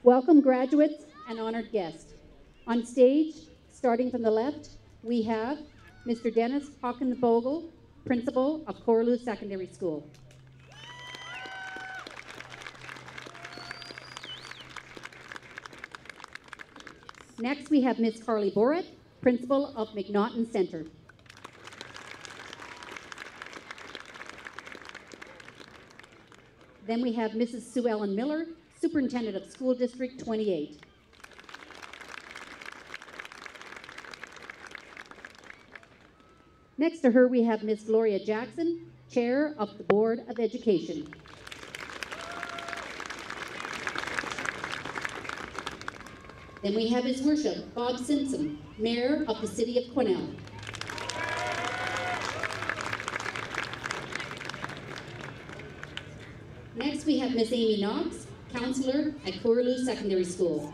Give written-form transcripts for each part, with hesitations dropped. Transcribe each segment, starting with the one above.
Welcome graduates and honored guests. On stage, starting from the left, we have Mr. Dennis Hawkins-Bogle, Principal of Correlieu Secondary School. Next, we have Ms. Carly Borat, Principal of McNaughton Center. Then we have Mrs. Sue Ellen Miller, Superintendent of School District 28. Next to her, we have Ms. Gloria Jackson, Chair of the Board of Education. Then we have His Worship Bob Simpson, Mayor of the City of Quesnel. Next, we have Ms. Amy Knox, Counselor at Correlieu Secondary School.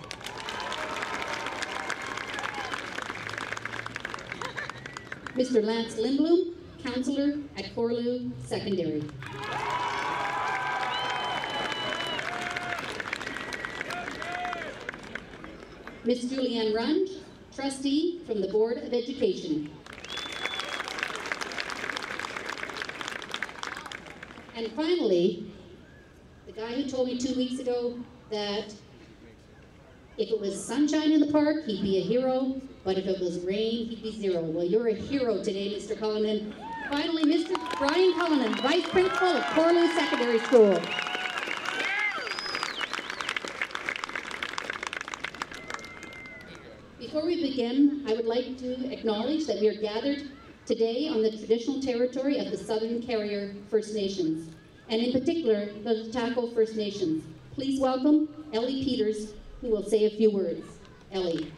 Mr. Lance Lindblom, Counselor at Correlieu Secondary. Ms. Julianne Runge, Trustee from the Board of Education. And finally, the guy who told me 2 weeks ago that if it was sunshine in the park, he'd be a hero, but if it was rain, he'd be zero. Well, you're a hero today, Mr. Cullinan. Finally, Mr. Brian Cullinan, Vice Principal of Correlieu Secondary School. Before we begin, I would like to acknowledge that we are gathered today on the traditional territory of the Southern Carrier First Nations, and in particular, the Taco First Nations. Please welcome Ellie Peters, who will say a few words. Ellie.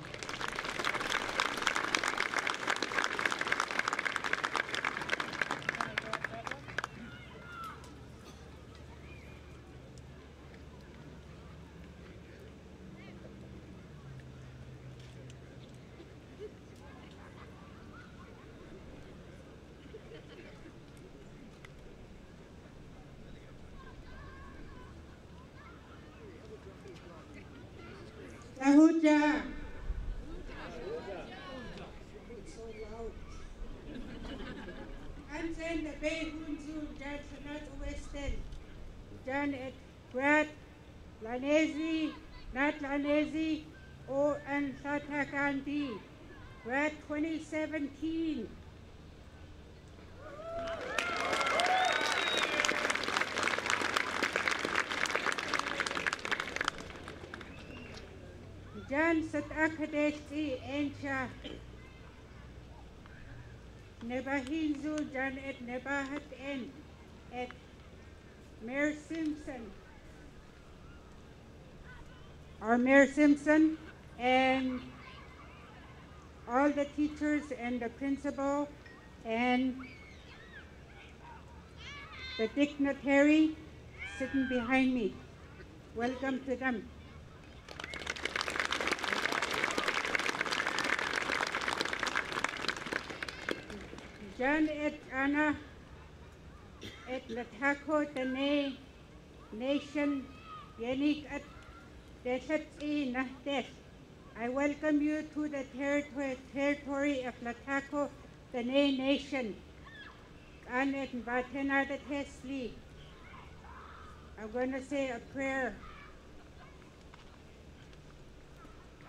Lahuja. Ansen the Bay Hunzu, Jan Sanat Western, Jan at Grad Lanesi, Nat Lanesi, O and Satakandi, Grad 2017. Jan Sat Akadesti Encha Nebahinzu Jan et Nebahat En at Mayor Simpson. Our Mayor Simpson and all the teachers and the principal and the dignitary sitting behind me. Welcome to them. Jan et Anna et Latako Tane Nation Yenik at Deshatsi Nahdes. I welcome you to the territory of Latako Tane Nation. Anet Batena the Tesli. I'm going to say a prayer.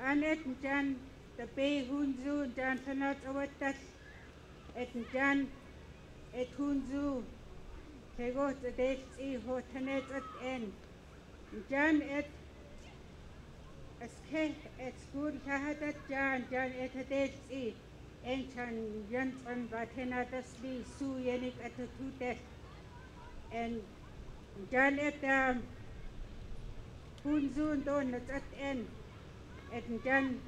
Anet Jan the Bay Hunzu Jan Sanat Awatas. Et Jan et Hunzu Tego the Desi Hotanet at N Jan et Eske et School Shahadat Jan et Desi Enchan Janson Batena Dasli Su Yenik at the two deaths and Jan et Hunzu Don at N et Jan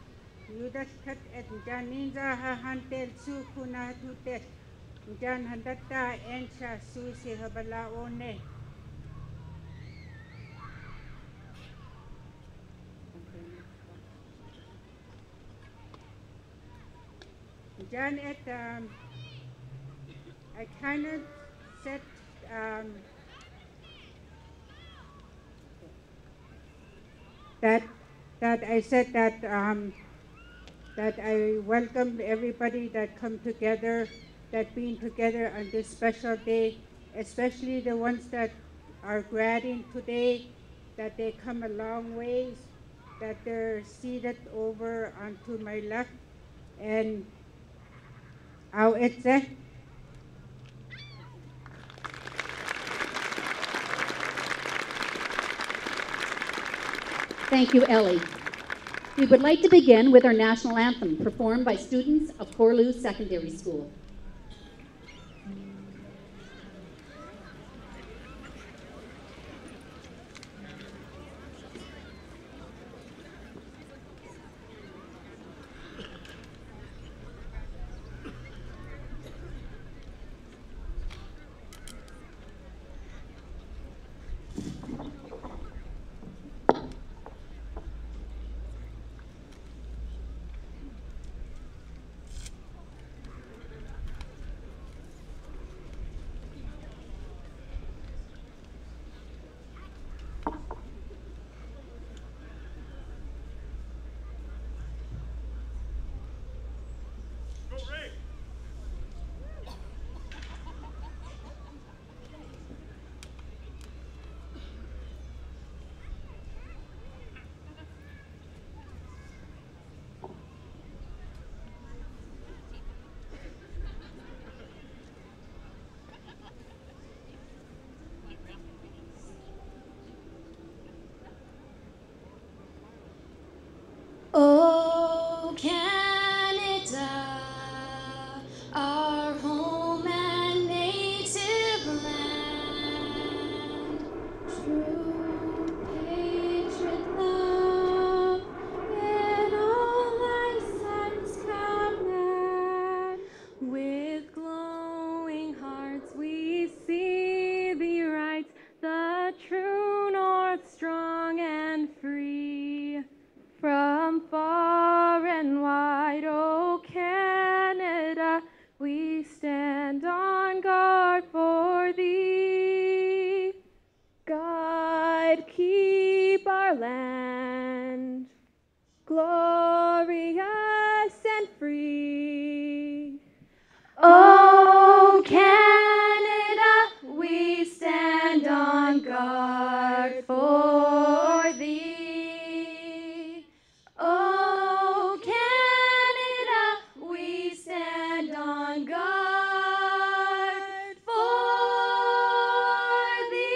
Yudas kat et Janinza hantel su kuna tutes Jan handata ensha su se habala one. Jan et I kind of set that that I said that I welcome everybody that come together, that being together on this special day, especially the ones that are graduating today, that they come a long ways, that they're seated over onto my left, and how it's Thank you, Ellie. We would like to begin with our national anthem, performed by students of Correlieu Secondary School. Oh, Canada, our home and native land, true patriot love in all thy sons command. With glowing hearts we see thee rise, the true north strong and free. From far and wide, oh Canada, we stand on guard for thee. God, keep our land glorious and free. Oh Canada, we stand on guard for thee. Oh, Canada, we stand on guard for thee.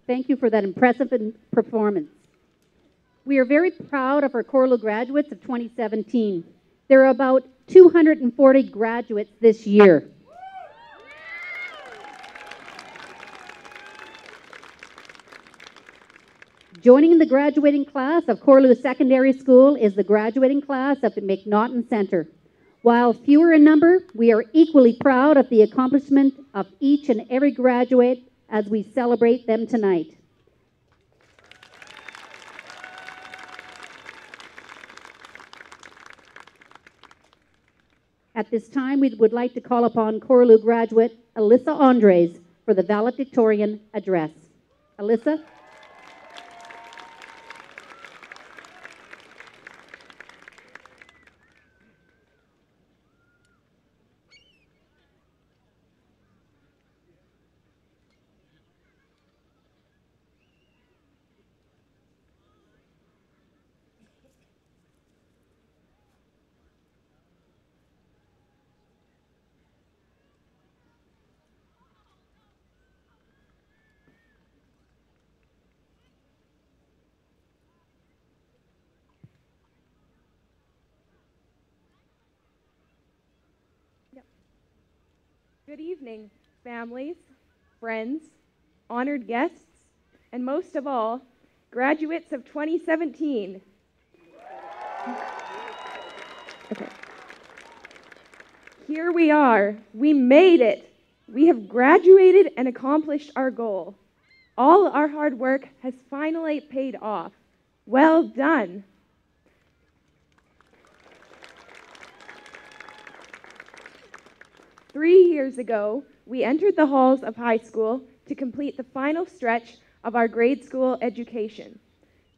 Thank you for that impressive performance. We are very proud of our Correlieu graduates of 2017. There are about 240 graduates this year. Joining the graduating class of Correlieu Secondary School is the graduating class of the McNaughton Center. While fewer in number, we are equally proud of the accomplishment of each and every graduate as we celebrate them tonight. At this time, we would like to call upon Correlieu graduate Alyssa Andres for the valedictorian address. Alyssa? Good evening, families, friends, honored guests, and most of all, graduates of 2017. Okay. Here we are. We made it. We have graduated and accomplished our goal. All our hard work has finally paid off. Well done. Three years ago, we entered the halls of high school to complete the final stretch of our grade school education.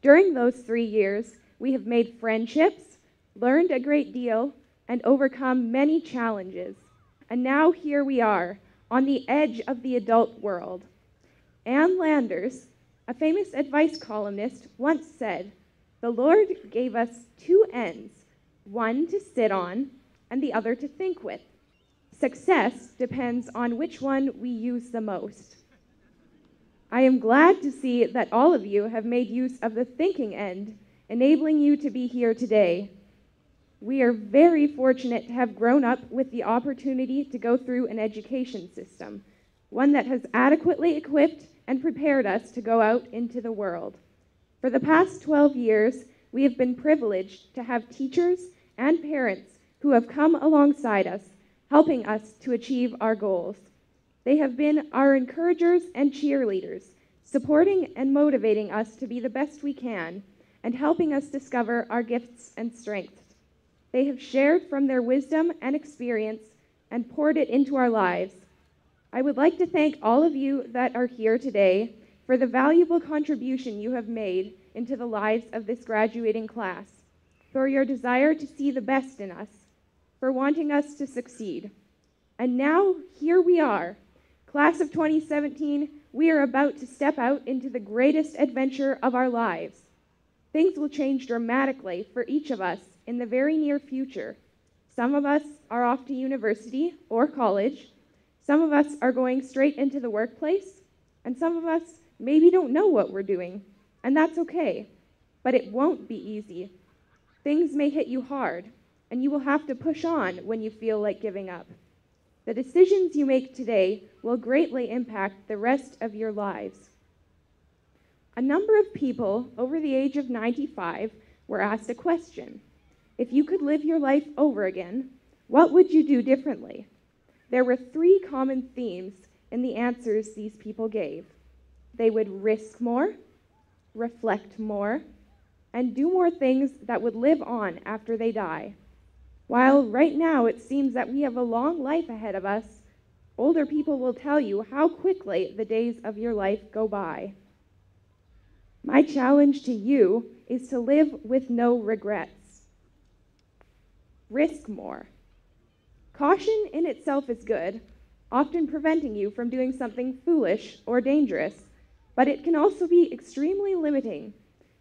During those 3 years, we have made friendships, learned a great deal, and overcome many challenges. And now here we are, on the edge of the adult world. Ann Landers, a famous advice columnist, once said, "The Lord gave us two ends, one to sit on and the other to think with. Success depends on which one we use the most." I am glad to see that all of you have made use of the thinking end, enabling you to be here today. We are very fortunate to have grown up with the opportunity to go through an education system, one that has adequately equipped and prepared us to go out into the world. For the past 12 years, we have been privileged to have teachers and parents who have come alongside us, helping us to achieve our goals. They have been our encouragers and cheerleaders, supporting and motivating us to be the best we can, and helping us discover our gifts and strengths. They have shared from their wisdom and experience and poured it into our lives. I would like to thank all of you that are here today for the valuable contribution you have made into the lives of this graduating class, for your desire to see the best in us, for wanting us to succeed. And now, here we are. Class of 2017, we are about to step out into the greatest adventure of our lives. Things will change dramatically for each of us in the very near future. Some of us are off to university or college. Some of us are going straight into the workplace. And some of us maybe don't know what we're doing. And that's okay. But it won't be easy. Things may hit you hard, and you will have to push on when you feel like giving up. The decisions you make today will greatly impact the rest of your lives. A number of people over the age of 95 were asked a question. If you could live your life over again, what would you do differently? There were three common themes in the answers these people gave. They would risk more, reflect more, and do more things that would live on after they die. While right now it seems that we have a long life ahead of us, older people will tell you how quickly the days of your life go by. My challenge to you is to live with no regrets. Risk more. Caution in itself is good, often preventing you from doing something foolish or dangerous, but it can also be extremely limiting.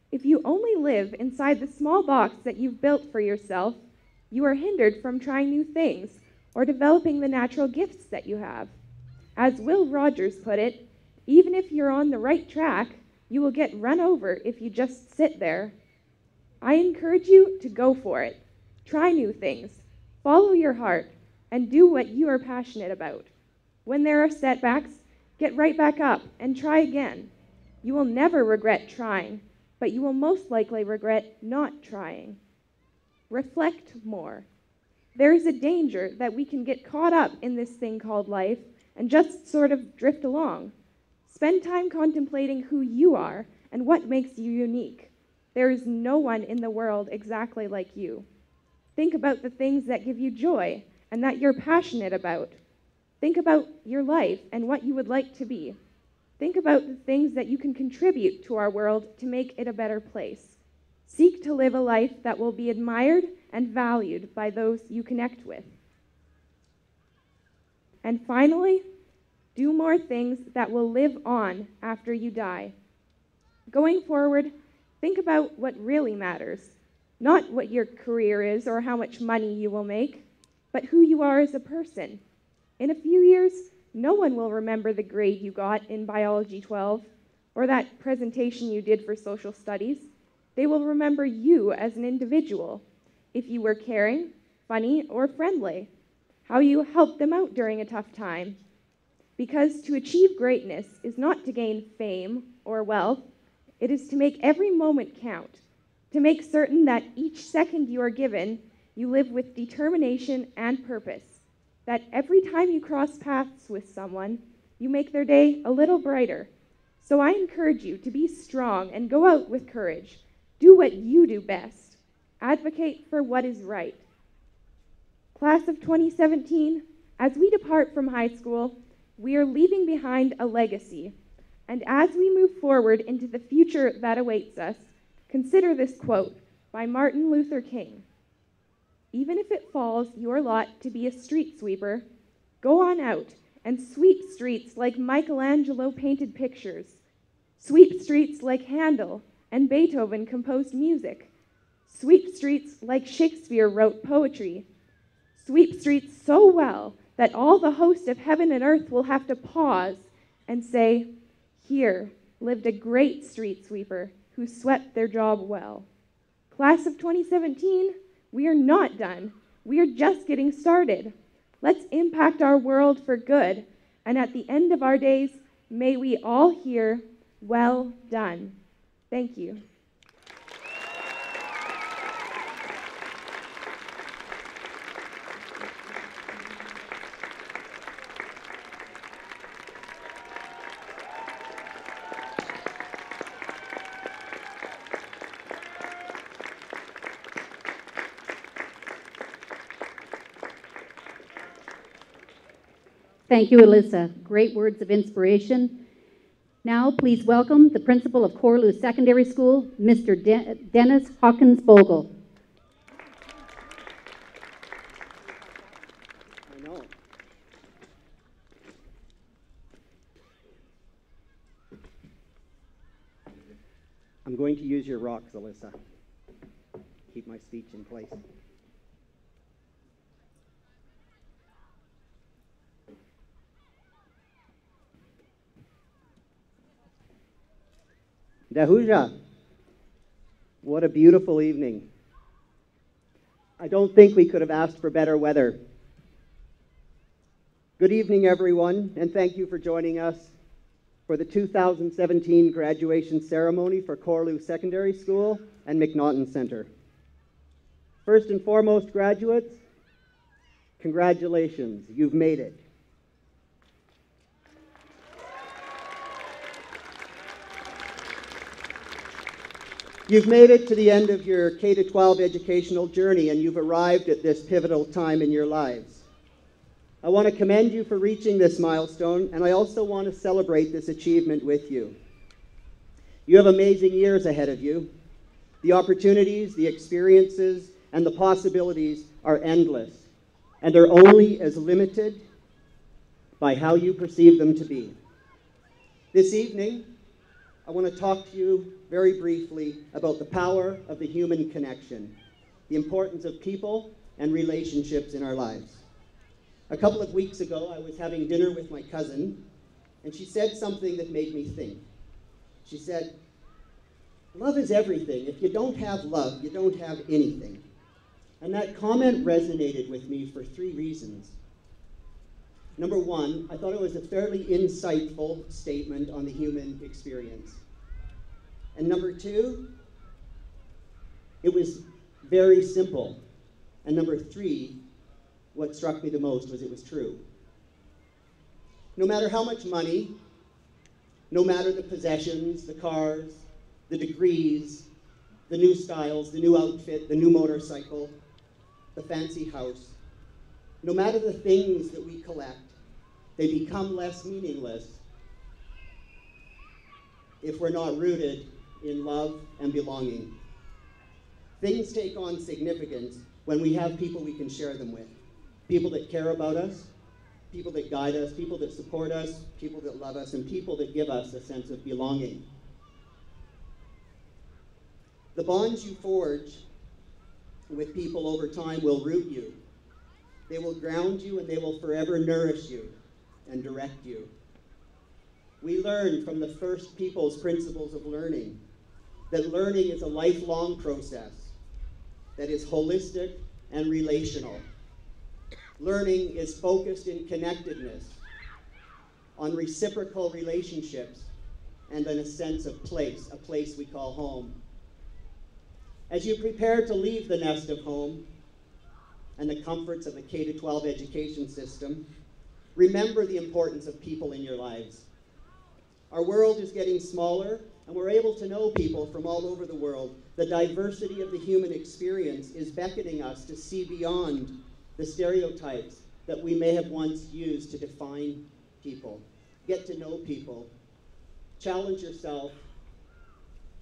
If you only live inside the small box that you've built for yourself, you are hindered from trying new things or developing the natural gifts that you have. As Will Rogers put it, even if you're on the right track, you will get run over if you just sit there. I encourage you to go for it. Try new things, follow your heart, and do what you are passionate about. When there are setbacks, get right back up and try again. You will never regret trying, but you will most likely regret not trying. Reflect more. There is a danger that we can get caught up in this thing called life and just sort of drift along. Spend time contemplating who you are and what makes you unique. There is no one in the world exactly like you. Think about the things that give you joy and that you're passionate about. Think about your life and what you would like to be. Think about the things that you can contribute to our world to make it a better place. Seek to live a life that will be admired and valued by those you connect with. And finally, do more things that will live on after you die. Going forward, think about what really matters, not what your career is or how much money you will make, but who you are as a person. In a few years, no one will remember the grade you got in Biology 12 or that presentation you did for social studies. They will remember you as an individual, if you were caring, funny, or friendly. how you helped them out during a tough time. Because to achieve greatness is not to gain fame or wealth, it is to make every moment count, to make certain that each second you are given, you live with determination and purpose, that every time you cross paths with someone, you make their day a little brighter. So I encourage you to be strong and go out with courage. Do what you do best. Advocate for what is right. Class of 2017, as we depart from high school, we are leaving behind a legacy. And as we move forward into the future that awaits us, consider this quote by Martin Luther King. Even if it falls your lot to be a street sweeper, go on out and sweep streets like Michelangelo painted pictures. Sweep streets like Handel and Beethoven composed music. Sweep streets like Shakespeare wrote poetry. Sweep streets so well that all the host of heaven and earth will have to pause and say, here lived a great street sweeper who swept their job well. Class of 2017, we are not done. We are just getting started. Let's impact our world for good, and at the end of our days, may we all hear, well done. Thank you. Thank you, Alyssa. Great words of inspiration. Now, please welcome the principal of Correlieu Secondary School, Mr. Dennis Hawkins-Bogle. I know. I'm going to use your rocks, Alyssa. Keep my speech in place. Dahuja, what a beautiful evening. I don't think we could have asked for better weather. Good evening, everyone, and thank you for joining us for the 2017 graduation ceremony for Correlieu Secondary School and McNaughton Center. First and foremost, graduates, congratulations, you've made it. You've made it to the end of your K-12 educational journey, and you've arrived at this pivotal time in your lives. I want to commend you for reaching this milestone, and I also want to celebrate this achievement with you. You have amazing years ahead of you. The opportunities, the experiences, and the possibilities are endless, and are only as limited by how you perceive them to be. This evening, I want to talk to you very briefly about the power of the human connection, the importance of people and relationships in our lives. A couple of weeks ago, I was having dinner with my cousin, and she said something that made me think. She said, love is everything. If you don't have love, you don't have anything. And that comment resonated with me for 3 reasons. Number one, I thought it was a fairly insightful statement on the human experience. And number two, it was very simple. And number three, what struck me the most was it was true. No matter how much money, no matter the possessions, the cars, the degrees, the new styles, the new outfit, the new motorcycle, the fancy house, no matter the things that we collect, they become less meaningless if we're not rooted in love and belonging. Things take on significance when we have people we can share them with. People that care about us, people that guide us, people that support us, people that love us, and people that give us a sense of belonging. The bonds you forge with people over time will root you. They will ground you, and they will forever nourish you and direct you. We learn from the first people's principles of learning that learning is a lifelong process that is holistic and relational. Learning is focused in connectedness, on reciprocal relationships, and on a sense of place, a place we call home. As you prepare to leave the nest of home and the comforts of the K-12 education system, remember the importance of people in your lives. Our world is getting smaller, and we're able to know people from all over the world. The diversity of the human experience is beckoning us to see beyond the stereotypes that we may have once used to define people. Get to know people. Challenge yourself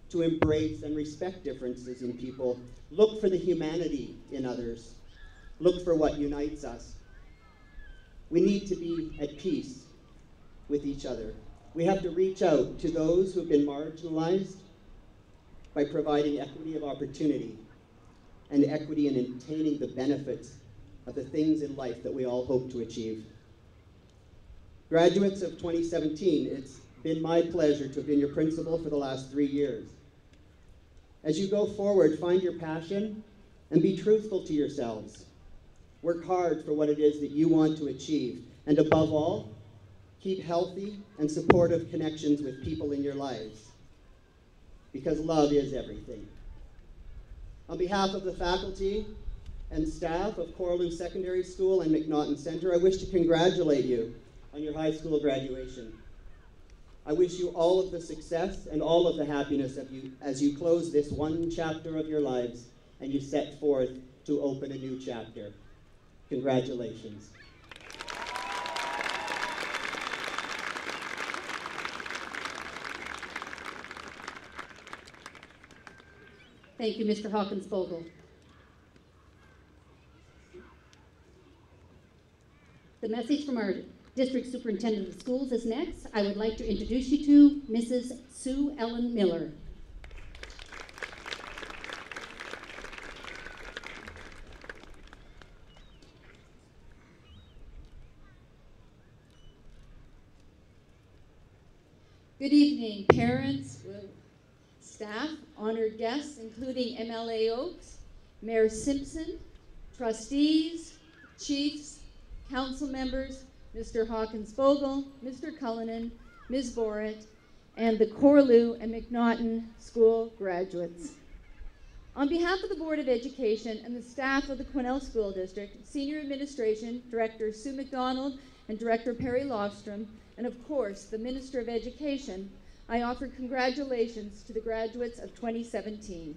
to embrace and respect differences in people. Look for the humanity in others. Look for what unites us. We need to be at peace with each other. We have to reach out to those who've been marginalized by providing equity of opportunity and equity in attaining the benefits of the things in life that we all hope to achieve. Graduates of 2017, it's been my pleasure to have been your principal for the last 3 years. As you go forward, find your passion and be truthful to yourselves. Work hard for what it is that you want to achieve, and above all, keep healthy and supportive connections with people in your lives, because love is everything. On behalf of the faculty and staff of Correlieu Secondary School and McNaughton Center, I wish to congratulate you on your high school graduation. I wish you all of the success and all of the happiness of you as you close this one chapter of your lives and you set forth to open a new chapter. Congratulations. Thank you, Mr. Hawkins-Bogle. The message from our District Superintendent of Schools is next. I would like to introduce you to Mrs. Sue Ellen Miller. Good evening, parents, staff, honored guests, including MLA Oaks, Mayor Simpson, trustees, chiefs, council members, Mr. Hawkins-Bogle, Mr. Cullinan, Ms. Borat, and the Correlieu and McNaughton School graduates. On behalf of the Board of Education and the staff of the Quesnel School District, Senior Administration, Director Sue McDonald and Director Perry Lofstrom, and of course, the Minister of Education, I offer congratulations to the graduates of 2017.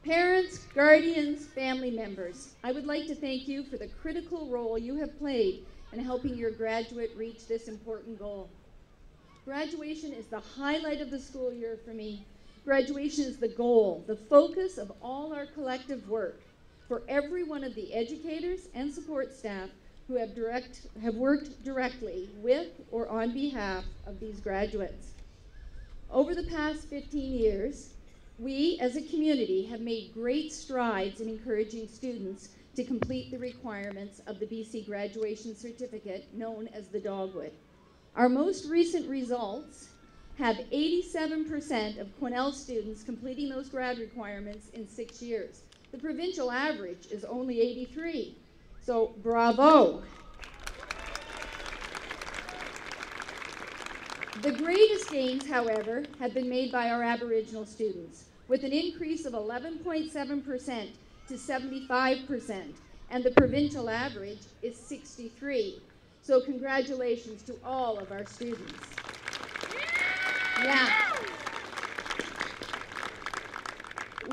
Parents, guardians, family members, I would like to thank you for the critical role you have played in helping your graduate reach this important goal. Graduation is the highlight of the school year for me. Graduation is the goal, the focus of all our collective work for every one of the educators and support staff who have worked directly with or on behalf of these graduates. Over the past 15 years, we as a community have made great strides in encouraging students to complete the requirements of the BC Graduation Certificate, known as the Dogwood. Our most recent results have 87% of Quesnel students completing those grad requirements in 6 years. The provincial average is only 83. So bravo. The greatest gains, however, have been made by our Aboriginal students, with an increase of 11.7% to 75%, and the provincial average is 63. So congratulations to all of our students. Yeah.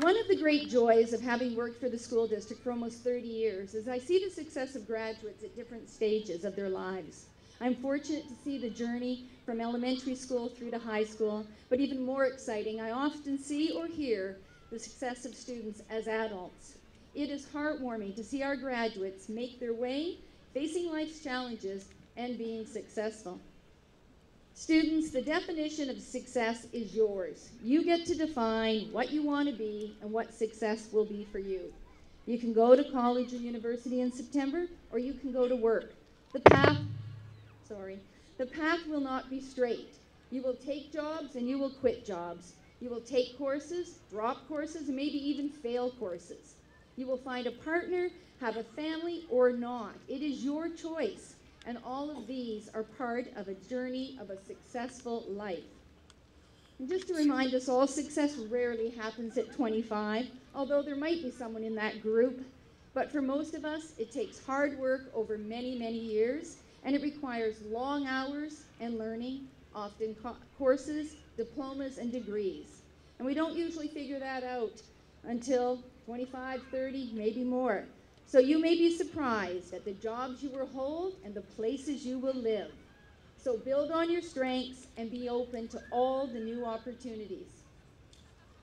One of the great joys of having worked for the school district for almost 30 years is I see the success of graduates at different stages of their lives. I'm fortunate to see the journey from elementary school through to high school, but even more exciting, I often see or hear the success of students as adults. It is heartwarming to see our graduates make their way, facing life's challenges, and being successful. Students, the definition of success is yours. You get to define what you want to be and what success will be for you. You can go to college or university in September, or you can go to work. The path will not be straight. You will take jobs and you will quit jobs. You will take courses, drop courses, and maybe even fail courses. You will find a partner, have a family, or not. It is your choice, and all of these are part of a journey of a successful life. And just to remind us all, success rarely happens at 25, although there might be someone in that group. But for most of us, it takes hard work over many, many years, and it requires long hours and learning, often courses, diplomas, and degrees. And we don't usually figure that out until 25, 30, maybe more. So you may be surprised at the jobs you will hold and the places you will live. So build on your strengths and be open to all the new opportunities.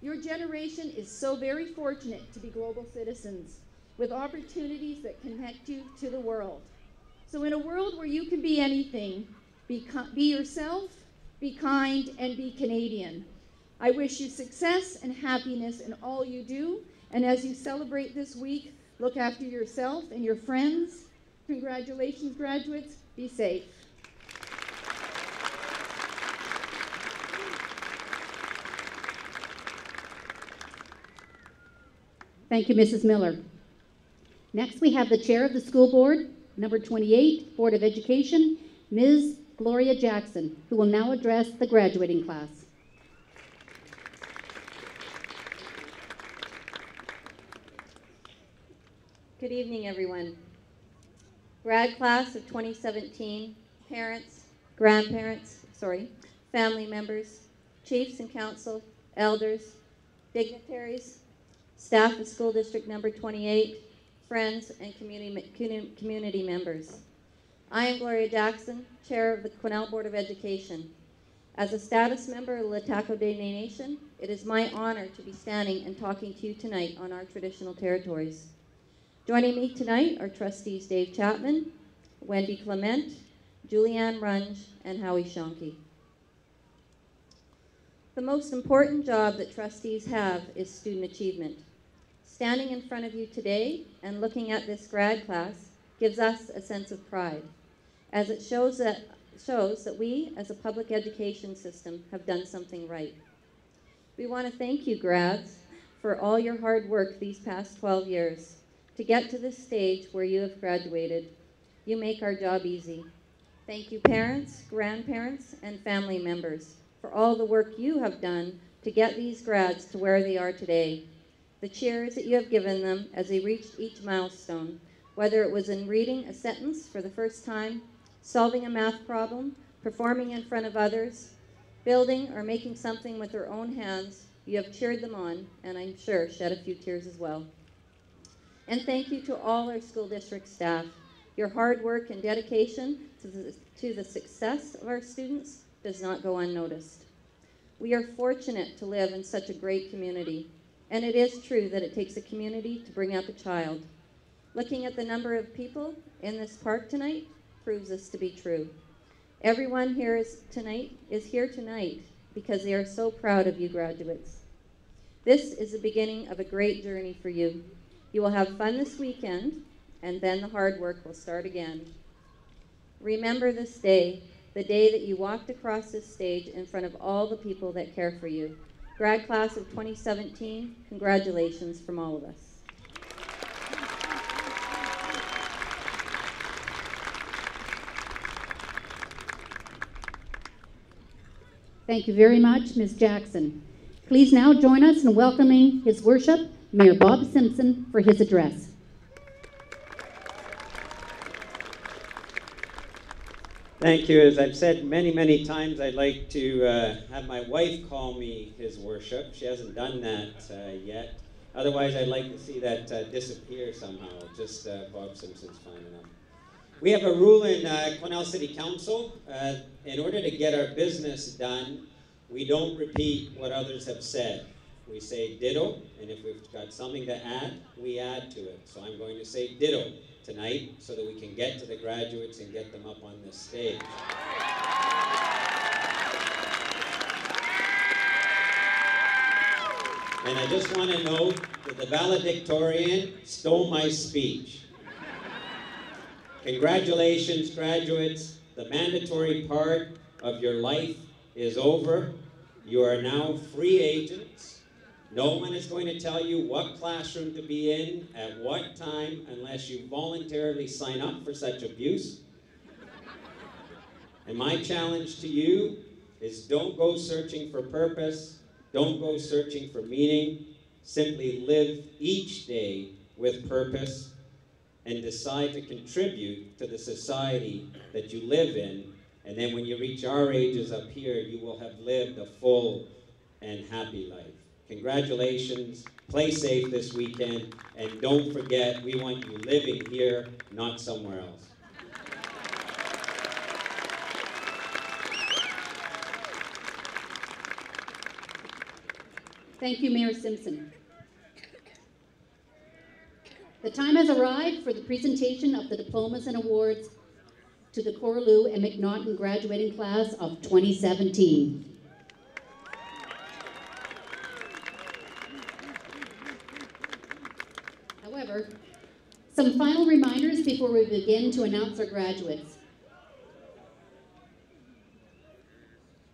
Your generation is so very fortunate to be global citizens with opportunities that connect you to the world. So in a world where you can be anything, be yourself, be kind, and be Canadian. I wish you success and happiness in all you do, and as you celebrate this week, look after yourself and your friends. Congratulations, graduates. Be safe. Thank you, Mrs. Miller. Next, we have the Chair of the School Board, number 28, Board of Education, Ms. Gloria Jackson, who will now address the graduating class. Good evening, everyone. Grad class of 2017, parents, grandparents, family members, chiefs and council, elders, dignitaries, staff of school district number 28, friends, and community members. I am Gloria Jackson, chair of the Quesnel Board of Education. As a status member of the Lataco Dene Nation, it is my honor to be standing and talking to you tonight on our traditional territories. Joining me tonight are trustees Dave Chapman, Wendy Clement, Julianne Runge, and Howie Shonke. The most important job that trustees have is student achievement. Standing in front of you today and looking at this grad class gives us a sense of pride, as it shows that we, as a public education system, have done something right. We want to thank you, grads, for all your hard work these past 12 years. To get to this stage where you have graduated, you make our job easy. Thank you, parents, grandparents, and family members, for all the work you have done to get these grads to where they are today. The cheers that you have given them as they reached each milestone, whether it was in reading a sentence for the first time, solving a math problem, performing in front of others, building or making something with their own hands, you have cheered them on, and I'm sure shed a few tears as well. And thank you to all our school district staff. Your hard work and dedication to the success of our students does not go unnoticed. We are fortunate to live in such a great community, and it is true that it takes a community to bring up a child. Looking at the number of people in this park tonight proves this to be true. Everyone here is here tonight because they are so proud of you graduates. This is the beginning of a great journey for you. You will have fun this weekend, and then the hard work will start again. Remember this day, the day that you walked across this stage in front of all the people that care for you. Grad class of 2017, congratulations from all of us. Thank you very much, Ms. Jackson. Please now join us in welcoming His Worship, Mayor Bob Simpson, for his address. Thank you. As I've said many, many times, I'd like to have my wife call me His Worship. She hasn't done that yet. Otherwise, I'd like to see that disappear somehow. Just Bob Simpson's fine enough. We have a rule in Quesnel City Council. In order to get our business done, we don't repeat what others have said. We say ditto, and if we've got something to add, we add to it. So I'm going to say ditto tonight so that we can get to the graduates and get them up on this stage. And I just want to note that the valedictorian stole my speech. Congratulations, graduates. The mandatory part of your life is over. You are now free agents. No one is going to tell you what classroom to be in at what time unless you voluntarily sign up for such abuse. And my challenge to you is don't go searching for purpose, don't go searching for meaning, simply live each day with purpose and decide to contribute to the society that you live in. And then when you reach our ages up here, you will have lived a full and happy life. Congratulations, play safe this weekend, and don't forget, we want you living here, not somewhere else. Thank you, Mayor Simpson. The time has arrived for the presentation of the diplomas and awards to the Correlieu and McNaughton graduating class of 2017. However, some final reminders before we begin to announce our graduates.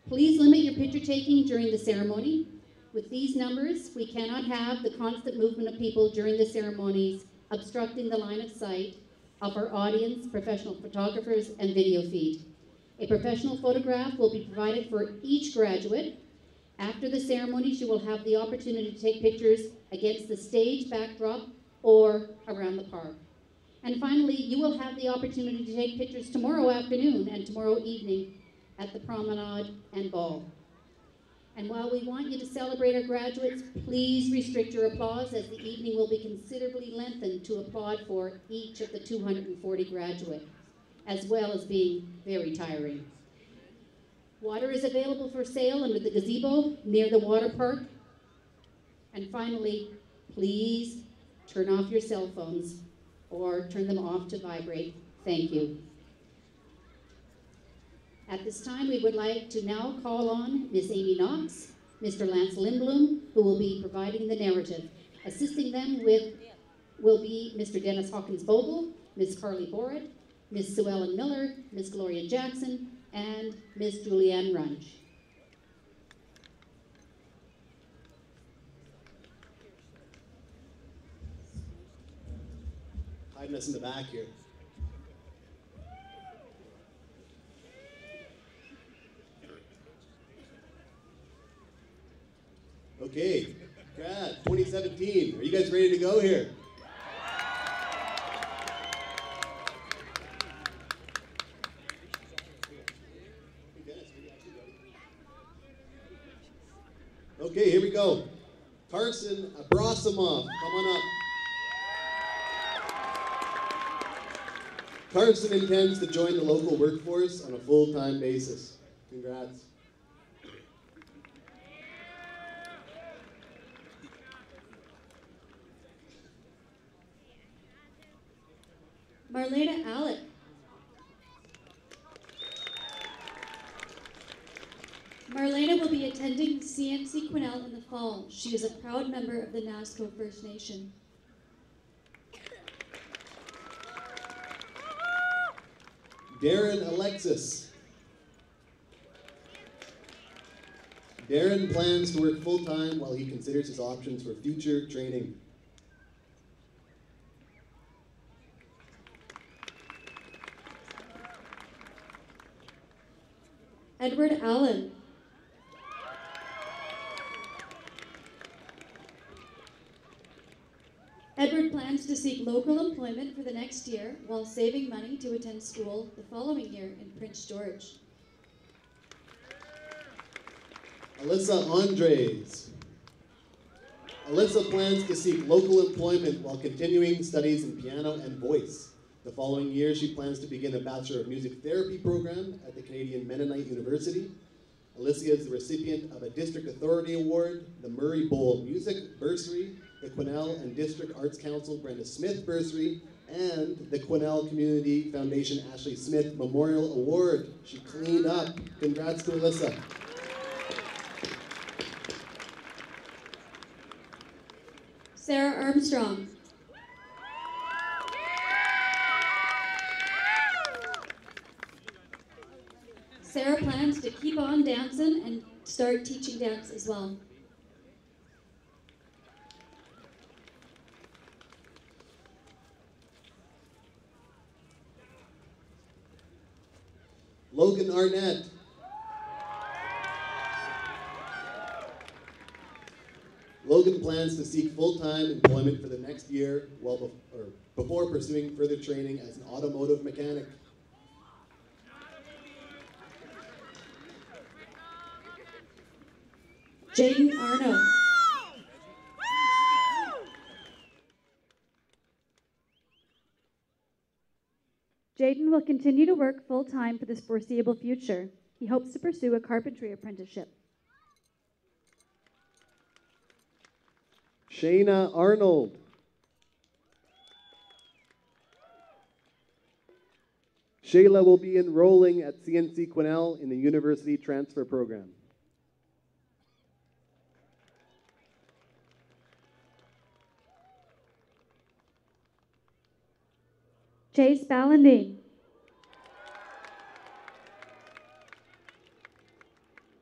Please limit your picture taking during the ceremony. With these numbers, we cannot have the constant movement of people during the ceremonies obstructing the line of sight of our audience, professional photographers, and video feed. A professional photograph will be provided for each graduate. After the ceremonies, you will have the opportunity to take pictures against the stage backdrop or around the park. And finally, you will have the opportunity to take pictures tomorrow afternoon and tomorrow evening at the promenade and ball. And while we want you to celebrate our graduates, please restrict your applause as the evening will be considerably lengthened to applaud for each of the 240 graduates, as well as being very tiring. Water is available for sale under the gazebo near the water park. And finally, please turn off your cell phones or turn them off to vibrate. Thank you. At this time, we would like to now call on Ms. Amy Knox, Mr. Lance Lindblom, who will be providing the narrative. Assisting them will be Mr. Dennis Hawkins-Bogle, Ms. Carly Borrett, Ms. Sue Ellen Miller, Ms. Gloria Jackson, and Ms. Julianne Runge. Hiding us in the back here. Okay, Grad 2017. Are you guys ready to go here? Okay, here we go. Carson Abrasimov, come on up. Carson intends to join the local workforce on a full-time basis. Congrats. Marlena Alec. Marlena will be attending CMC Quesnel in the fall. She is a proud member of the Nasco First Nation. Darren Alexis. Darren plans to work full-time while he considers his options for future training. Edward Allen. Edward plans to seek local employment for the next year while saving money to attend school the following year in Prince George. Alyssa Andres. Alyssa plans to seek local employment while continuing studies in piano and voice. The following year, she plans to begin a Bachelor of Music Therapy program at the Canadian Mennonite University. Alyssa is the recipient of a District Authority Award, the Murray Bowl Music Bursary, the Quesnel and District Arts Council Brenda Smith Bursary, and the Quesnel Community Foundation Ashley Smith Memorial Award. She cleaned up. Congrats to Alyssa. Sarah Armstrong. Sarah plans to keep on dancing and start teaching dance as well. Logan Arnett. Logan plans to seek full-time employment for the next year before pursuing further training as an automotive mechanic. Jaden Arno. Jaden will continue to work full-time for this foreseeable future. He hopes to pursue a carpentry apprenticeship. Shayna Arnold. Shayla will be enrolling at CNC Quesnel in the University Transfer Program. Chase Ballandine.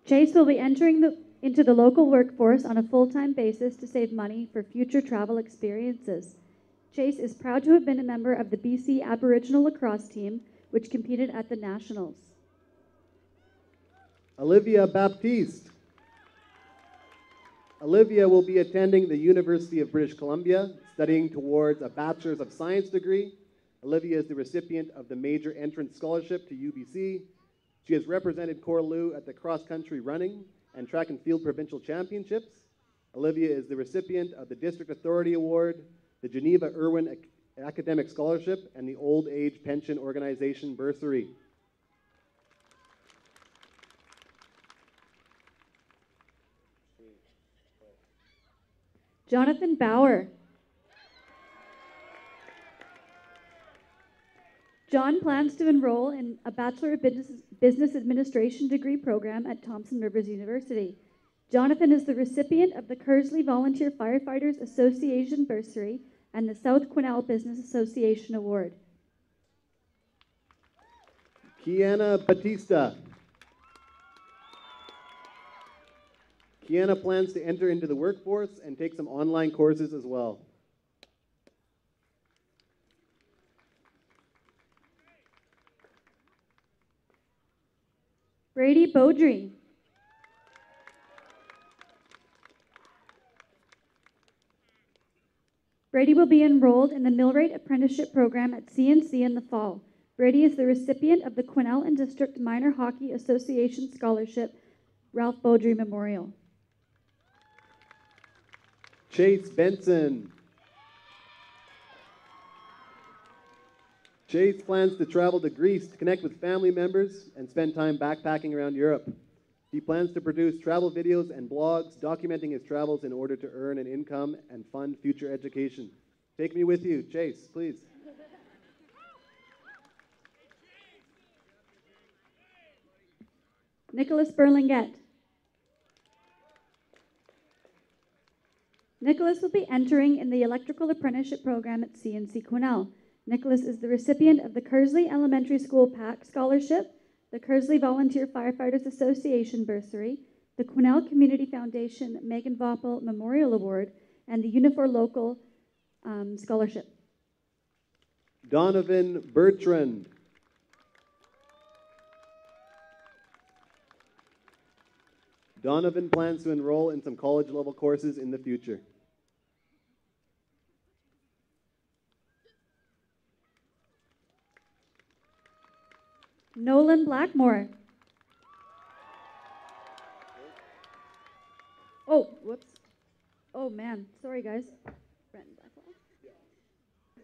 Chase will be entering into the local workforce on a full-time basis to save money for future travel experiences. Chase is proud to have been a member of the BC Aboriginal lacrosse team, which competed at the Nationals. Olivia Baptiste. Olivia will be attending the University of British Columbia, studying towards a Bachelor's of Science degree. Olivia is the recipient of the Major Entrance Scholarship to UBC. She has represented Correlieu at the cross-country running and track and field provincial championships. Olivia is the recipient of the District Authority Award, the Geneva Irwin Academic Scholarship, and the Old Age Pension Organization bursary. Jonathan Bauer. John plans to enroll in a Bachelor of Business Administration degree program at Thompson Rivers University. Jonathan is the recipient of the Kersley Volunteer Firefighters Association bursary and the South Quesnel Business Association award. Kiana Batista. Kiana plans to enter into the workforce and take some online courses as well. Brady Beaudry. Brady will be enrolled in the Millwright Apprenticeship Program at CNC in the fall. Brady is the recipient of the Quesnel and District Minor Hockey Association Scholarship, Ralph Beaudry Memorial. Chase Benson. Chase plans to travel to Greece to connect with family members and spend time backpacking around Europe. He plans to produce travel videos and blogs documenting his travels in order to earn an income and fund future education. Take me with you, Chase, please. Nicholas Berlinguet. Nicholas will be entering in the Electrical Apprenticeship Program at CNC Quesnel. Nicholas is the recipient of the Kersley Elementary School PAC Scholarship, the Kersley Volunteer Firefighters Association bursary, the Quesnel Community Foundation Megan Voppel Memorial Award, and the Unifor Local Scholarship. Donovan Bertrand. Donovan plans to enroll in some college-level courses in the future. Nolan Blackmore. Oh, whoops. Oh, man. Sorry, guys. Brandon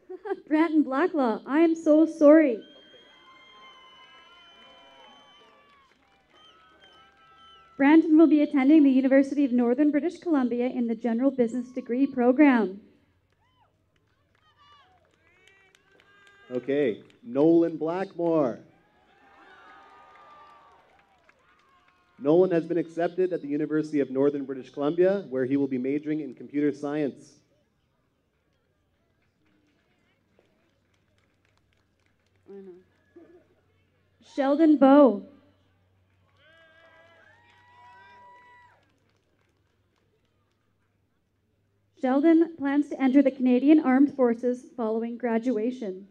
Blacklaw. Brandon Blacklaw. I am so sorry. Brandon will be attending the University of Northern British Columbia in the General Business Degree program. Okay, Nolan Blackmore. Nolan has been accepted at the University of Northern British Columbia, where he will be majoring in computer science. Sheldon Bowe. Sheldon plans to enter the Canadian Armed Forces following graduation.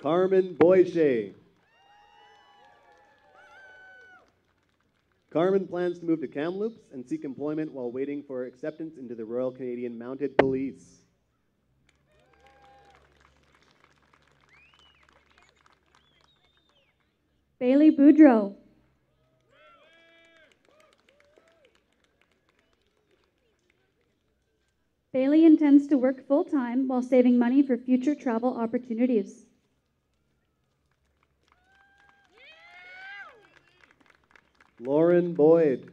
Carmen Boyche. Carmen plans to move to Kamloops and seek employment while waiting for acceptance into the Royal Canadian Mounted Police. Bailey Boudreau. Bailey intends to work full-time while saving money for future travel opportunities. Lauren Boyd.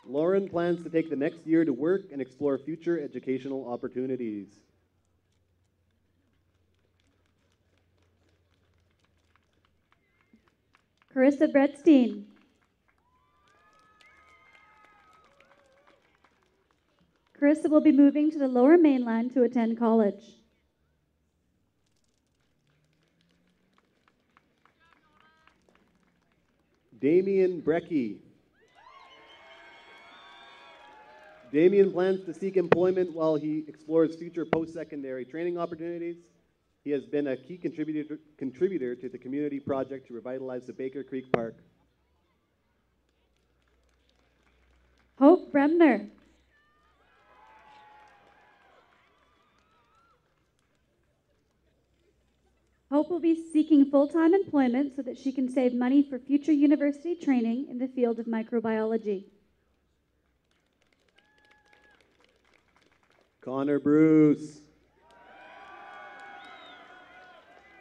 Lauren plans to take the next year to work and explore future educational opportunities. Carissa Bretstein. Carissa will be moving to the Lower Mainland to attend college. Damien Brecky. Damien plans to seek employment while he explores future post-secondary training opportunities. He has been a key contributor to the community project to revitalize the Baker Creek Park. Hope Bremner. Hope will be seeking full-time employment so that she can save money for future university training in the field of microbiology. Connor Bruce.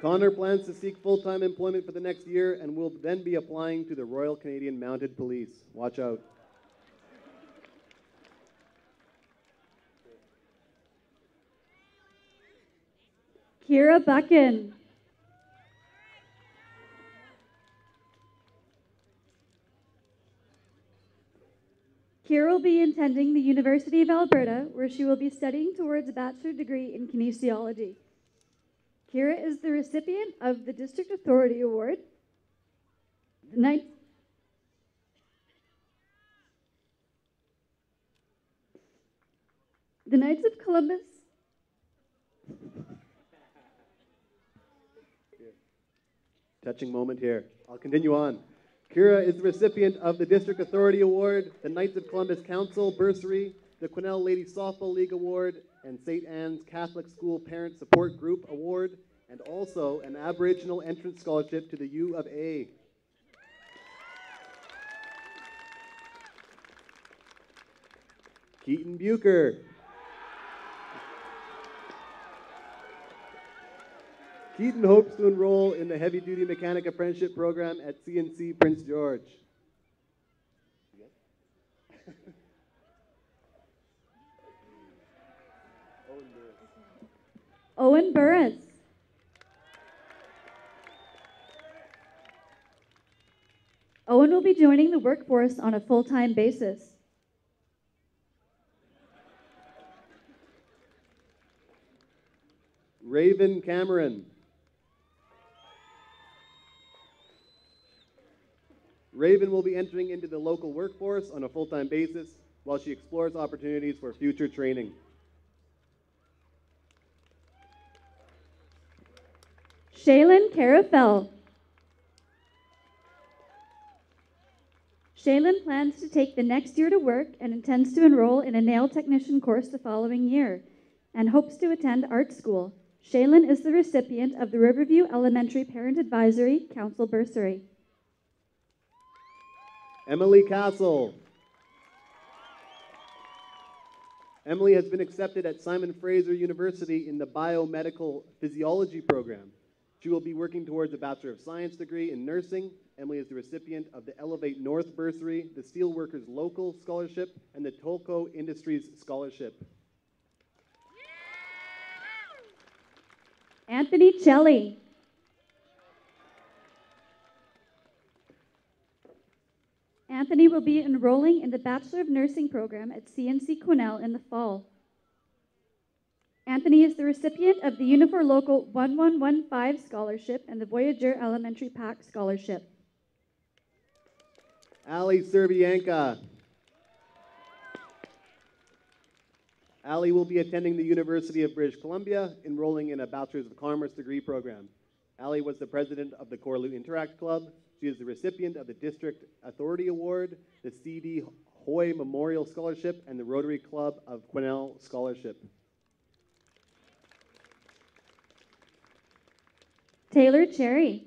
Connor plans to seek full-time employment for the next year and will then be applying to the Royal Canadian Mounted Police. Watch out. Kira Buchan. Kira will be attending the University of Alberta, where she will be studying towards a bachelor degree in kinesiology. Kira is the recipient of the District Authority Award, the Knights of Columbus. Touching moment here. I'll continue on. Kira is the recipient of the District Authority Award, the Knights of Columbus Council Bursary, the Quesnel Ladies Softball League Award, and St. Anne's Catholic School Parent Support Group Award, and also an Aboriginal Entrance Scholarship to the U of A. Keaton Bucher. Keaton hopes to enroll in the Heavy Duty Mechanic Apprenticeship Program at CNC Prince George. Owen Burris. Owen will be joining the workforce on a full-time basis. Raven Cameron. Raven will be entering into the local workforce on a full-time basis while she explores opportunities for future training. Shaylin Carafel. Shaylin plans to take the next year to work and intends to enroll in a nail technician course the following year and hopes to attend art school. Shaylin is the recipient of the Riverview Elementary Parent Advisory Council Bursary. Emily Castle. Emily has been accepted at Simon Fraser University in the Biomedical Physiology program. She will be working towards a Bachelor of Science degree in nursing. Emily is the recipient of the Elevate North Bursary, the Steelworkers Local Scholarship, and the Tolko Industries Scholarship. Anthony Chelly. Anthony will be enrolling in the Bachelor of Nursing program at CNC Quesnel in the fall. Anthony is the recipient of the Unifor Local 1115 Scholarship and the Voyager Elementary PAC Scholarship. Ali Servianka. Ali will be attending the University of British Columbia, enrolling in a Bachelor's of Commerce degree program. Ali was the president of the Correlieu Interact Club. She is the recipient of the District Authority Award, the C.D. Hoy Memorial Scholarship, and the Rotary Club of Quesnel Scholarship. Taylor Cherry.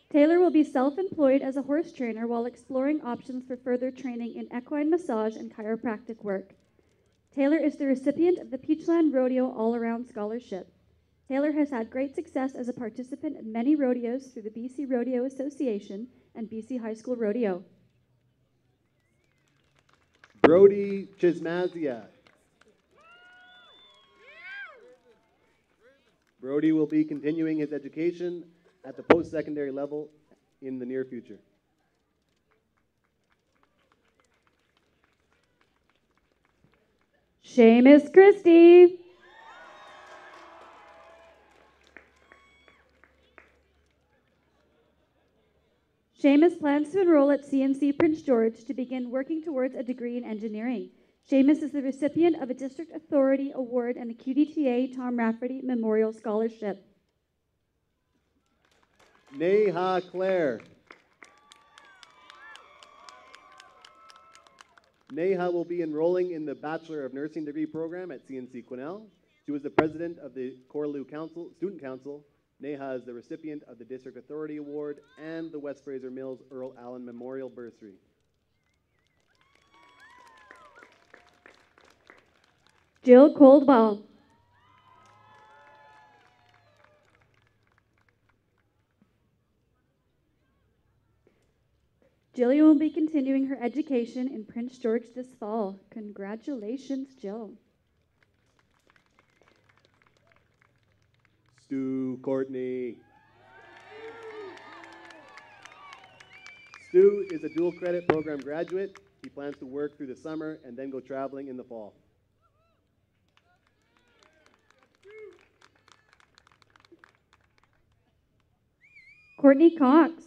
Taylor will be self-employed as a horse trainer while exploring options for further training in equine massage and chiropractic work. Taylor is the recipient of the Peachland Rodeo All-Around Scholarship. Taylor has had great success as a participant in many rodeos through the BC Rodeo Association and BC High School Rodeo. Brody Chismazia. Brody will be continuing his education at the post-secondary level in the near future. Seamus Christie. Seamus plans to enroll at CNC Prince George to begin working towards a degree in engineering. Seamus is the recipient of a District Authority Award and a QDTA Tom Rafferty Memorial Scholarship. Neha Claire. Neha will be enrolling in the Bachelor of Nursing degree program at CNC Quesnel. She was the president of the Correlieu Student Council. Neha is the recipient of the District Authority Award and the West Fraser Mills Earl Allen Memorial Bursary. Jill Coldwell. Jillian will be continuing her education in Prince George this fall. Congratulations, Jill. Stu Courtney. Stu is a dual credit program graduate. He plans to work through the summer and then go traveling in the fall. Courtney Cox.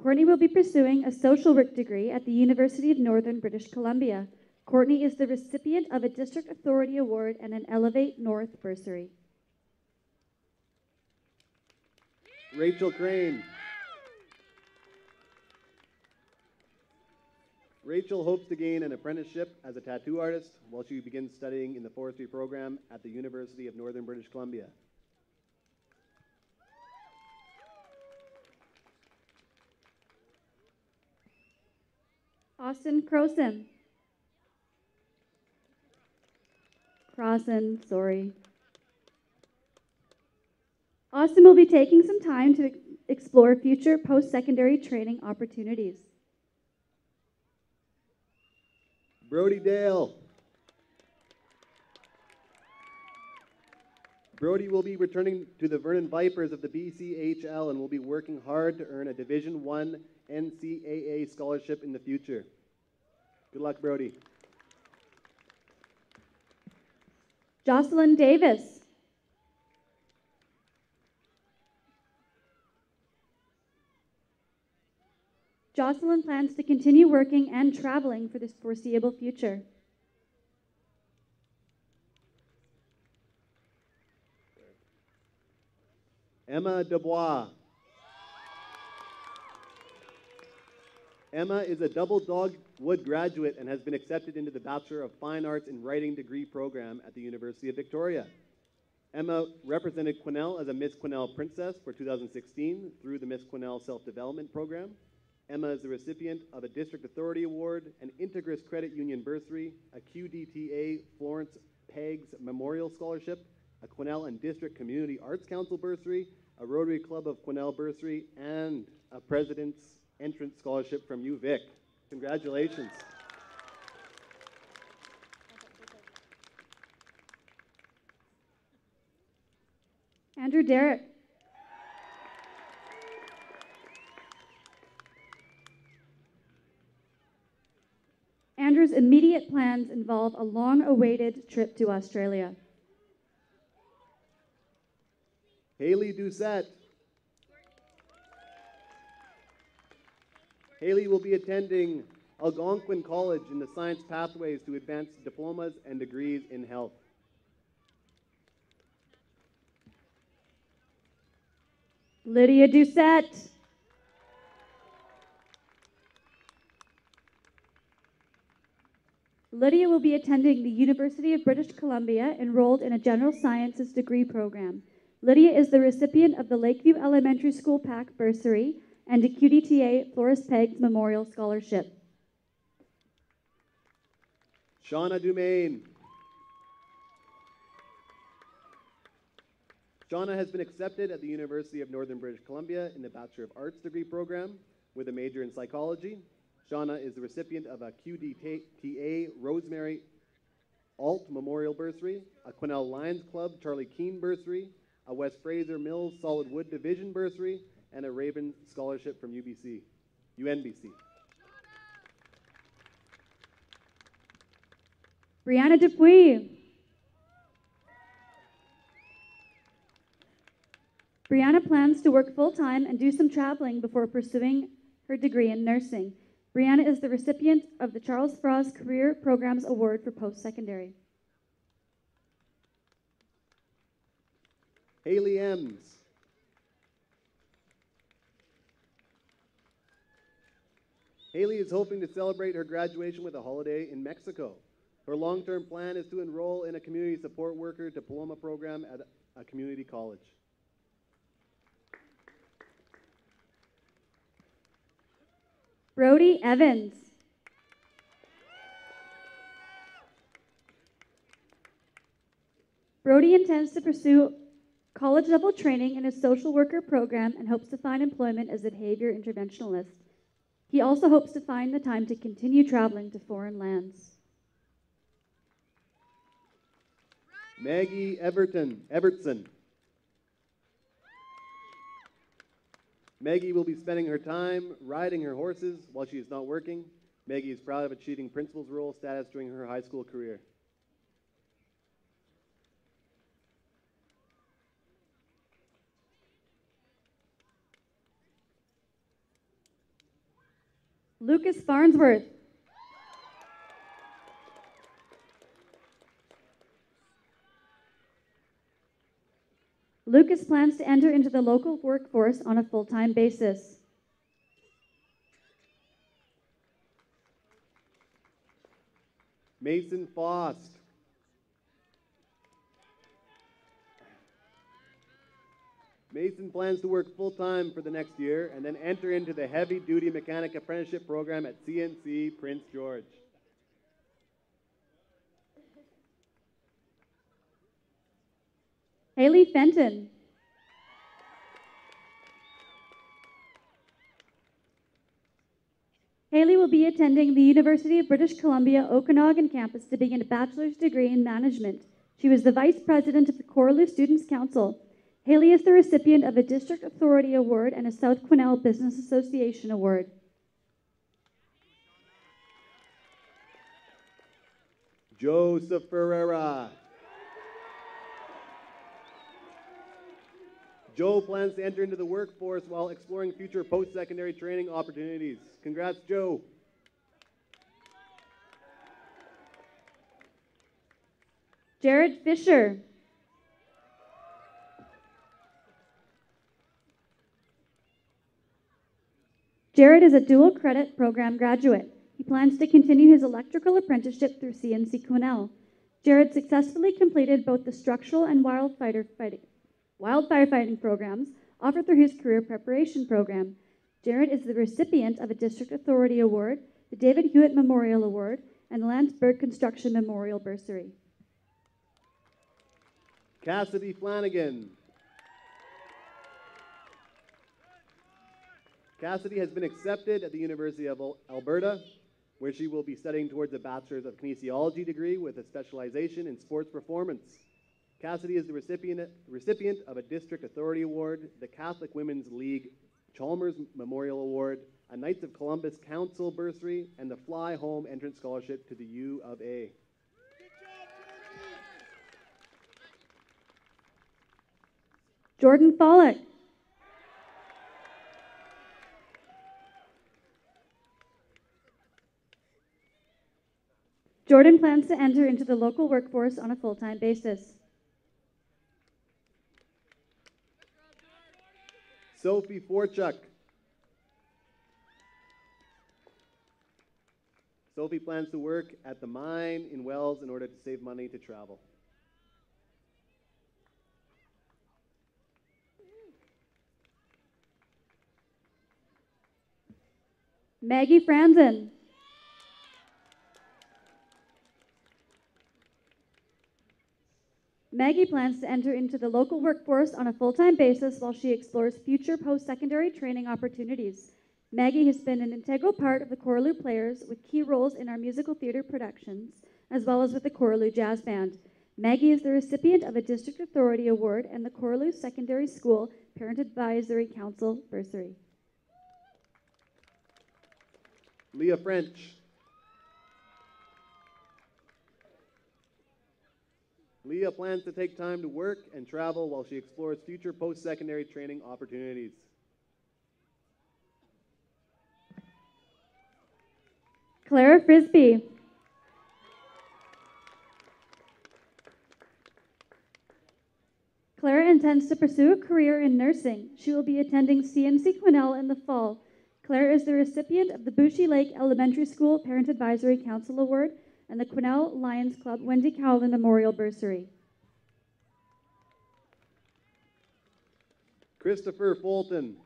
Courtney will be pursuing a social work degree at the University of Northern British Columbia. Courtney is the recipient of a District Authority Award and an Elevate North bursary. Rachel Crane. Rachel hopes to gain an apprenticeship as a tattoo artist while she begins studying in the forestry program at the University of Northern British Columbia. Austin Croson. Crossan, sorry. Austin will be taking some time to explore future post-secondary training opportunities. Brody Dale. Brody will be returning to the Vernon Vipers of the BCHL and will be working hard to earn a Division I NCAA scholarship in the future. Good luck, Brody. Jocelyn Davis. Jocelyn plans to continue working and traveling for the foreseeable future. Emma Dubois. Emma is a double dogwood graduate and has been accepted into the Bachelor of Fine Arts in Writing degree program at the University of Victoria. Emma represented Quesnel as a Miss Quesnel Princess for 2016 through the Miss Quesnel Self-Development Program. Emma is the recipient of a District Authority Award, an Integris Credit Union Bursary, a QDTA Florence Peggs Memorial Scholarship, a Quesnel and District Community Arts Council Bursary, a Rotary Club of Quesnel Bursary, and a President's Entrance Scholarship from UVic. Congratulations. Andrew Derrick. Andrew's immediate plans involve a long-awaited trip to Australia. Haley Doucette. Haley will be attending Algonquin College in the science pathways to advance diplomas and degrees in health. Lydia Doucette. Lydia will be attending the University of British Columbia, enrolled in a general sciences degree program. Lydia is the recipient of the Lakeview Elementary School PAC bursary and a QDTA Flores Peggs Memorial Scholarship. Shauna Dumaine. Shauna has been accepted at the University of Northern British Columbia in the Bachelor of Arts degree program with a major in psychology. Shauna is the recipient of a QDTA Rosemary Alt Memorial Bursary, a Quesnel Lions Club Charlie Keene Bursary, a West Fraser Mills Solid Wood Division Bursary, and a Raven Scholarship from UNBC. Brianna Dupuis. Brianna plans to work full-time and do some traveling before pursuing her degree in nursing. Brianna is the recipient of the Charles Frost Career Programs Award for Post-Secondary. Haley Ems. Haley is hoping to celebrate her graduation with a holiday in Mexico. Her long-term plan is to enroll in a community support worker diploma program at a community college. Brody Evans. Brody intends to pursue college-level training in a social worker program and hopes to find employment as a behavior interventionalist. He also hopes to find the time to continue traveling to foreign lands. Maggie Evertson. Maggie will be spending her time riding her horses while she is not working. Maggie is proud of achieving principal's role status during her high school career. Lucas Farnsworth. Lucas plans to enter into the local workforce on a full-time basis. Mason Fost. Mason plans to work full-time for the next year and then enter into the heavy-duty mechanic apprenticeship program at CNC Prince George. Haley Fenton. Haley will be attending the University of British Columbia Okanagan campus to begin a bachelor's degree in management. She was the vice president of the Correlieu Students' Council. Haley is the recipient of a District Authority Award and a South Quesnel Business Association Award. Joseph Ferreira. Joe plans to enter into the workforce while exploring future post-secondary training opportunities. Congrats, Joe. Jared Fisher. Jared is a dual credit program graduate. He plans to continue his electrical apprenticeship through CNC Quesnel. Jared successfully completed both the structural and wildfire fighting programs offered through his career preparation program. Jared is the recipient of a District Authority Award, the David Hewitt Memorial Award, and the Landsberg Construction Memorial Bursary. Cassidy Flanagan. Cassidy has been accepted at the University of Alberta, where she will be studying towards a Bachelor's of Kinesiology degree with a specialization in sports performance. Cassidy is the recipient of a District Authority Award, the Catholic Women's League Chalmers Memorial Award, a Knights of Columbus Council bursary, and the Fly Home Entrance Scholarship to the U of A. Jordan Follick. Jordan plans to enter into the local workforce on a full-time basis. Sophie Forchuk. Sophie plans to work at the mine in Wells in order to save money to travel. Maggie Franzen. Maggie plans to enter into the local workforce on a full-time basis while she explores future post-secondary training opportunities. Maggie has been an integral part of the Correlieu Players with key roles in our musical theater productions, as well as with the Correlieu Jazz Band. Maggie is the recipient of a District Authority Award and the Correlieu Secondary School Parent Advisory Council bursary. Leah French. Leah plans to take time to work and travel while she explores future post-secondary training opportunities. Clara Frisbee. Clara intends to pursue a career in nursing. She will be attending CNC Quesnel in the fall. Claire is the recipient of the Bushy Lake Elementary School Parent Advisory Council Award and the Quesnel Lions Club Wendy Cowlin Memorial Bursary. Christopher Fulton.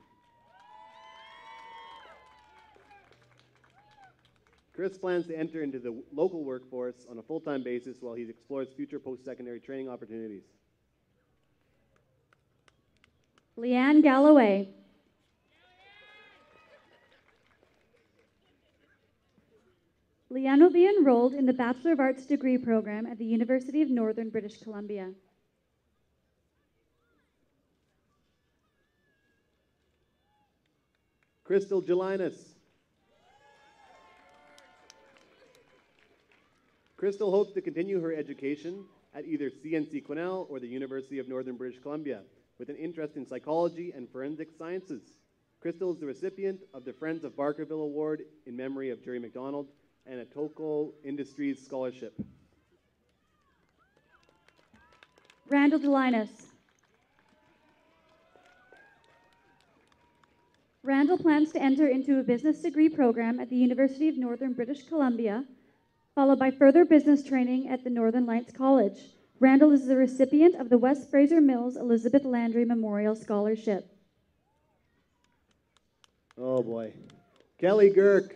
Chris plans to enter into the local workforce on a full-time basis while he explores future post-secondary training opportunities. Leanne Galloway. Leanne will be enrolled in the Bachelor of Arts degree program at the University of Northern British Columbia. Crystal Gelinas. Crystal hopes to continue her education at either CNC Quesnel or the University of Northern British Columbia with an interest in psychology and forensic sciences. Crystal is the recipient of the Friends of Barkerville Award in memory of Jerry McDonald and a Toko Industries Scholarship. Randall Delinas. Randall plans to enter into a business degree program at the University of Northern British Columbia, followed by further business training at the Northern Lights College. Randall is the recipient of the West Fraser Mills Elizabeth Landry Memorial Scholarship. Oh boy. Kelly Girk.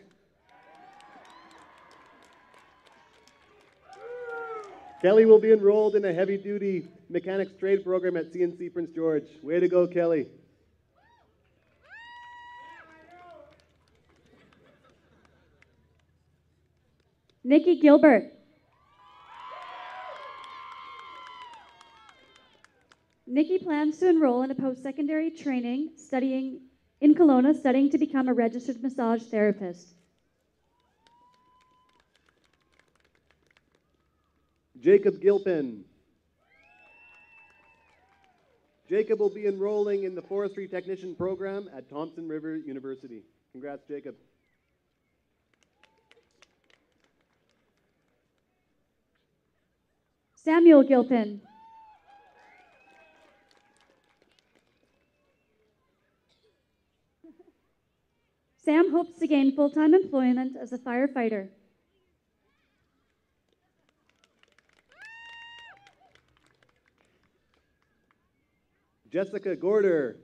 Kelly will be enrolled in a heavy-duty mechanics trade program at CNC Prince George. Way to go, Kelly. Nikki Gilbert. Nikki plans to enroll in a post-secondary training studying in Kelowna, studying to become a registered massage therapist. Jacob Gilpin. Jacob will be enrolling in the forestry technician program at Thompson River University. Congrats, Jacob. Samuel Gilpin. Sam hopes to gain full-time employment as a firefighter. Jessica Gorder.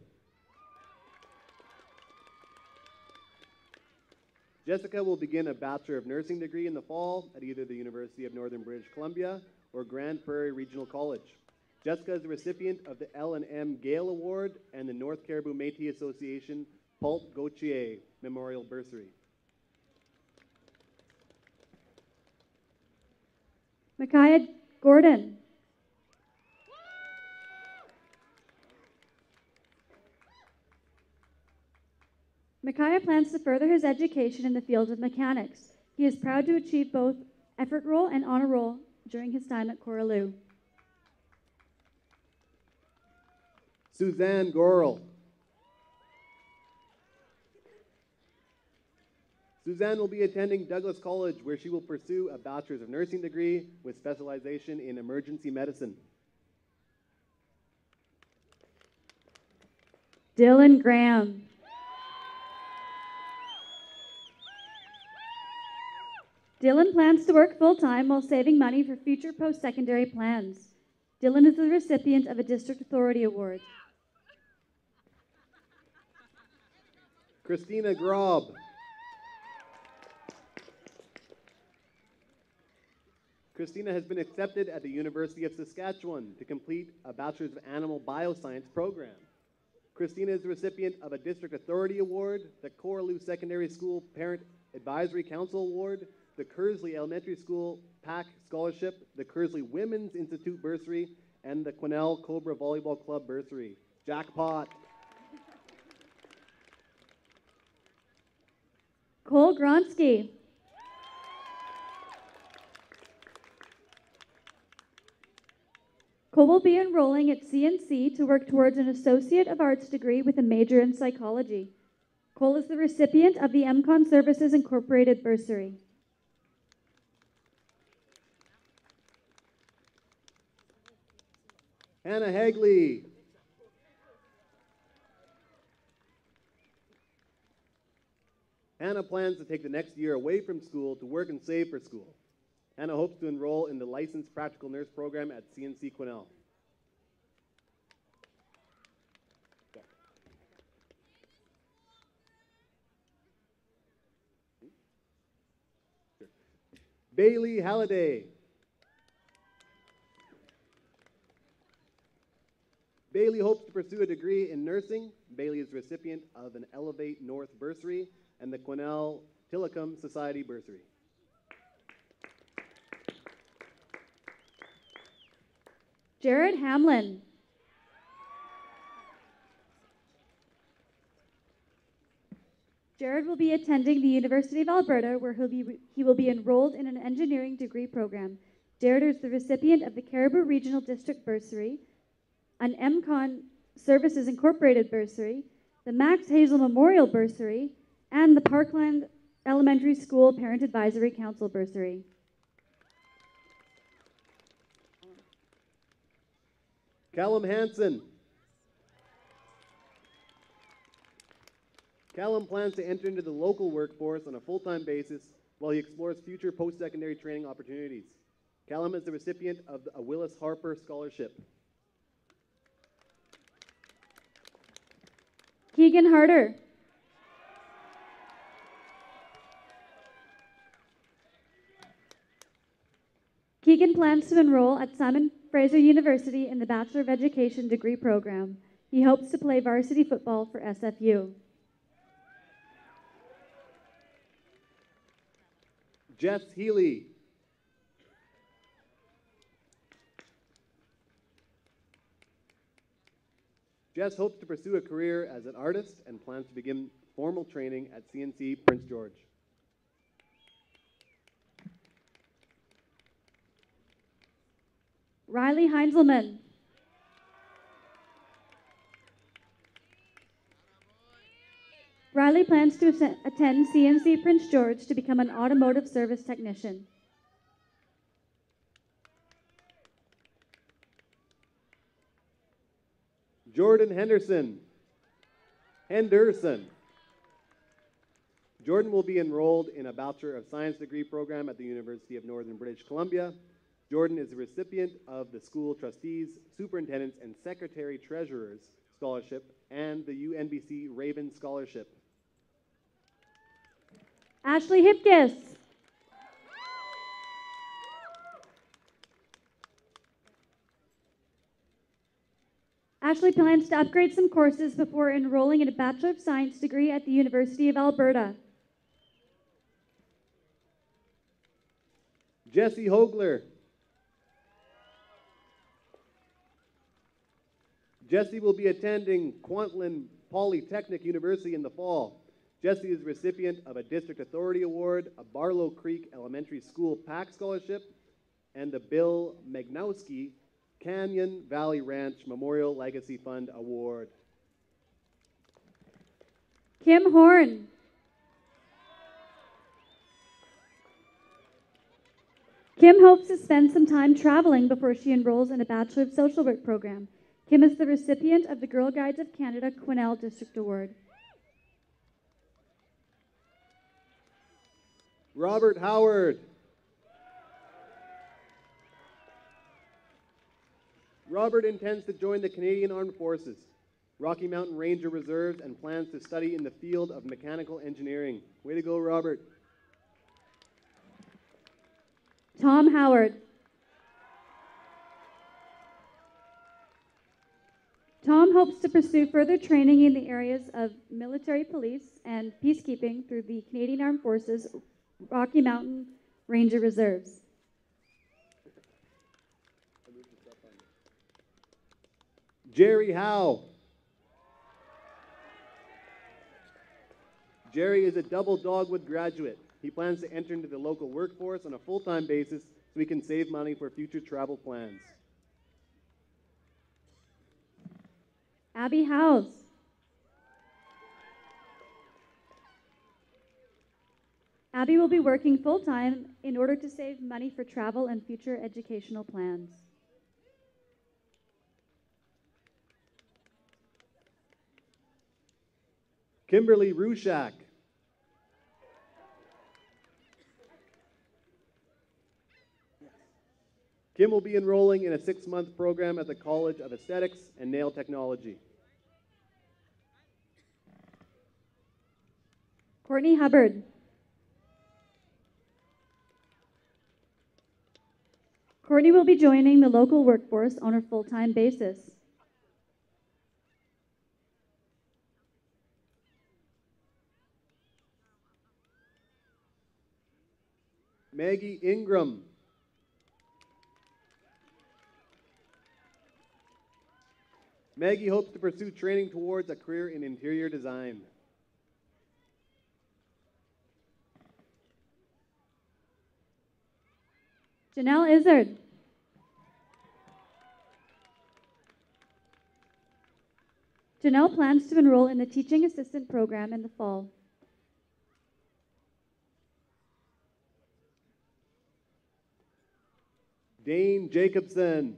Jessica will begin a Bachelor of Nursing degree in the fall at either the University of Northern British Columbia or Grand Prairie Regional College. Jessica is the recipient of the L&M Gale Award and the North Caribou Métis Association Paul Gauthier Memorial Bursary. Micaiah Gordon. Micaiah plans to further his education in the field of mechanics. He is proud to achieve both effort roll and honor roll during his time at Correlieu. Suzanne Gorel. Suzanne will be attending Douglas College, where she will pursue a Bachelor's of Nursing degree with specialization in emergency medicine. Dylan Graham. Dylan plans to work full-time while saving money for future post-secondary plans. Dylan is the recipient of a District Authority Award. Christina Grob. Christina has been accepted at the University of Saskatchewan to complete a Bachelor's of Animal Bioscience program. Christina is the recipient of a District Authority Award, the Correlieu Secondary School Parent Advisory Council Award, the Kersley Elementary School PAC Scholarship, the Kersley Women's Institute Bursary, and the Quesnel Cobra Volleyball Club Bursary. Jackpot. Cole Gronsky. Cole will be enrolling at CNC to work towards an Associate of Arts degree with a major in psychology. Cole is the recipient of the MCon Services Incorporated bursary. Hannah Hagley. Hannah plans to take the next year away from school to work and save for school. Hannah hopes to enroll in the Licensed Practical Nurse program at CNC Quesnel. Bailey Halliday. Bailey hopes to pursue a degree in nursing. Bailey is the recipient of an Elevate North bursary and the Quesnel Tillicum Society bursary. Jared Hamlin. Jared will be attending the University of Alberta, where he will be enrolled in an engineering degree program. Jared is the recipient of the Caribou Regional District bursary, an MCon Services Incorporated bursary, the Max Hazel Memorial bursary, and the Parkland Elementary School Parent Advisory Council bursary. Callum Hansen. Callum plans to enter into the local workforce on a full-time basis while he explores future post-secondary training opportunities. Callum is the recipient of a Willis Harper Scholarship. Keegan Harder. Keegan plans to enroll at Simon Fraser University in the Bachelor of Education degree program. He hopes to play varsity football for SFU. Jess Healy. Jess hopes to pursue a career as an artist and plans to begin formal training at CNC Prince George. Riley Heinzelman. Riley plans to attend CNC Prince George to become an automotive service technician. Jordan Henderson. Jordan will be enrolled in a Bachelor of Science degree program at the University of Northern British Columbia. Jordan is the recipient of the School Trustees, Superintendents, and Secretary Treasurers Scholarship and the UNBC Raven Scholarship. Ashley Hipkiss. Ashley plans to upgrade some courses before enrolling in a Bachelor of Science degree at the University of Alberta. Jesse Hogler. Jesse will be attending Kwantlen Polytechnic University in the fall. Jesse is the recipient of a District Authority Award, a Barlow Creek Elementary School PAC Scholarship, and the Bill Magnowski Canyon Valley Ranch Memorial Legacy Fund Award. Kim Horn. Kim hopes to spend some time traveling before she enrolls in a Bachelor of Social Work program. Kim is the recipient of the Girl Guides of Canada Quesnel District Award. Robert Howard. Robert intends to join the Canadian Armed Forces, Rocky Mountain Ranger Reserves, and plans to study in the field of mechanical engineering. Way to go, Robert. Tom Howard. Tom hopes to pursue further training in the areas of military police and peacekeeping through the Canadian Armed Forces Rocky Mountain Ranger Reserves. Jerry Howe. Jerry is a double dogwood graduate. He plans to enter into the local workforce on a full-time basis so he can save money for future travel plans. Abby Howes. Abby will be working full-time in order to save money for travel and future educational plans. Kimberly Rushak. Kim will be enrolling in a 6-month program at the College of Aesthetics and Nail Technology. Courtney Hubbard. Courtney will be joining the local workforce on a full-time basis. Maggie Ingram. Maggie hopes to pursue training towards a career in interior design. Janelle Izzard. Janelle plans to enroll in the teaching assistant program in the fall. Dane Jacobson.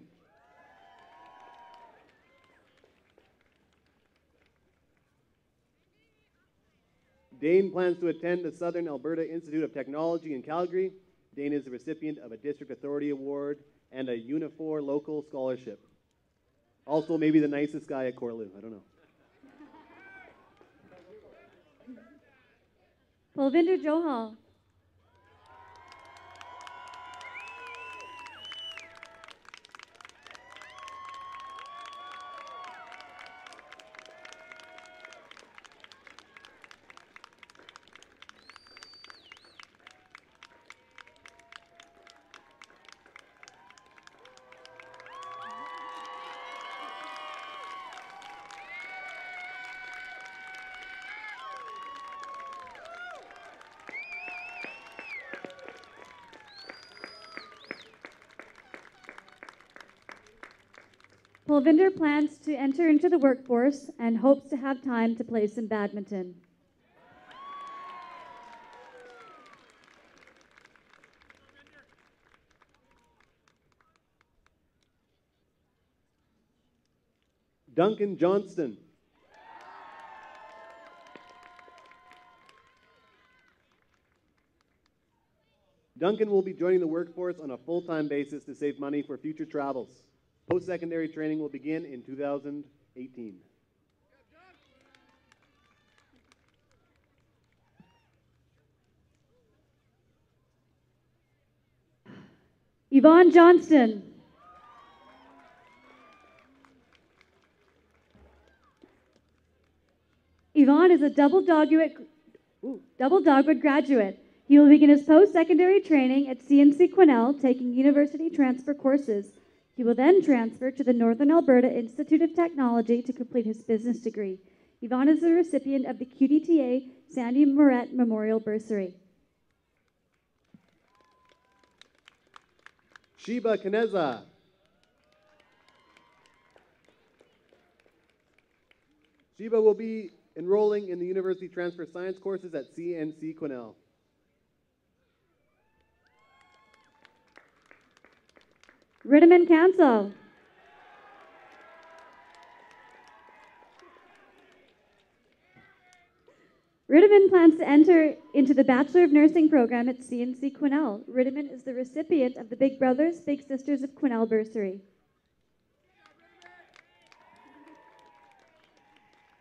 Dane plans to attend the Southern Alberta Institute of Technology in Calgary. Dane is the recipient of a District Authority Award and a Unifor Local Scholarship. Also, maybe the nicest guy at Correlieu. I don't know. Pulvinder Johal. Pulvinder plans to enter into the workforce and hopes to have time to play some badminton. Duncan Johnston. Duncan will be joining the workforce on a full-time basis to save money for future travels. Post-secondary training will begin in 2018. Yvonne Johnston. Yvonne is a double dogwood graduate. He will begin his post-secondary training at CNC Quesnel, taking university transfer courses. He will then transfer to the Northern Alberta Institute of Technology to complete his business degree. Yvonne is the recipient of the QDTA Sandy Moret Memorial Bursary. Sheba Kaneza. Sheba will be enrolling in the University Transfer Science courses at CNC Quesnel. Riddiman Cancel. Riddiman plans to enter into the Bachelor of Nursing program at CNC Quesnel. Riddiman is the recipient of the Big Brothers Big Sisters of Quesnel bursary.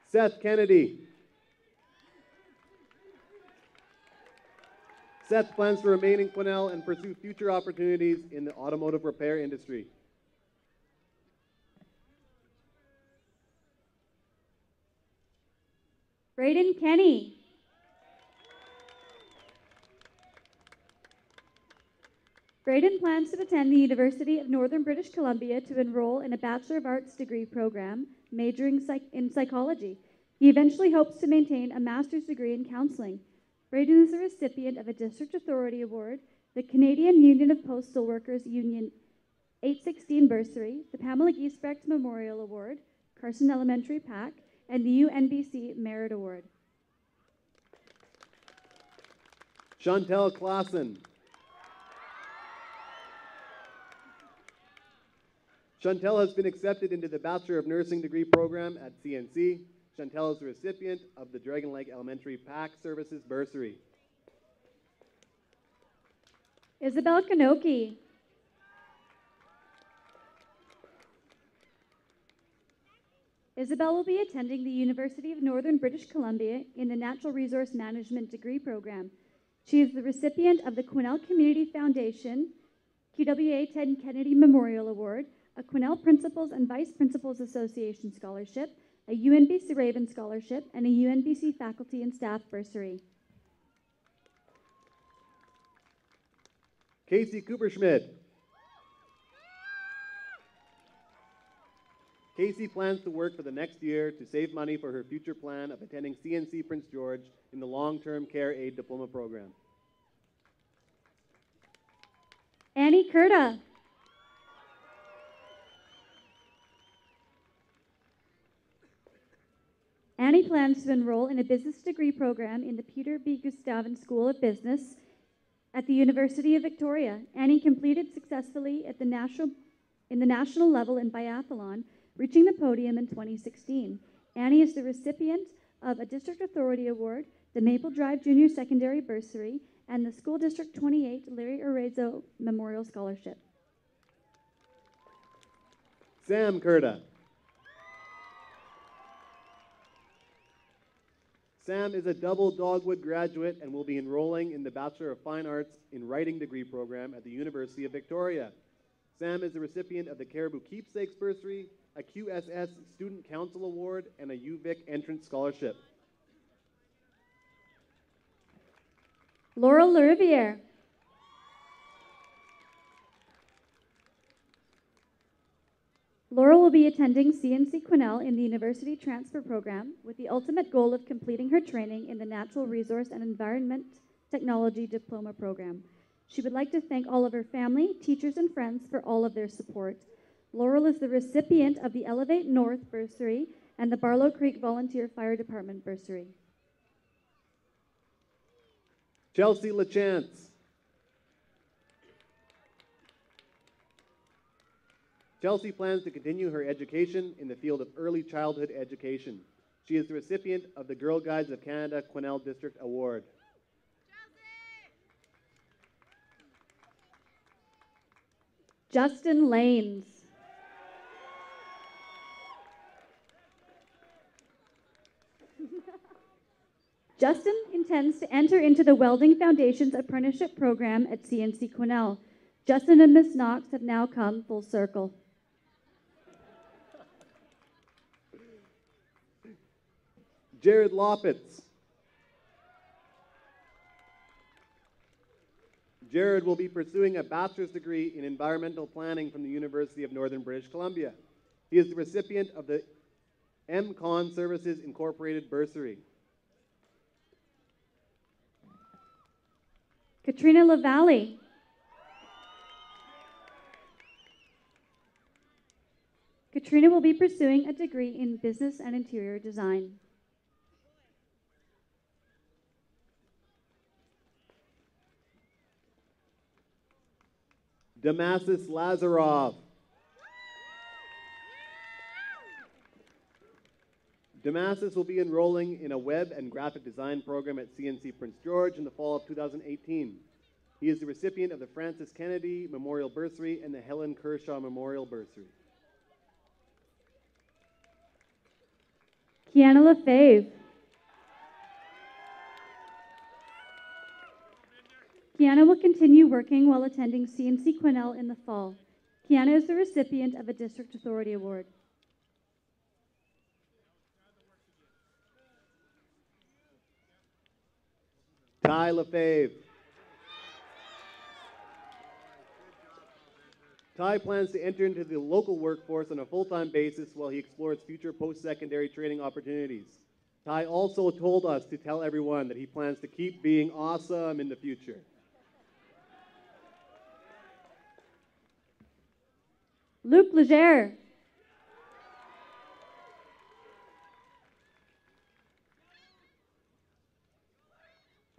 Seth Kennedy. Seth plans to remain in Quesnel and pursue future opportunities in the automotive repair industry. Braden Kenny. Braden plans to attend the University of Northern British Columbia to enroll in a Bachelor of Arts degree program, majoring in psychology. He eventually hopes to maintain a master's degree in counseling. Braden is the recipient of a District Authority Award, the Canadian Union of Postal Workers Union 816 bursary, the Pamela Giesbrecht Memorial Award, Carson Elementary PAC, and the UNBC Merit Award. Chantel Klassen. Chantel has been accepted into the Bachelor of Nursing degree program at CNC. Chantel is the recipient of the Dragon Lake Elementary PAC Services bursary. Isabel Kanoki. Isabel will be attending the University of Northern British Columbia in the Natural Resource Management degree program. She is the recipient of the Quesnel Community Foundation QWA Ted Kennedy Memorial Award, a Quesnel Principals and Vice Principals Association Scholarship, a UNBC Raven Scholarship, and a UNBC Faculty and Staff bursary. Casey Cooperschmidt. Casey plans to work for the next year to save money for her future plan of attending CNC Prince George in the Long-Term Care Aid Diploma program. Annie Kurta. Annie plans to enroll in a business degree program in the Peter B. Gustavin School of Business at the University of Victoria. Annie completed successfully at the national level in biathlon, reaching the podium in 2016. Annie is the recipient of a District Authority Award, the Maple Drive Junior Secondary Bursary, and the School District 28 Larry Arezzo Memorial Scholarship. Sam Kurta. Sam is a double Dogwood graduate and will be enrolling in the Bachelor of Fine Arts in Writing degree program at the University of Victoria. Sam is the recipient of the Caribou Keepsakes Bursary, a QSS Student Council Award, and a UVic Entrance Scholarship. Laurel Lariviere. Laurel will be attending CNC Quesnel in the University Transfer Program with the ultimate goal of completing her training in the Natural Resource and Environment Technology Diploma program. She would like to thank all of her family, teachers, and friends for all of their support. Laurel is the recipient of the Elevate North Bursary and the Barlow Creek Volunteer Fire Department Bursary. Chelsea LaChance. Chelsea plans to continue her education in the field of early childhood education. She is the recipient of the Girl Guides of Canada Quesnel District Award. Justin Lanes. Justin intends to enter into the Welding Foundation's apprenticeship program at CNC Quesnel. Justin and Miss Knox have now come full circle. Jared Loppitz. Jared will be pursuing a bachelor's degree in environmental planning from the University of Northern British Columbia. He is the recipient of the MCon Services Incorporated bursary. Katrina LaValle. Katrina will be pursuing a degree in business and interior design. Damasis Lazarov. Damasis will be enrolling in a web and graphic design program at CNC Prince George in the fall of 2018. He is the recipient of the Francis Kennedy Memorial Bursary and the Helen Kershaw Memorial Bursary. Kiana Lefebvre. Kiana will continue working while attending CNC Quesnel in the fall. Kiana is the recipient of a District Authority Award. Ty Lefebvre. Ty plans to enter into the local workforce on a full-time basis while he explores future post-secondary training opportunities. Ty also told us to tell everyone that he plans to keep being awesome in the future. Luke Legere.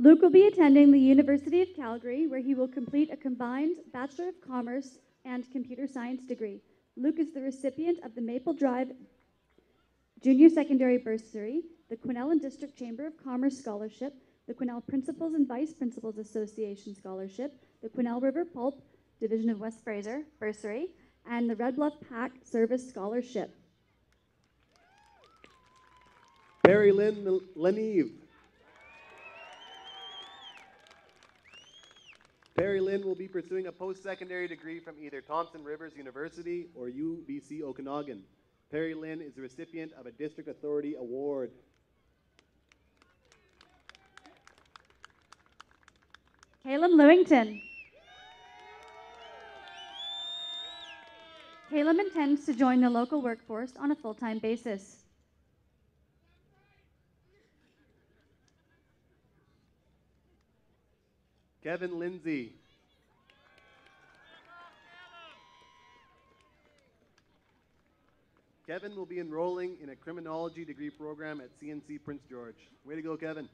Luke will be attending the University of Calgary, where he will complete a combined Bachelor of Commerce and Computer Science degree. Luke is the recipient of the Maple Drive Junior Secondary Bursary, the Quesnel and District Chamber of Commerce Scholarship, the Quesnel Principals and Vice Principals Association Scholarship, the Quesnel River Pulp Division of West Fraser Bursary, and the Red Bluff PAC Service Scholarship. Perry Lynn Leneve. Perry Lynn will be pursuing a post-secondary degree from either Thompson Rivers University or UBC Okanagan. Perry Lynn is the recipient of a District Authority Award. Caleb Lewington. Caleb intends to join the local workforce on a full-time basis. Kevin Lindsay. Kevin will be enrolling in a criminology degree program at CNC Prince George. Way to go, Kevin.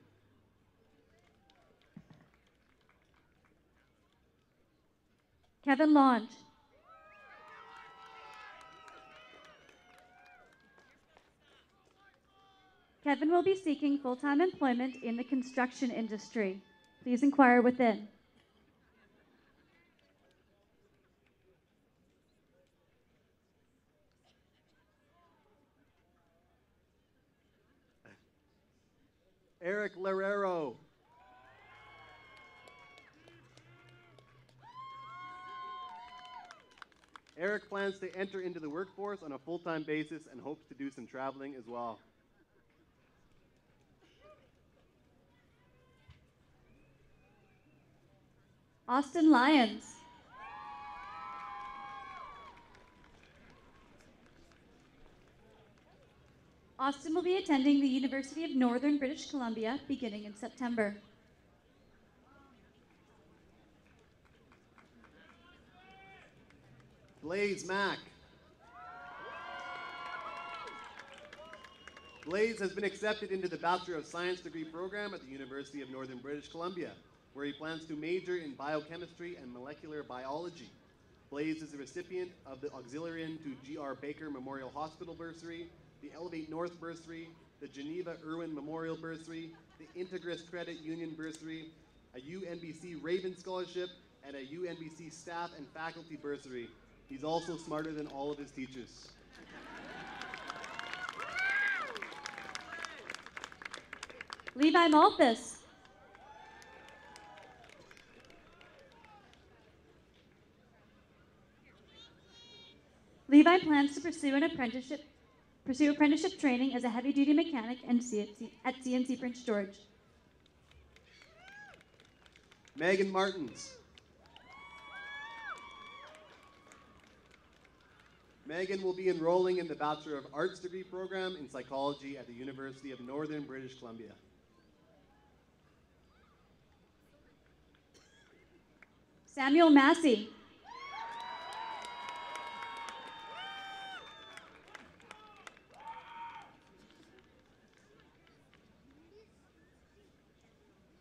Kevin Launch. Kevin will be seeking full-time employment in the construction industry. Please inquire within. Eric Lerero. Eric plans to enter into the workforce on a full-time basis and hopes to do some traveling as well. Austin Lyons. Austin will be attending the University of Northern British Columbia beginning in September. Blaze Mack. Blaze has been accepted into the Bachelor of Science degree program at the University of Northern British Columbia, where he plans to major in biochemistry and molecular biology. Blaze is the recipient of the Auxiliarian to G.R. Baker Memorial Hospital Bursary, the Elevate North Bursary, the Geneva Irwin Memorial Bursary, the Integris Credit Union Bursary, a UNBC Raven Scholarship, and a UNBC Staff and Faculty Bursary. He's also smarter than all of his teachers. Levi Malthus. Levi plans to pursue apprenticeship training as a heavy-duty mechanic and at CNC Prince George. Megan Martins. Megan will be enrolling in the Bachelor of Arts degree program in psychology at the University of Northern British Columbia. Samuel Massey.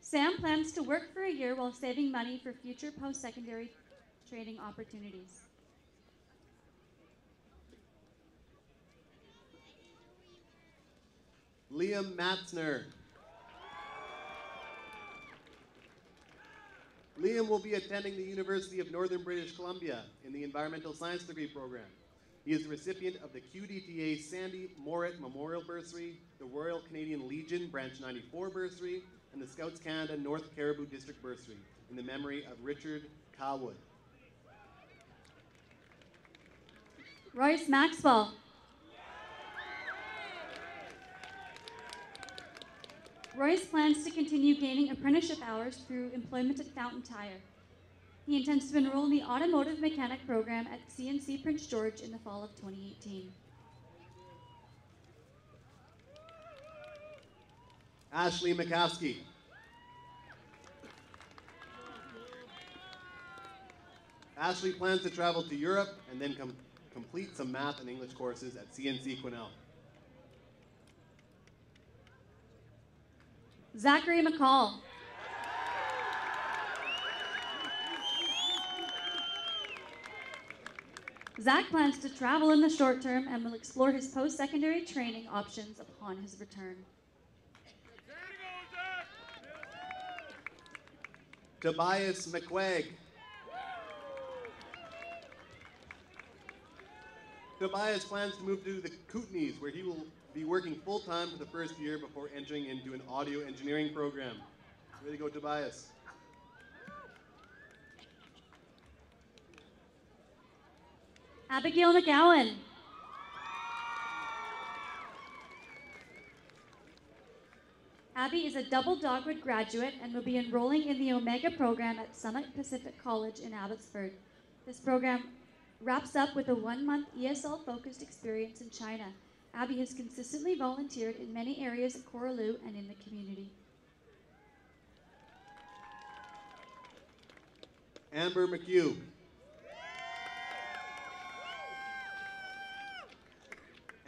Sam plans to work for a year while saving money for future post-secondary training opportunities. Liam Matzner. Liam will be attending the University of Northern British Columbia in the Environmental Science degree program. He is the recipient of the QDTA Sandy Morit Memorial Bursary, the Royal Canadian Legion Branch 94 Bursary, and the Scouts Canada North Cariboo District Bursary in the memory of Richard Cawood. Royce Maxwell. Royce plans to continue gaining apprenticeship hours through employment at Fountain Tire. He intends to enroll in the automotive mechanic program at CNC Prince George in the fall of 2018. Ashley McCaskey. Ashley plans to travel to Europe and then complete some math and English courses at CNC Quesnel. Zachary McCall. Zach plans to travel in the short term and will explore his post-secondary training options upon his return. Tobias McQuaig. Tobias plans to move to the Kootenays, where he will be working full-time for the first year before entering into an audio engineering program. Way to go, Tobias. Abigail McGowan. Abby is a double Dogwood graduate and will be enrolling in the Omega program at Summit Pacific College in Abbotsford. This program wraps up with a 1-month ESL-focused experience in China. Abby has consistently volunteered in many areas at Correlieu and in the community. Amber McHugh.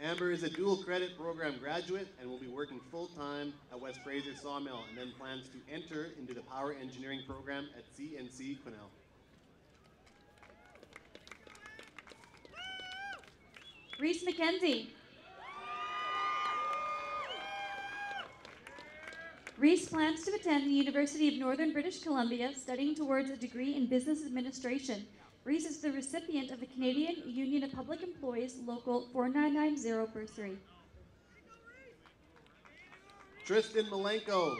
Amber is a dual credit program graduate and will be working full-time at West Fraser Sawmill and then plans to enter into the power engineering program at CNC Quesnel. Reese McKenzie. Reese plans to attend the University of Northern British Columbia, studying towards a degree in business administration. Reese is the recipient of the Canadian Union of Public Employees Local 4990 bursary. Tristan Malenko.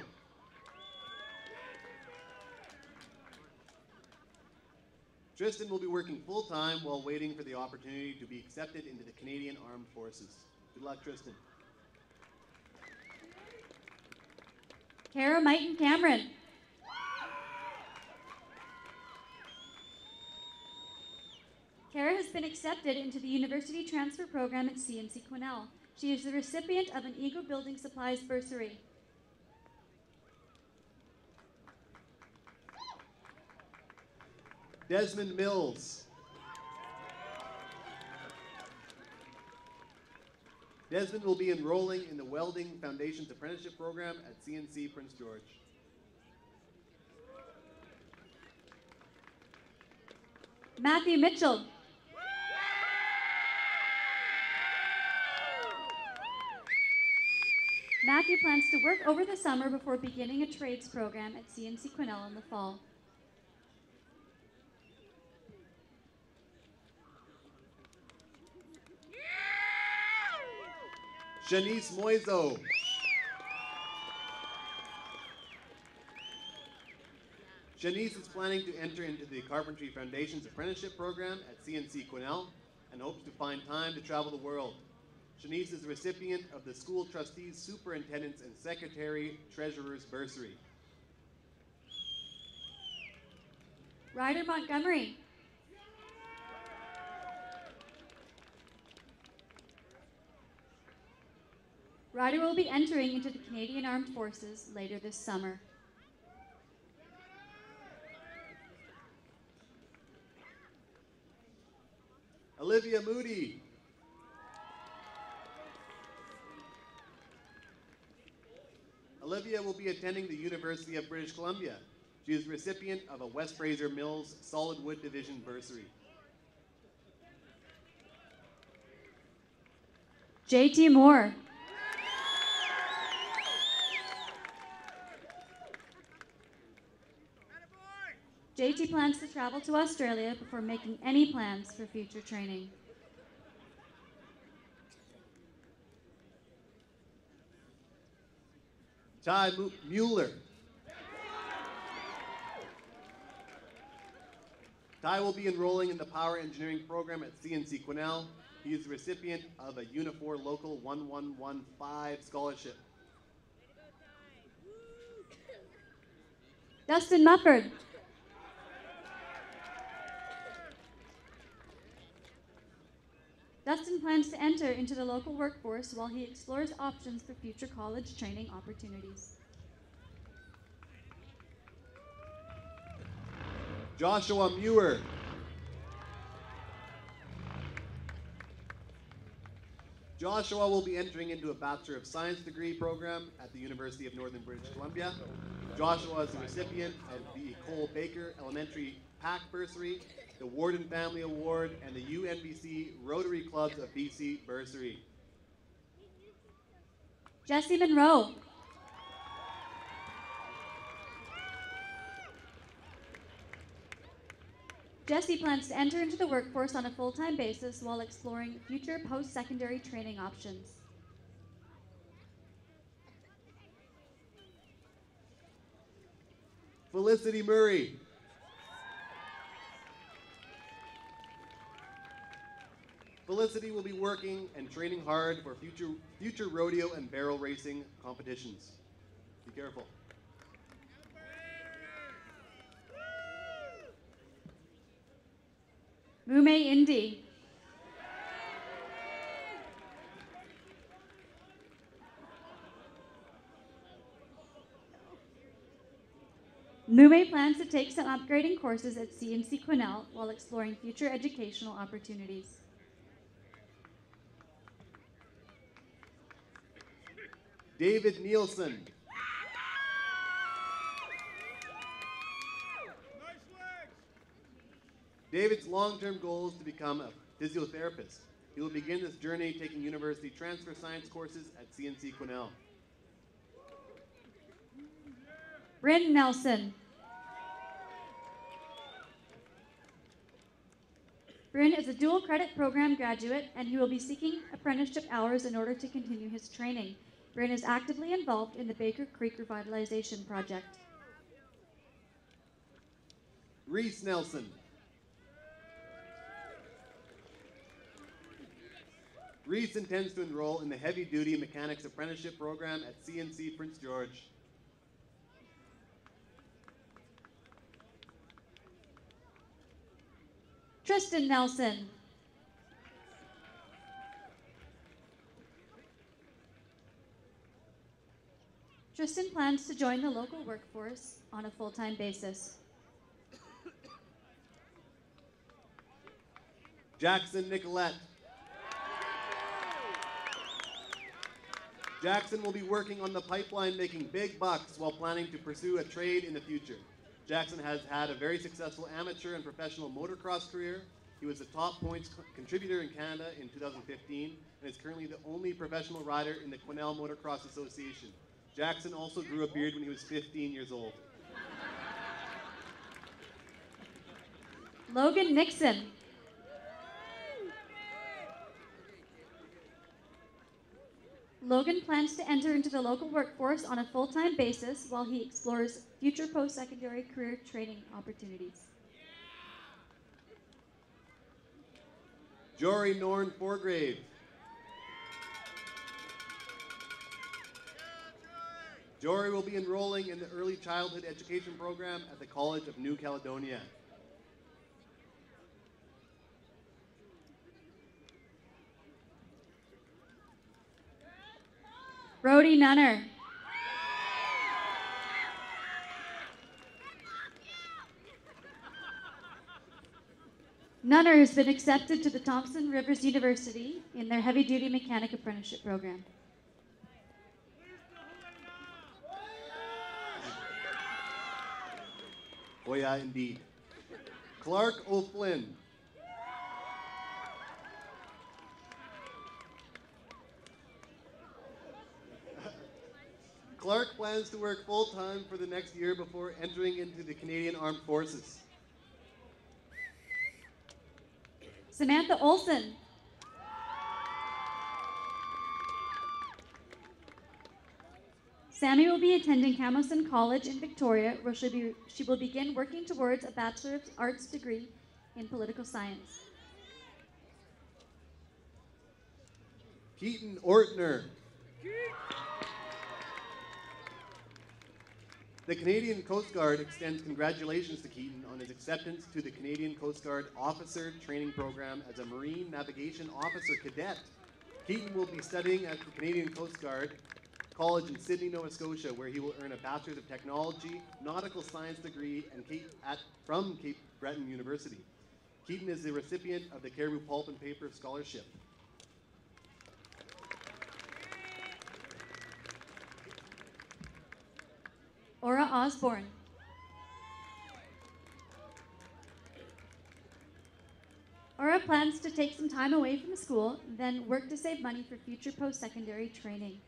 Tristan will be working full-time while waiting for the opportunity to be accepted into the Canadian Armed Forces. Good luck, Tristan. Kara Mighton Cameron. Kara has been accepted into the University Transfer Program at CNC Quesnel. She is the recipient of an Eagle Building Supplies bursary. Desmond Mills. Desmond will be enrolling in the Welding Foundations Apprenticeship Program at CNC Prince George. Matthew Mitchell. Matthew plans to work over the summer before beginning a trades program at CNC Quesnel in the fall. Janice Moiso. Janice is planning to enter into the Carpentry Foundations Apprenticeship Program at CNC Quesnel and hopes to find time to travel the world. Janice is the recipient of the School Trustees, Superintendents, and Secretary Treasurer's Bursary. Ryder Montgomery. Ryder will be entering into the Canadian Armed Forces later this summer. Olivia Moody. Olivia will be attending the University of British Columbia. She is the recipient of a West Fraser Mills Solid Wood Division bursary. JT Moore. JT plans to travel to Australia before making any plans for future training. Ty Mueller. Ty will be enrolling in the Power Engineering program at CNC Quesnel. He is the recipient of a Unifor Local 1115 scholarship. Dustin Mufford. Dustin plans to enter into the local workforce while he explores options for future college training opportunities. Joshua Muir. Joshua will be entering into a Bachelor of Science degree program at the University of Northern British Columbia. Joshua is the recipient of the Cole Baker Elementary PAC bursary, the Warden Family Award, and the UNBC Rotary Clubs of BC bursary. Jesse Monroe. Jesse plans to enter into the workforce on a full-time basis while exploring future post-secondary training options. Felicity Murray. Felicity will be working and training hard for future rodeo and barrel racing competitions. Be careful. Mume Indy. Mume plans to take some upgrading courses at CNC Quesnel while exploring future educational opportunities. David Nielsen. David's long-term goal is to become a physiotherapist. He will begin this journey taking university transfer science courses at CNC Quesnel. Bryn Nelson. Bryn is a dual credit program graduate and he will be seeking apprenticeship hours in order to continue his training. Bryn is actively involved in the Baker Creek Revitalization Project. Reese Nelson. Reese intends to enroll in the heavy-duty mechanics apprenticeship program at CNC Prince George. Tristan Nelson. Tristan plans to join the local workforce on a full-time basis. Jackson Nicolette. Jackson will be working on the pipeline making big bucks while planning to pursue a trade in the future. Jackson has had a very successful amateur and professional motocross career. He was the top points contributor in Canada in 2015 and is currently the only professional rider in the Quesnel Motocross Association. Jackson also grew a beard when he was 15 years old. Logan Nixon. Logan plans to enter into the local workforce on a full-time basis while he explores future post-secondary career training opportunities. Jory Norn Forgrave. Jory will be enrolling in the Early Childhood Education program at the College of New Caledonia. Brody Nunner. Nunner has been accepted to the Thompson Rivers University in their heavy-duty mechanic apprenticeship program. Oh yeah, indeed. Clark O'Flynn. Clark plans to work full-time for the next year before entering into the Canadian Armed Forces. Samantha Olson. Sammy will be attending Camosun College in Victoria, where she will begin working towards a Bachelor of Arts degree in political science. Keaton Ortner. The Canadian Coast Guard extends congratulations to Keaton on his acceptance to the Canadian Coast Guard Officer Training Program as a Marine Navigation Officer Cadet. Keaton will be studying at the Canadian Coast Guard College in Sydney, Nova Scotia, where he will earn a Bachelor's of Technology, Nautical Science degree from Cape Breton University. Keaton is the recipient of the Caribou Pulp and Paper Scholarship. Aura Osborne. Aura plans to take some time away from school, then work to save money for future post-secondary training.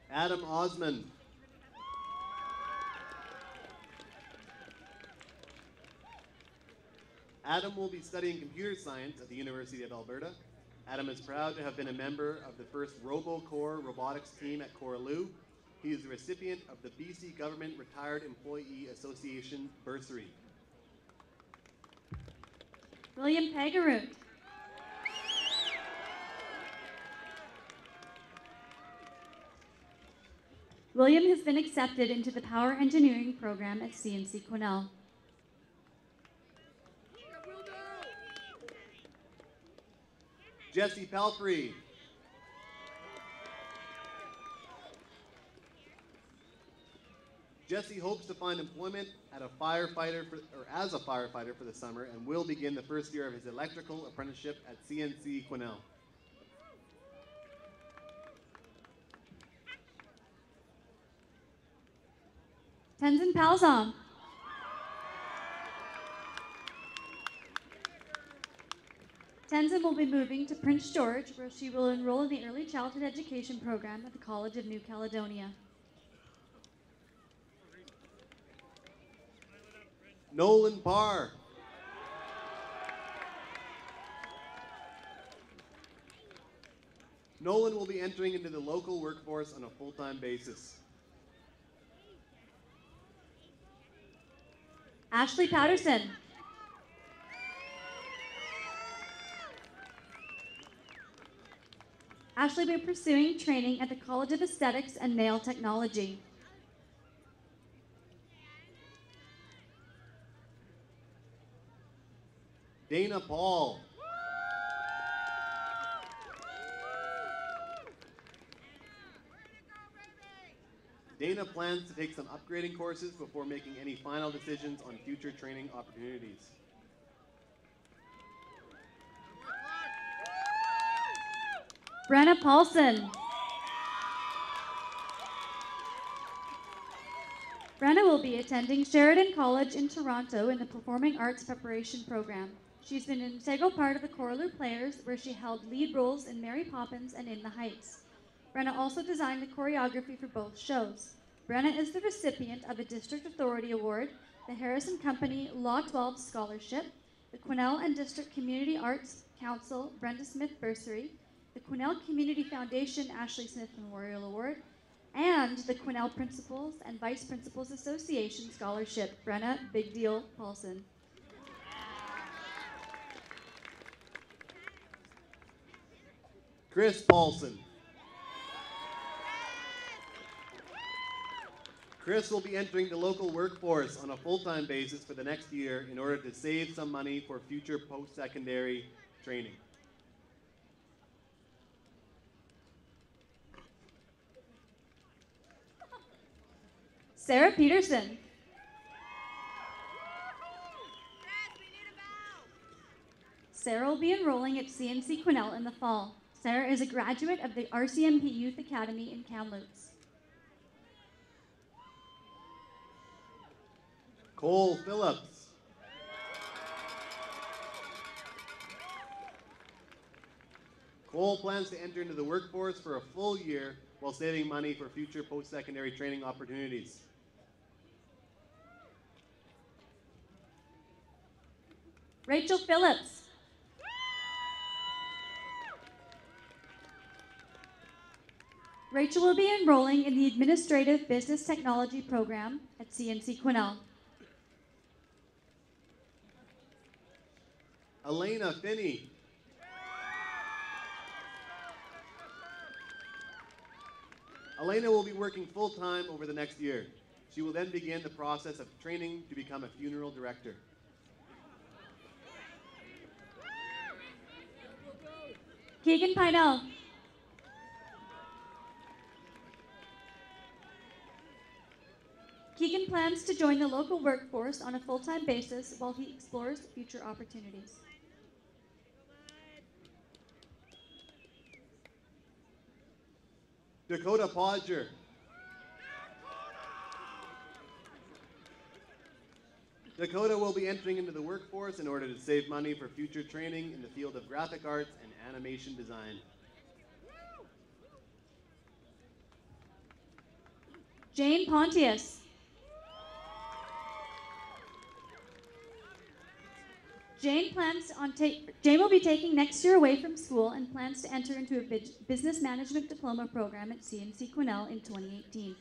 Adam Osman. Adam will be studying computer science at the University of Alberta. Adam is proud to have been a member of the first RoboCorps robotics team at Correlieu. He is the recipient of the BC Government Retired Employee Association bursary. William Pagaroon. William has been accepted into the Power Engineering program at CNC Quesnel. Jesse Palfrey. Jesse hopes to find employment as a firefighter for the summer and will begin the first year of his electrical apprenticeship at CNC Quesnel. Tenzin Palzon. Tenzin will be moving to Prince George, where she will enroll in the Early Childhood Education program at the College of New Caledonia. Nolan Parr. Nolan will be entering into the local workforce on a full-time basis. Ashley Patterson. Ashley will be pursuing training at the College of Aesthetics and Nail Technology. Dana Paul. Dana plans to take some upgrading courses before making any final decisions on future training opportunities. Brenna Paulson. Brenna will be attending Sheridan College in Toronto in the Performing Arts Preparation Program. She's been an integral part of the Correlieu Players, where she held lead roles in Mary Poppins and In the Heights. Brenna also designed the choreography for both shows. Brenna is the recipient of a District Authority Award, the Harrison Company Law 12 Scholarship, the Quesnel and District Community Arts Council Brenda Smith Bursary, the Quesnel Community Foundation Ashley Smith Memorial Award, and the Quesnel Principals and Vice Principals Association Scholarship, Brenna Big Deal Paulson. Chris Paulson. Chris will be entering the local workforce on a full-time basis for the next year in order to save some money for future post-secondary training. Sarah Peterson. Sarah will be enrolling at CNC Quesnel in the fall. Sarah is a graduate of the RCMP Youth Academy in Kamloops. Cole Phillips. Cole plans to enter into the workforce for a full year while saving money for future post-secondary training opportunities. Rachel Phillips. Rachel will be enrolling in the Administrative Business Technology program at CNC Quesnel. Elena Finney. Elena will be working full-time over the next year. She will then begin the process of training to become a funeral director. Keegan Pinell. Keegan plans to join the local workforce on a full-time basis while he explores future opportunities. Dakota Podger. Dakota will be entering into the workforce in order to save money for future training in the field of graphic arts and animation design. Jane Pontius. Jane will be taking next year away from school and plans to enter into a business management diploma program at CNC Quesnel in 2018.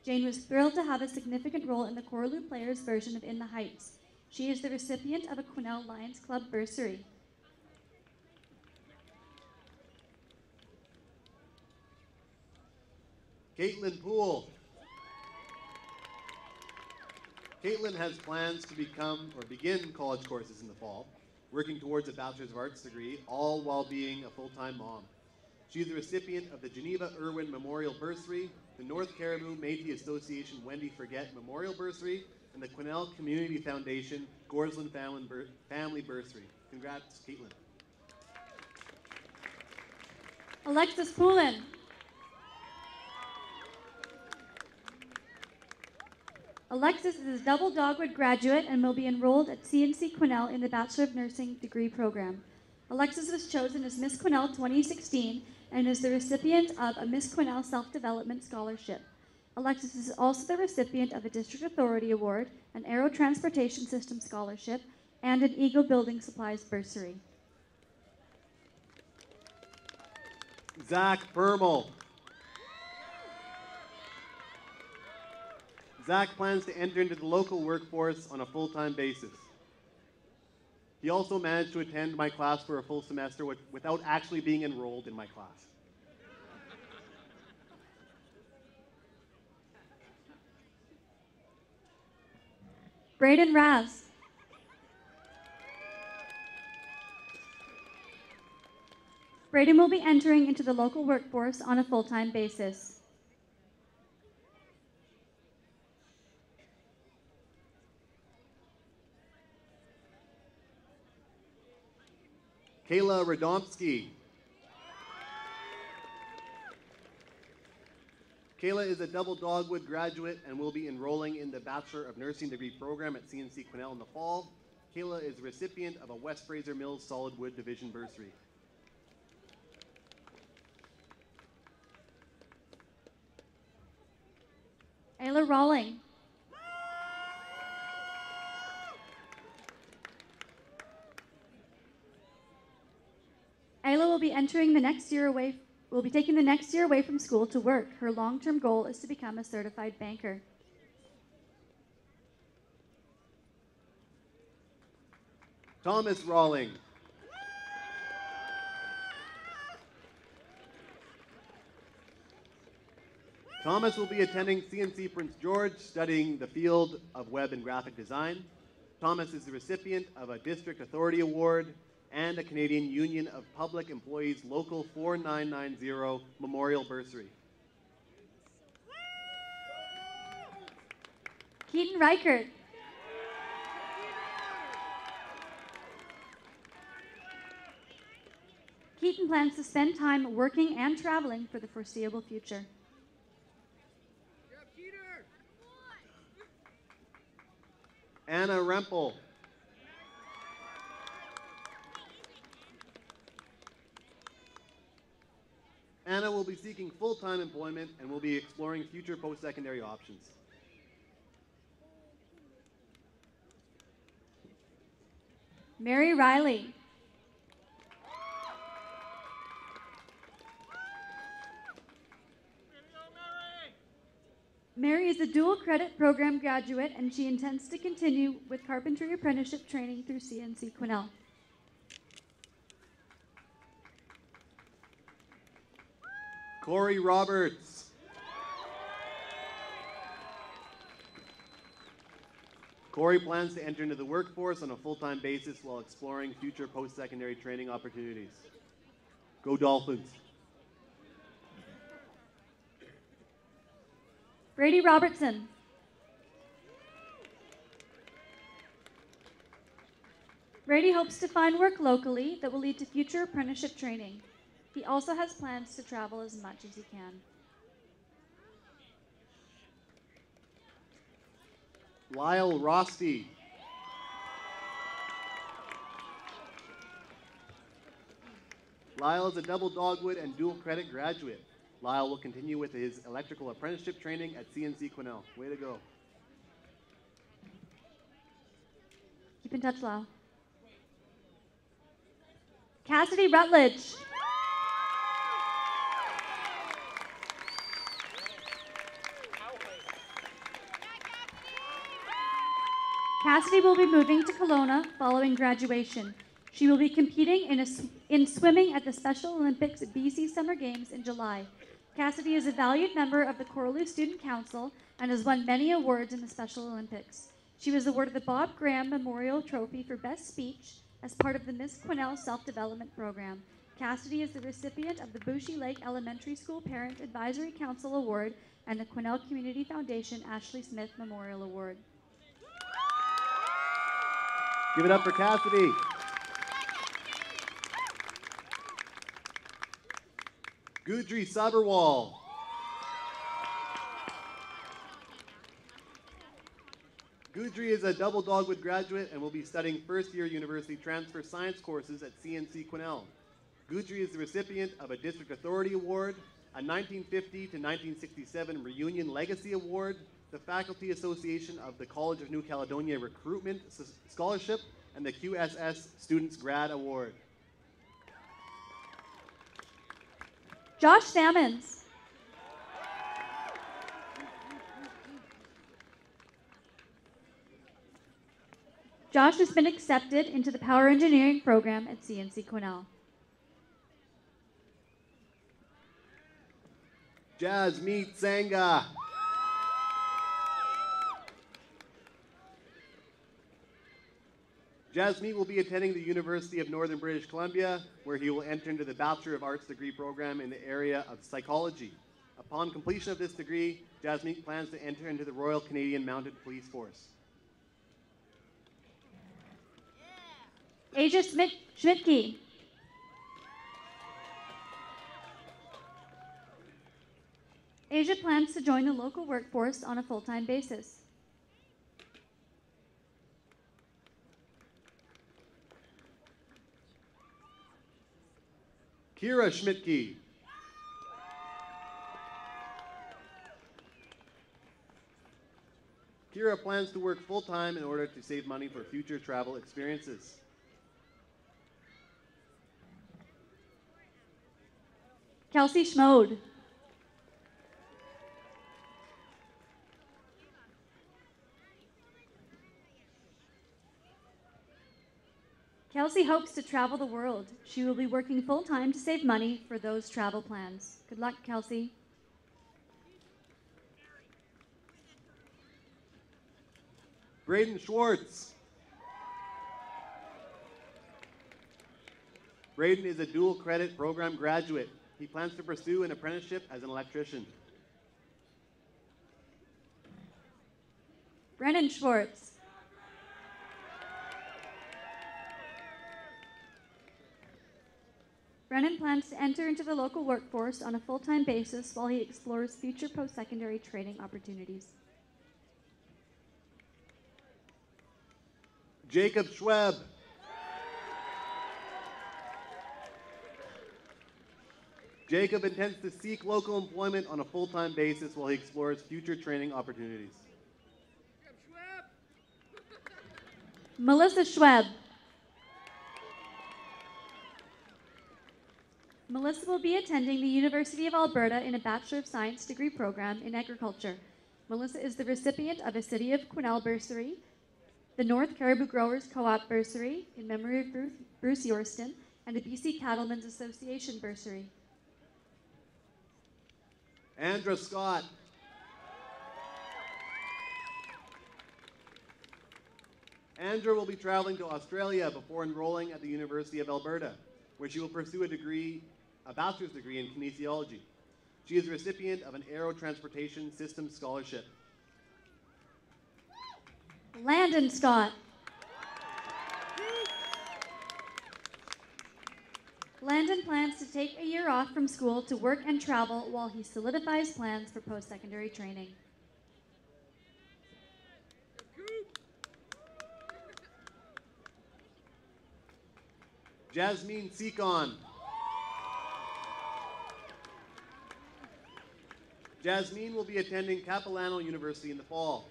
Jane was thrilled to have a significant role in the Correlieu Players version of In the Heights. She is the recipient of a Quesnel Lions Club bursary. Caitlin Poole. Caitlin has plans to begin college courses in the fall, working towards a Bachelor's of Arts degree, all while being a full-time mom. She is the recipient of the Geneva Irwin Memorial Bursary, the North Cariboo Métis Association Wendy Forget Memorial Bursary, and the Quesnel Community Foundation Gorsland Family Bursary. Congrats, Caitlin. Alexis Poulin. Alexis is a double Dogwood graduate and will be enrolled at CNC Quesnel in the Bachelor of Nursing degree program. Alexis was chosen as Miss Quesnel 2016 and is the recipient of a Miss Quesnel Self-Development Scholarship. Alexis is also the recipient of a District Authority Award, an Aero Transportation System Scholarship, and an Eagle Building Supplies Bursary. Zach Permel. Zach plans to enter into the local workforce on a full-time basis. He also managed to attend my class for a full semester without actually being enrolled in my class. Braden Raz. Braden will be entering into the local workforce on a full-time basis. Kayla Radomski. Kayla is a double Dogwood graduate and will be enrolling in the Bachelor of Nursing degree program at CNC Quesnel in the fall. Kayla is the recipient of a West Fraser Mills Solid Wood Division bursary. Ayla Rawling. Ayla will be taking the next year away from school to work. Her long-term goal is to become a certified banker. Thomas Rawling. Thomas will be attending CNC Prince George, studying the field of web and graphic design. Thomas is the recipient of a District Authority Award and a Canadian Union of Public Employees Local 4990 Memorial Bursary. Keaton Reichert. Keaton plans to spend time working and traveling for the foreseeable future. Anna Rempel. Anna will be seeking full-time employment and will be exploring future post-secondary options. Mary Riley. Mary is a dual credit program graduate, and she intends to continue with carpentry apprenticeship training through CNC Quesnel. Corey Roberts. Corey plans to enter into the workforce on a full-time basis while exploring future post-secondary training opportunities. Go Dolphins. Brady Robertson. Brady hopes to find work locally that will lead to future apprenticeship training. He also has plans to travel as much as he can. Lyle Rosti. Lyle is a double dogwood and dual credit graduate. Lyle will continue with his electrical apprenticeship training at CNC Quesnel. Way to go. Keep in touch, Lyle. Cassidy Rutledge. Cassidy will be moving to Kelowna following graduation. She will be competing in swimming at the Special Olympics at BC Summer Games in July. Cassidy is a valued member of the Correlieu Student Council and has won many awards in the Special Olympics. She was awarded the Bob Graham Memorial Trophy for Best Speech as part of the Miss Quesnel Self-Development Program. Cassidy is the recipient of the Bushy Lake Elementary School Parent Advisory Council Award and the Quesnel Community Foundation Ashley Smith Memorial Award. Give it up for Cassidy. Gudri Saberwal. Gudri is a double dogwood graduate and will be studying first-year university transfer science courses at CNC Quesnel. Gudri is the recipient of a District Authority Award, a 1950 to 1967 Reunion Legacy Award, the Faculty Association of the College of New Caledonia Recruitment Scholarship, and the QSS Students Grad Award. Josh Salmons. Josh has been accepted into the Power Engineering program at CNC Quesnel. Jasmeet Sangha. Jasmeet will be attending the University of Northern British Columbia, where he will enter into the Bachelor of Arts degree program in the area of psychology. Upon completion of this degree, Jasmeet plans to enter into the Royal Canadian Mounted Police Force. Asia Schmidtke. Asia plans to join the local workforce on a full-time basis. Kira Schmidtke. Kira plans to work full-time in order to save money for future travel experiences. Kelsey Schmode. Kelsey hopes to travel the world. She will be working full-time to save money for those travel plans. Good luck, Kelsey. Braden Schwartz. Braden is a dual credit program graduate. He plans to pursue an apprenticeship as an electrician. Brennan Schwartz. Brennan plans to enter into the local workforce on a full-time basis while he explores future post-secondary training opportunities. Jacob Schweb. Jacob intends to seek local employment on a full-time basis while he explores future training opportunities. Melissa Schweb. Melissa will be attending the University of Alberta in a Bachelor of Science degree program in agriculture. Melissa is the recipient of a City of Quesnel bursary, the North Caribou Growers Co-op bursary in memory of Bruce Yorston, and a BC Cattlemen's Association bursary. Andra Scott. Andra will be traveling to Australia before enrolling at the University of Alberta, where she will pursue a bachelor's degree in kinesiology. She is the recipient of an Aero Transportation Systems Scholarship. Landon Scott. Landon plans to take a year off from school to work and travel while he solidifies plans for post-secondary training. Jasmine Seacon. Jasmine will be attending Capilano University in the fall.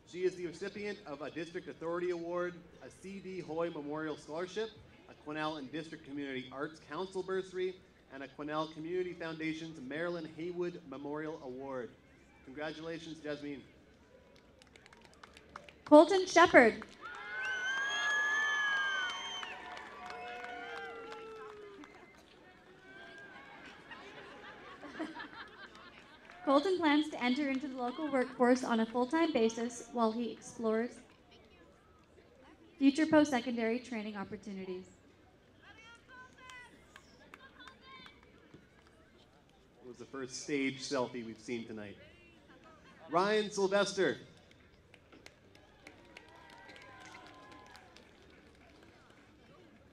She is the recipient of a District Authority Award, a C.D. Hoy Memorial Scholarship, a Quesnel and District Community Arts Council bursary, and a Quesnel Community Foundation's Marilyn Haywood Memorial Award. Congratulations, Jasmine. Colton Shepard. Colton plans to enter into the local workforce on a full-time basis while he explores future post-secondary training opportunities. It was the first stage selfie we've seen tonight. Ryan Sylvester.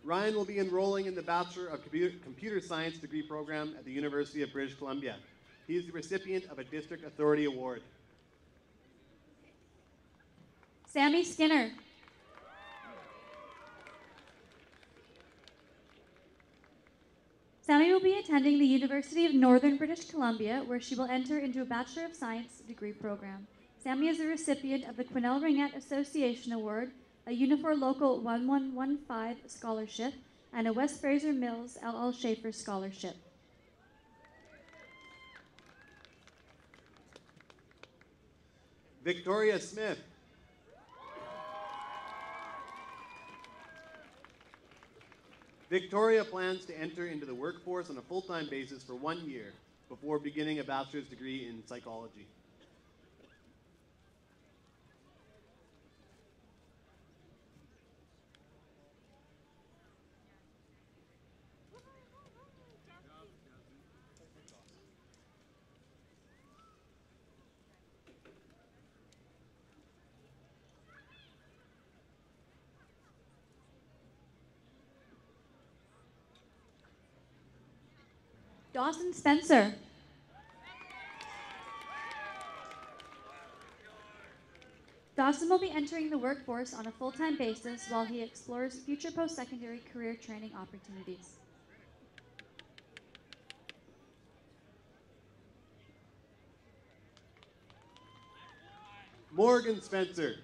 Ryan will be enrolling in the Bachelor of Computer Science degree program at the University of British Columbia. He is the recipient of a District Authority Award. Sammy Skinner. Sammy will be attending the University of Northern British Columbia, where she will enter into a Bachelor of Science degree program. Sammy is a recipient of the Quesnel Ringette Association Award, a Unifor Local 1115 Scholarship, and a West Fraser Mills L.L. Schaefer Scholarship. Victoria Smith. Victoria plans to enter into the workforce on a full-time basis for 1 year before beginning a bachelor's degree in psychology. Dawson Spencer. Dawson will be entering the workforce on a full-time basis while he explores future post-secondary career training opportunities. Morgan Spencer.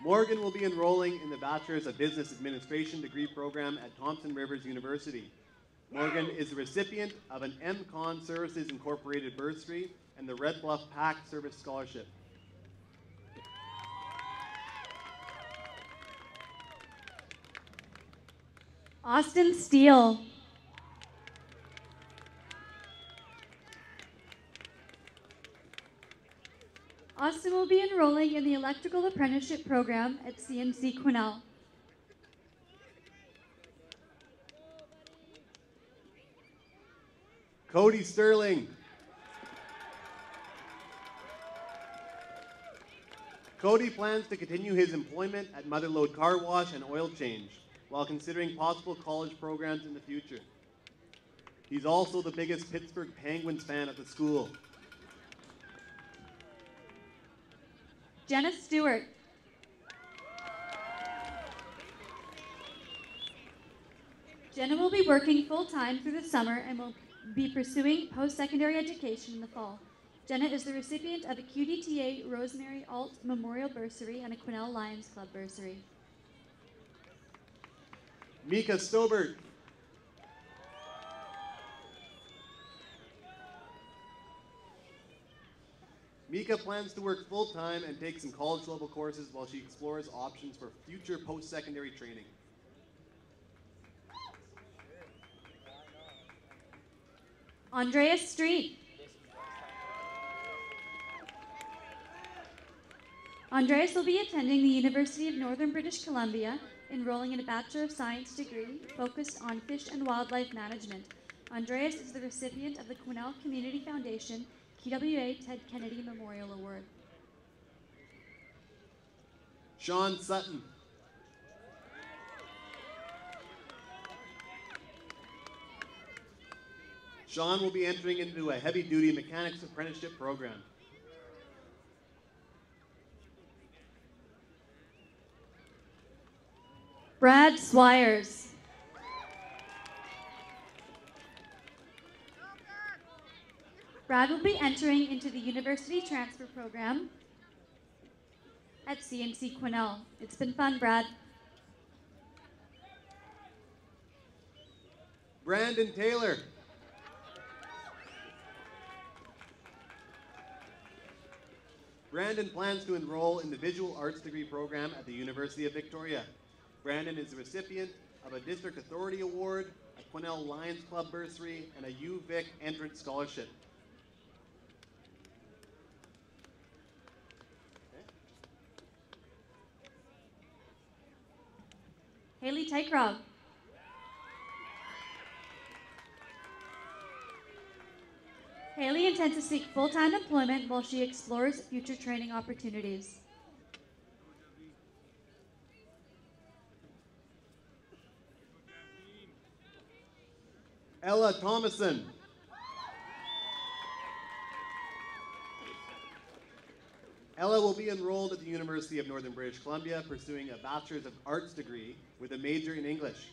Morgan will be enrolling in the Bachelor's of Business Administration degree program at Thompson Rivers University. Morgan is the recipient of an MCon Services Incorporated bursary and the Red Bluff PAC Service Scholarship. Austin Steele. Austin will be enrolling in the Electrical Apprenticeship Program at CMC Quesnel. Cody Sterling. Cody plans to continue his employment at Motherlode Car Wash and Oil Change while considering possible college programs in the future. He's also the biggest Pittsburgh Penguins fan at the school. Jenna Stewart. Jenna will be working full-time through the summer and will be pursuing post-secondary education in the fall. Jenna is the recipient of a QDTA Rosemary Alt Memorial Bursary and a Quesnel Lions Club Bursary. Mika Stobert. Mika plans to work full-time and take some college-level courses while she explores options for future post-secondary training. Andreas Street. Andreas will be attending the University of Northern British Columbia, enrolling in a Bachelor of Science degree focused on fish and wildlife management. Andreas is the recipient of the Quesnel Community Foundation QWA Ted Kennedy Memorial Award. Sean Sutton. Sean will be entering into a heavy-duty mechanics apprenticeship program. Brad Swires. Brad will be entering into the University Transfer Program at CNC Quesnel. It's been fun, Brad. Brandon Taylor. Brandon plans to enroll in the Visual Arts degree program at the University of Victoria. Brandon is the recipient of a District Authority Award, a Quesnel Lions Club Bursary, and a UVic Entrance Scholarship. Haley Tykrov. Haley intends to seek full-time employment while she explores future training opportunities. Ella Thomason. Ella will be enrolled at the University of Northern British Columbia, pursuing a Bachelor's of Arts degree with a major in English.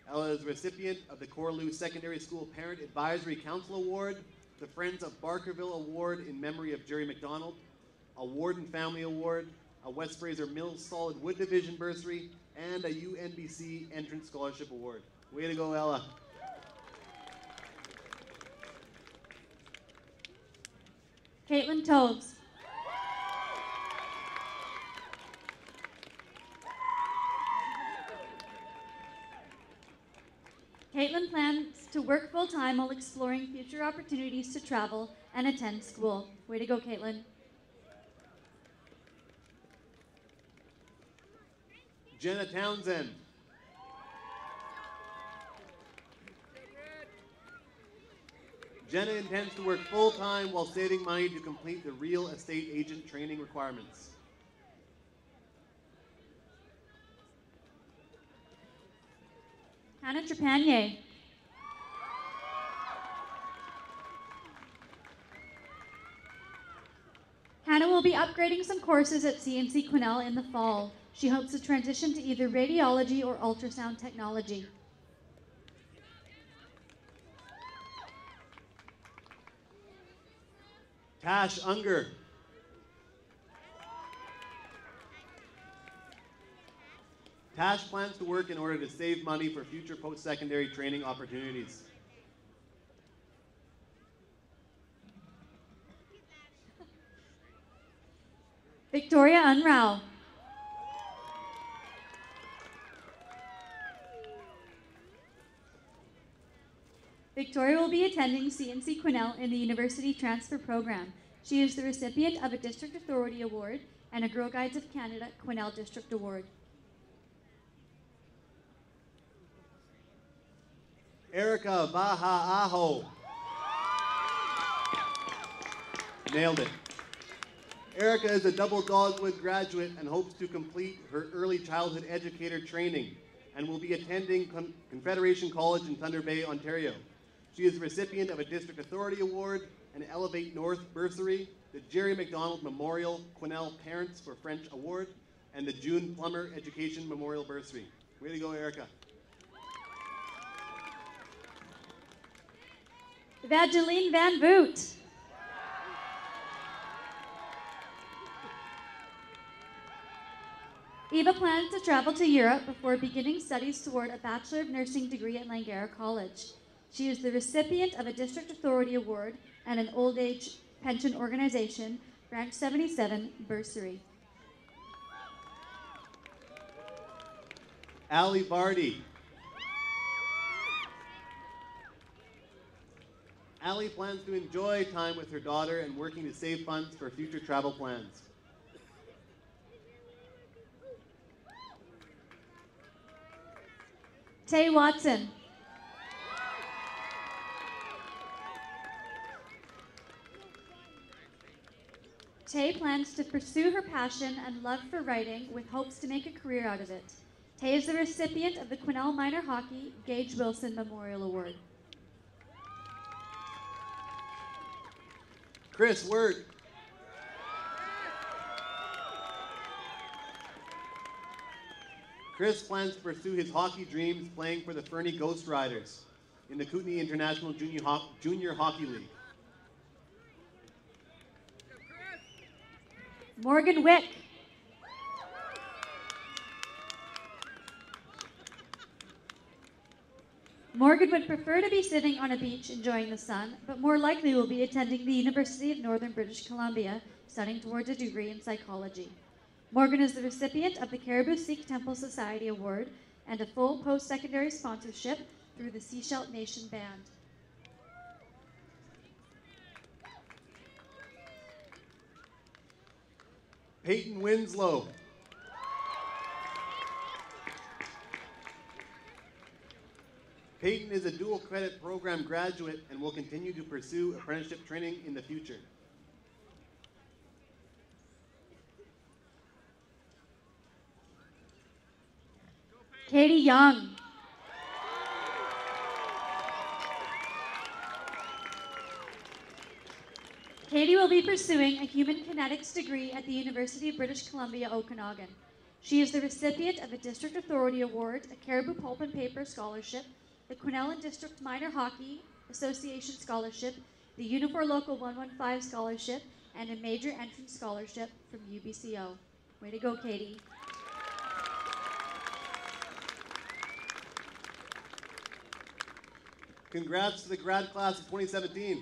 Ella is recipient of the Correlieu Secondary School Parent Advisory Council Award, the Friends of Barkerville Award in memory of Jerry McDonald, a Warden Family Award, a West Fraser Mills Solid Wood Division Bursary, and a UNBC Entrance Scholarship Award. Way to go, Ella. Caitlin Toves. Caitlin plans to work full-time while exploring future opportunities to travel and attend school. Way to go, Caitlin. Jenna Townsend. Jenna intends to work full-time while saving money to complete the real estate agent training requirements. Hannah Trepanier. Hannah will be upgrading some courses at CNC Quesnel in the fall. She hopes to transition to either radiology or ultrasound technology. Tash Unger. Tash plans to work in order to save money for future post-secondary training opportunities. Victoria Unrao. Victoria will be attending CNC Quesnel in the University Transfer Program. She is the recipient of a District Authority Award and a Girl Guides of Canada Quesnel District Award. Erica Vaha'aho. Nailed it. Erica is a double Dogwood graduate and hopes to complete her early childhood educator training and will be attending Confederation College in Thunder Bay, Ontario. She is the recipient of a District Authority Award, an Elevate North bursary, the Jerry McDonald Memorial Quesnel Parents for French Award, and the June Plummer Education Memorial Bursary. Way to go, Erica. Evangeline Van Voot. Eva plans to travel to Europe before beginning studies toward a Bachelor of Nursing degree at Langara College. She is the recipient of a District Authority Award and an Old Age Pension Organization, Branch 77 bursary. Ali Vardy. Ali plans to enjoy time with her daughter and working to save funds for future travel plans. Tay Watson. Tay plans to pursue her passion and love for writing with hopes to make a career out of it. Tay is the recipient of the Quesnel Minor Hockey Gage Wilson Memorial Award. Chris Wirt. Chris plans to pursue his hockey dreams playing for the Fernie Ghost Riders in the Kootenay International Junior Hockey League. Morgan Wick. Morgan would prefer to be sitting on a beach enjoying the sun, but more likely will be attending the University of Northern British Columbia, studying towards a degree in psychology. Morgan is the recipient of the Caribou Sikh Temple Society Award and a full post-secondary sponsorship through the Seashell Nation Band. Peyton Winslow. Peyton is a dual credit program graduate and will continue to pursue apprenticeship training in the future. Katie Young. Katie will be pursuing a human kinetics degree at the University of British Columbia, Okanagan. She is the recipient of a District Authority Award, a Caribou Pulp and Paper Scholarship, the Quesnel and District Minor Hockey Association Scholarship, the Unifor Local 115 Scholarship, and a Major Entrance Scholarship from UBCO. Way to go, Katie. Congrats to the grad class of 2017.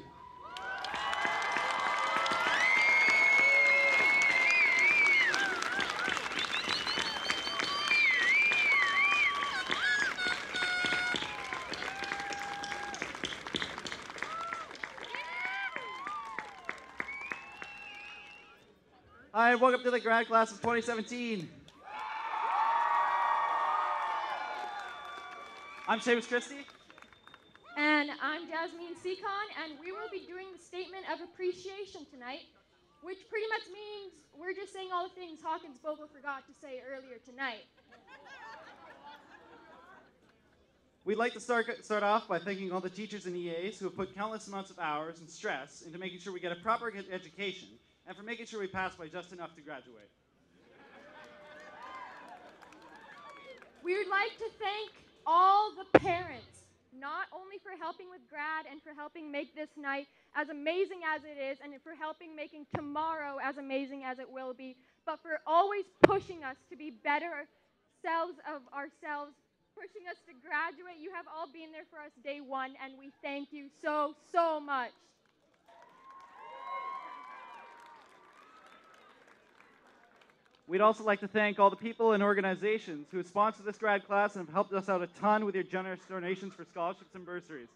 Hi, welcome to the grad class of 2017. I'm Seamus Christie. And I'm Jasmine Seacon, and we will be doing the Statement of Appreciation tonight, which pretty much means we're just saying all the things Hawkins Bogle forgot to say earlier tonight. We'd like to start off by thanking all the teachers and EAs who have put countless amounts of hours and stress into making sure we get a proper education and for making sure we pass by just enough to graduate. We would like to thank all the parents, not only for helping with grad and for helping make this night as amazing as it is and for helping making tomorrow as amazing as it will be, but for always pushing us to be better selves of ourselves, pushing us to graduate. You have all been there for us day one, and we thank you so, so much. We'd also like to thank all the people and organizations who have sponsored this grad class and have helped us out a ton with your generous donations for scholarships and bursaries.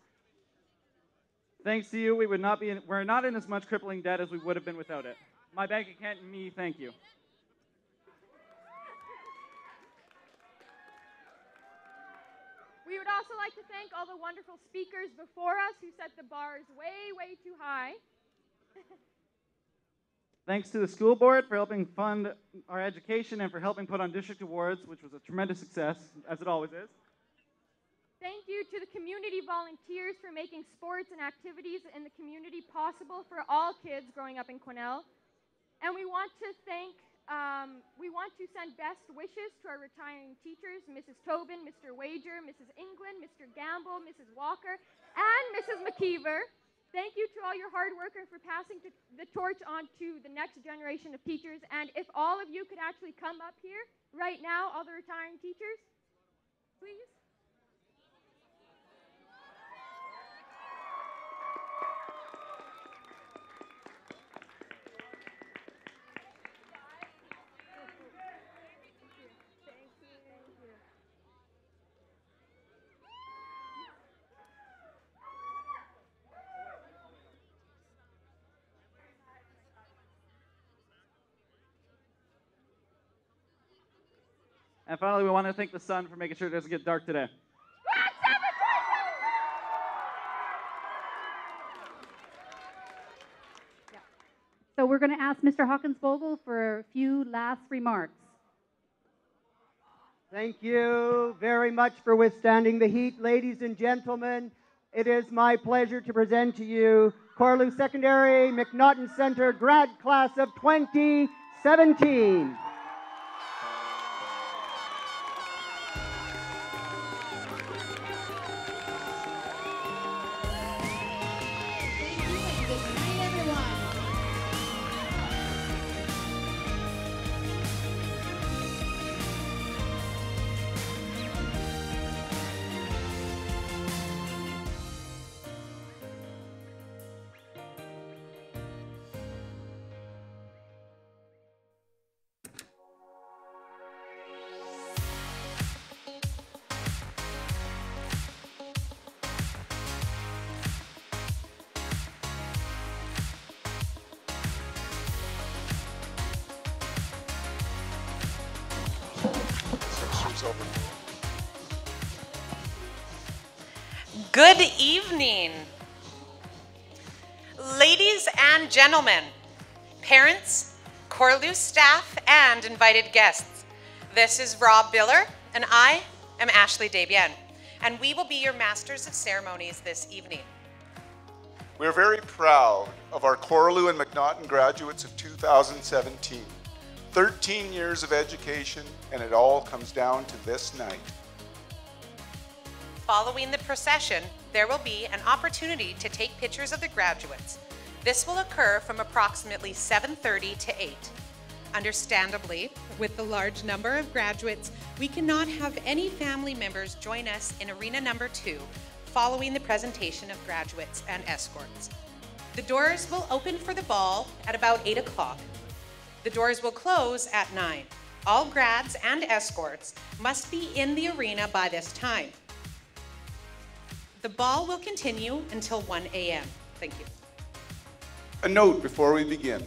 Thanks to you, we're not in as much crippling debt as we would have been without it. My bank account and me, thank you. We would also like to thank all the wonderful speakers before us who set the bars way, way too high. Thanks to the school board for helping fund our education and for helping put on district awards, which was a tremendous success, as it always is. Thank you to the community volunteers for making sports and activities in the community possible for all kids growing up in Quesnel. And we want to send best wishes to our retiring teachers, Mrs. Tobin, Mr. Wager, Mrs. England, Mr. Gamble, Mrs. Walker, and Mrs. McKeever. Thank you to all your hard work and for passing the torch on to the next generation of teachers. And if all of you could actually come up here right now, all the retiring teachers, please. And finally, we want to thank the sun for making sure it doesn't get dark today. So we're going to ask Mr. Hawkins-Vogel for a few last remarks. Thank you very much for withstanding the heat, ladies and gentlemen. It is my pleasure to present to you Correlieu Secondary McNaughton Center grad class of 2017. Good evening. Ladies and gentlemen, parents, Correlieu staff, and invited guests. This is Rob Biller, and I am Ashley Desbiens, and we will be your Masters of Ceremonies this evening. We're very proud of our Correlieu and McNaughton graduates of 2017. 13 years of education, and it all comes down to this night. Following the procession, there will be an opportunity to take pictures of the graduates. This will occur from approximately 7:30 to 8. Understandably, with the large number of graduates, we cannot have any family members join us in arena number 2 following the presentation of graduates and escorts. The doors will open for the ball at about 8 o'clock. The doors will close at 9. All grads and escorts must be in the arena by this time. The ball will continue until 1 a.m. Thank you. A note before we begin.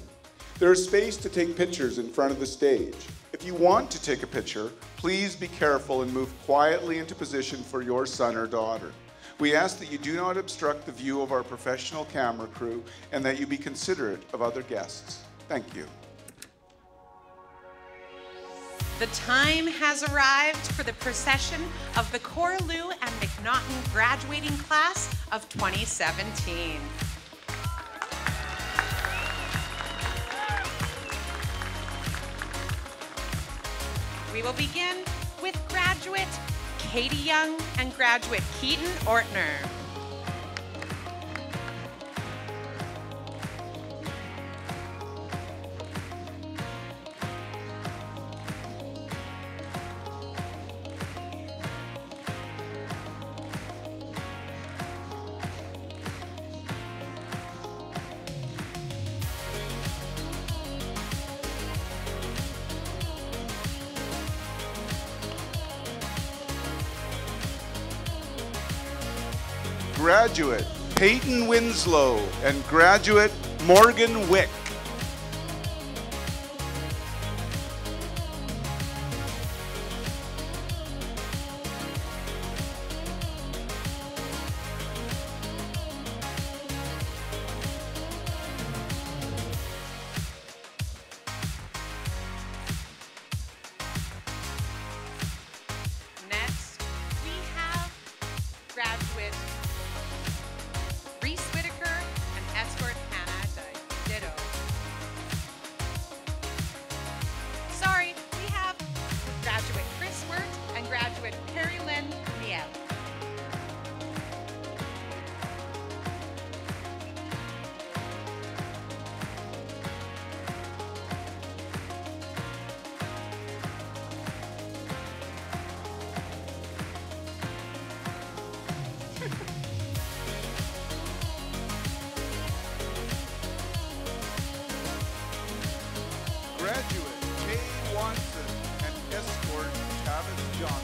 There is space to take pictures in front of the stage. If you want to take a picture, please be careful and move quietly into position for your son or daughter. We ask that you do not obstruct the view of our professional camera crew and that you be considerate of other guests. Thank you. The time has arrived for the procession of the Correlieu and McNaughton graduating class of 2017. We will begin with graduate Katie Young and graduate Keaton Ortner. Graduate Peyton Winslow and graduate Morgan Wick. graduate Reese Whitaker and escort Hannah Ditto. Sorry, we have graduate Chris Wirt and graduate Perry Lynn Miel. Graduate Kay Watson and escort Tavis Johnson.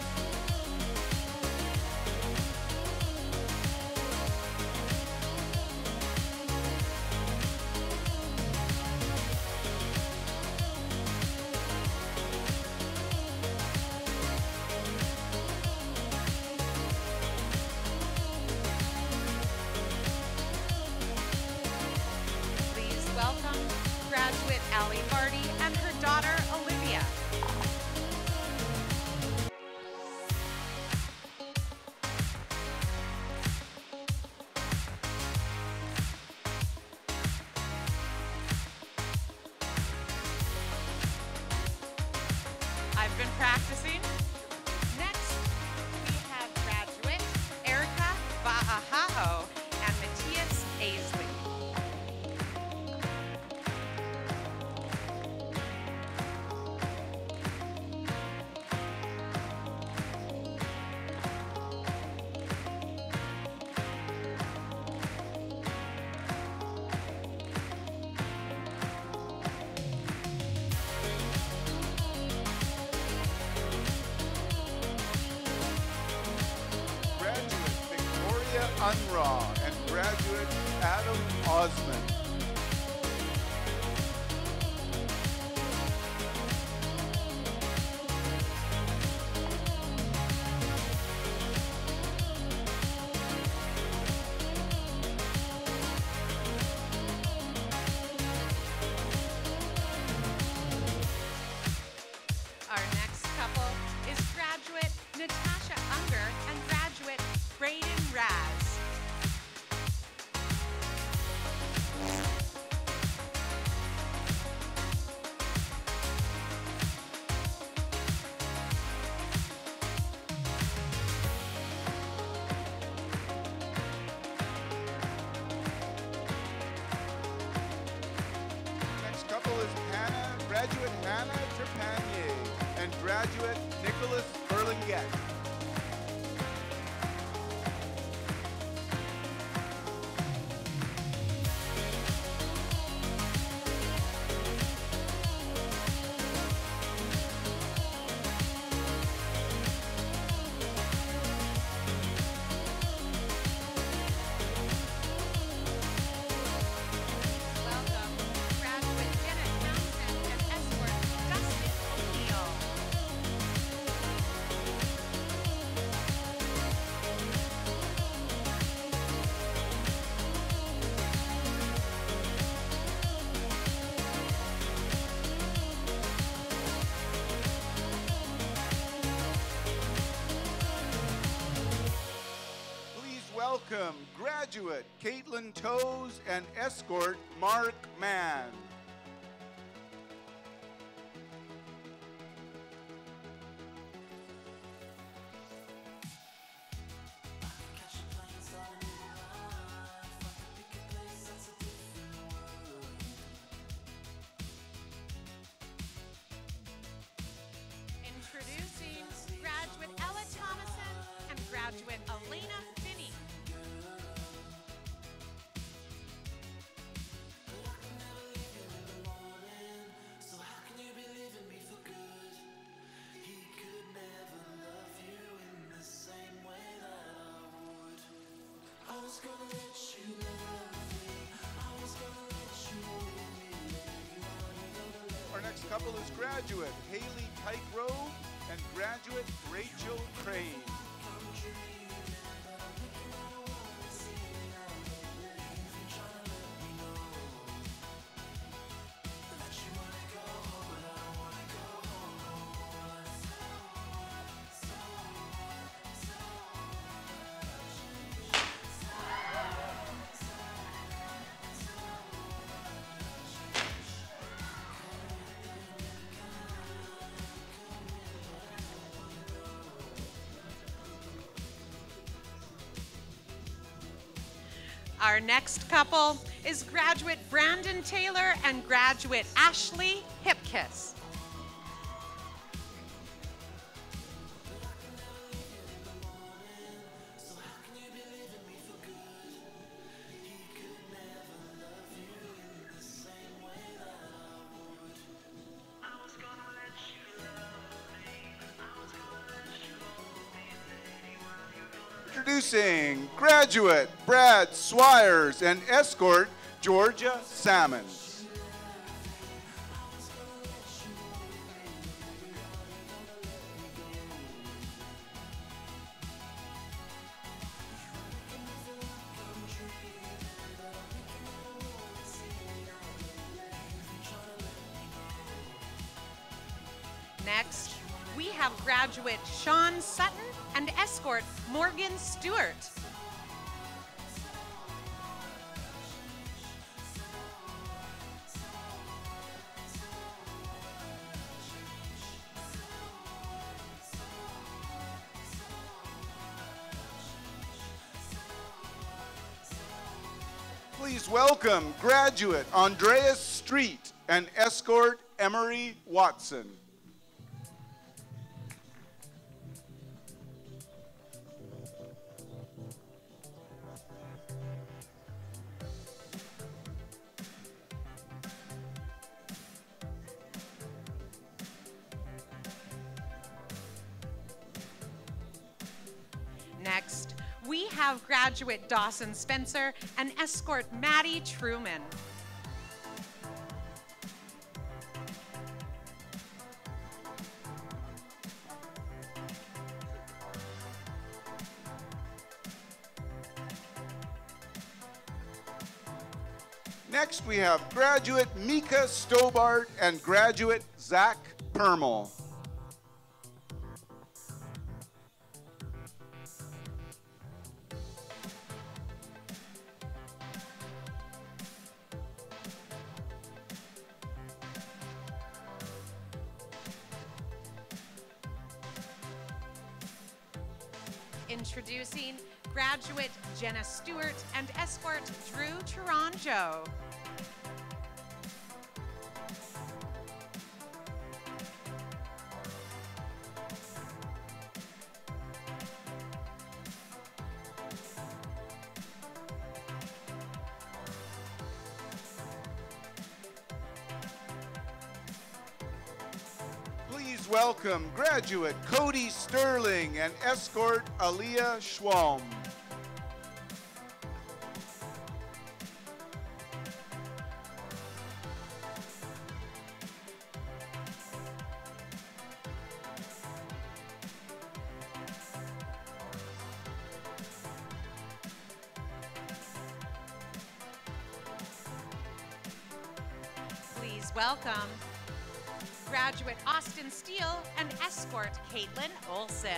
Please welcome graduate Allie Hardy and her daughter Olivia. I've been practicing. Next, we have graduate Erica Va'ahao and Matthias Aisley. Graduate Victoria Unraw and graduate Adam Osmond. Our next couple is graduate Natasha Unger and graduate Braden Raz. Next couple is graduate Hannah Trepanier and graduate Nicholas Burlingett. Welcome, graduate Jenna Townsend and escort Dustin O'Neill. Please welcome graduate Caitlin Toes and escort Mark Mann. Introducing graduate Ella Thomason and graduate Elena Finney. Our next couple is graduate Haley Tygrove and graduate Rachel Crane. Our next couple is graduate Brandon Taylor and graduate Ashley Hipkiss. Introducing graduate Brad Swires and escort Georgia Salmons. Next, we have graduate Sean Sutton and escort Morgan Stewart. Please welcome graduate Andreas Street and escort Emery Watson. Next, we have graduate Dawson Spencer and escort Maddie Truman. Next, we have graduate Mika Stobart and graduate Zach Permel. Introducing graduate Jenna Stewart and escort Drew Taranjo. Please welcome graduate Cody Sterling and escort Aaliyah Schwalm. Please welcome graduate Austin Steele and escort Caitlin Olson.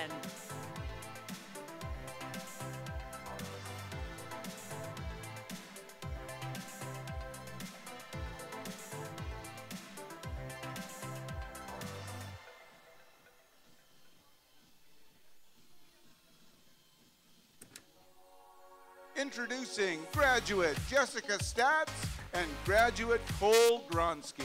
Introducing graduate Jessica Statz and graduate Cole Gronsky.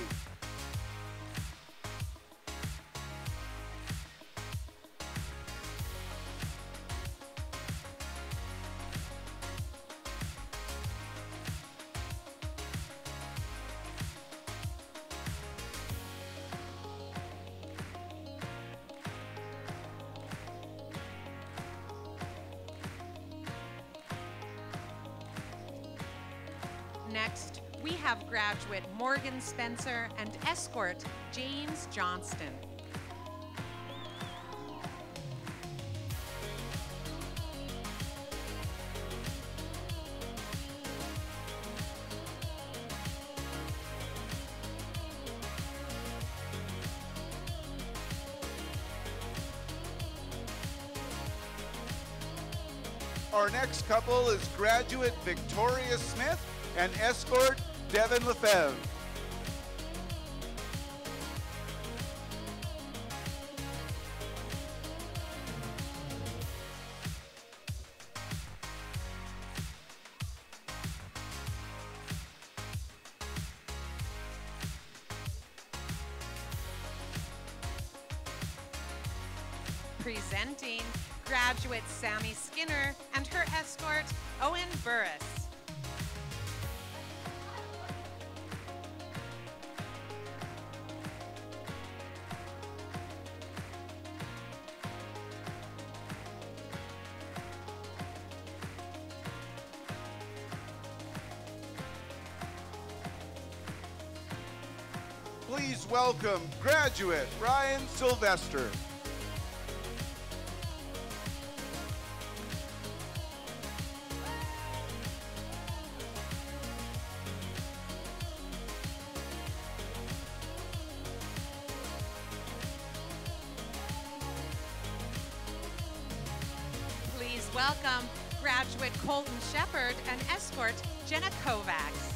Next, we have graduate Morgan Spencer and escort James Johnston. Our next couple is graduate Victoria Smith and escort Devin Lefebvre. Presenting graduate Sammy Skinner and her escort, Owen Burris. Please welcome graduate Ryan Sylvester. Please welcome graduate Colton Shepard and escort Jenna Kovacs.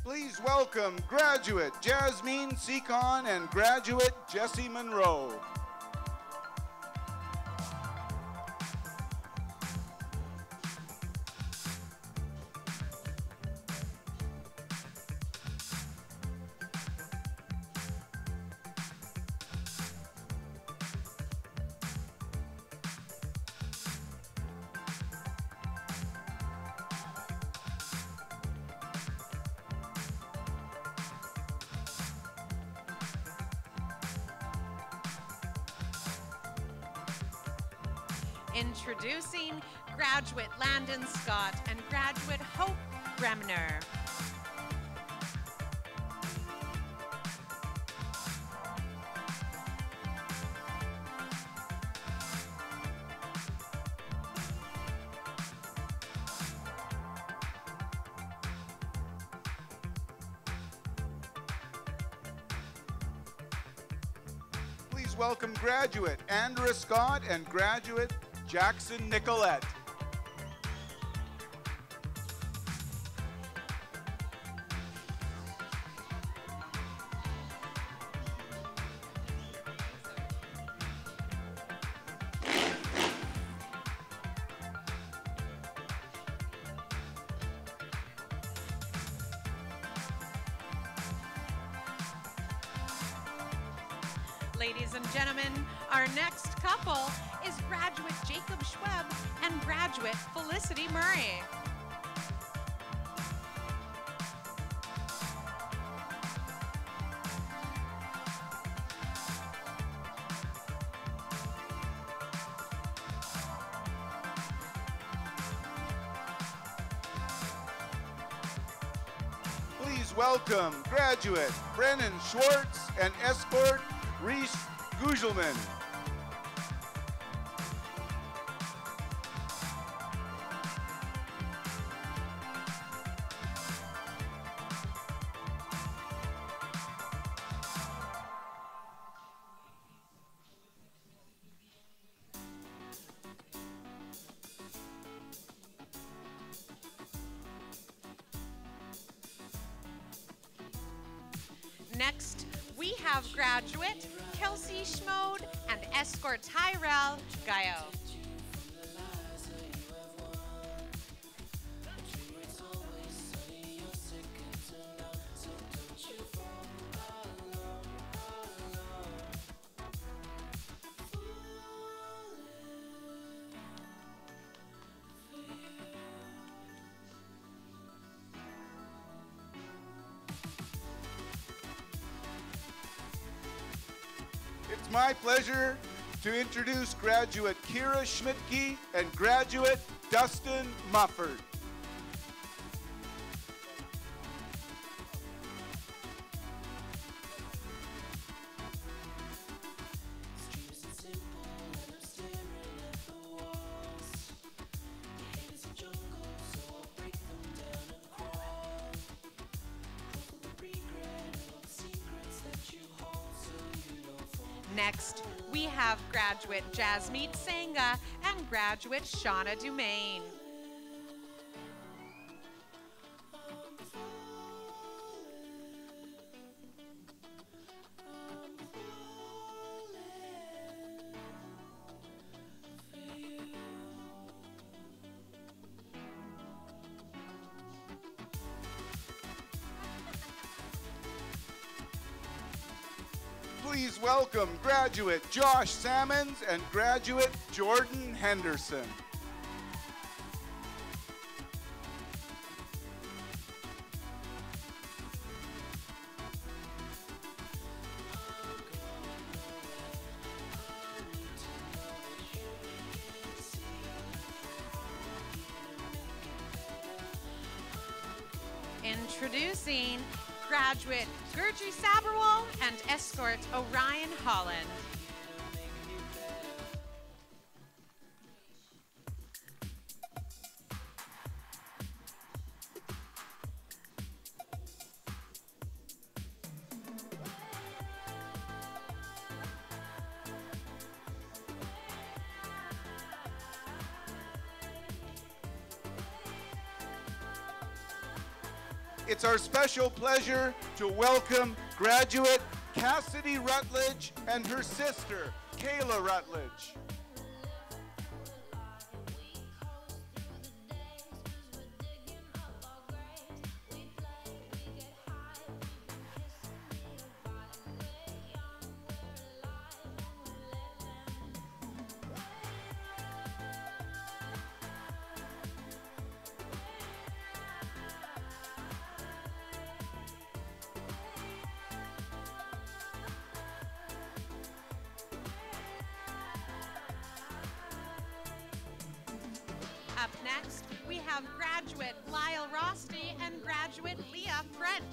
Please welcome graduate Jasmine Seacon and graduate Jesse Monroe. Introducing graduate Landon Scott and graduate Hope Bremner. Please welcome graduate Andra Scott and graduate Jackson Nicolette. Ladies and gentlemen, our next couple is graduate Jacob Schweb and graduate Felicity Murray. Please welcome graduate Brennan Schwartz and escort Reese Gugelman. Next, we have graduate Kelsey Schmode and escort Tyrell Gaio. It's my pleasure to introduce graduate Kira Schmidtke and graduate Dustin Mufford. Next, we have graduate Jasmeet Sangha and graduate Shauna Dumaine. Please welcome graduate Josh Sammons and graduate Jordan Henderson. Introducing graduate Gertrude Saberwall and escort Orion Holland. It's our special pleasure to welcome graduate Cassidy Rutledge and her sister, Kayla Rutledge. Up next, we have graduate Lyle Rosti and graduate Leah French.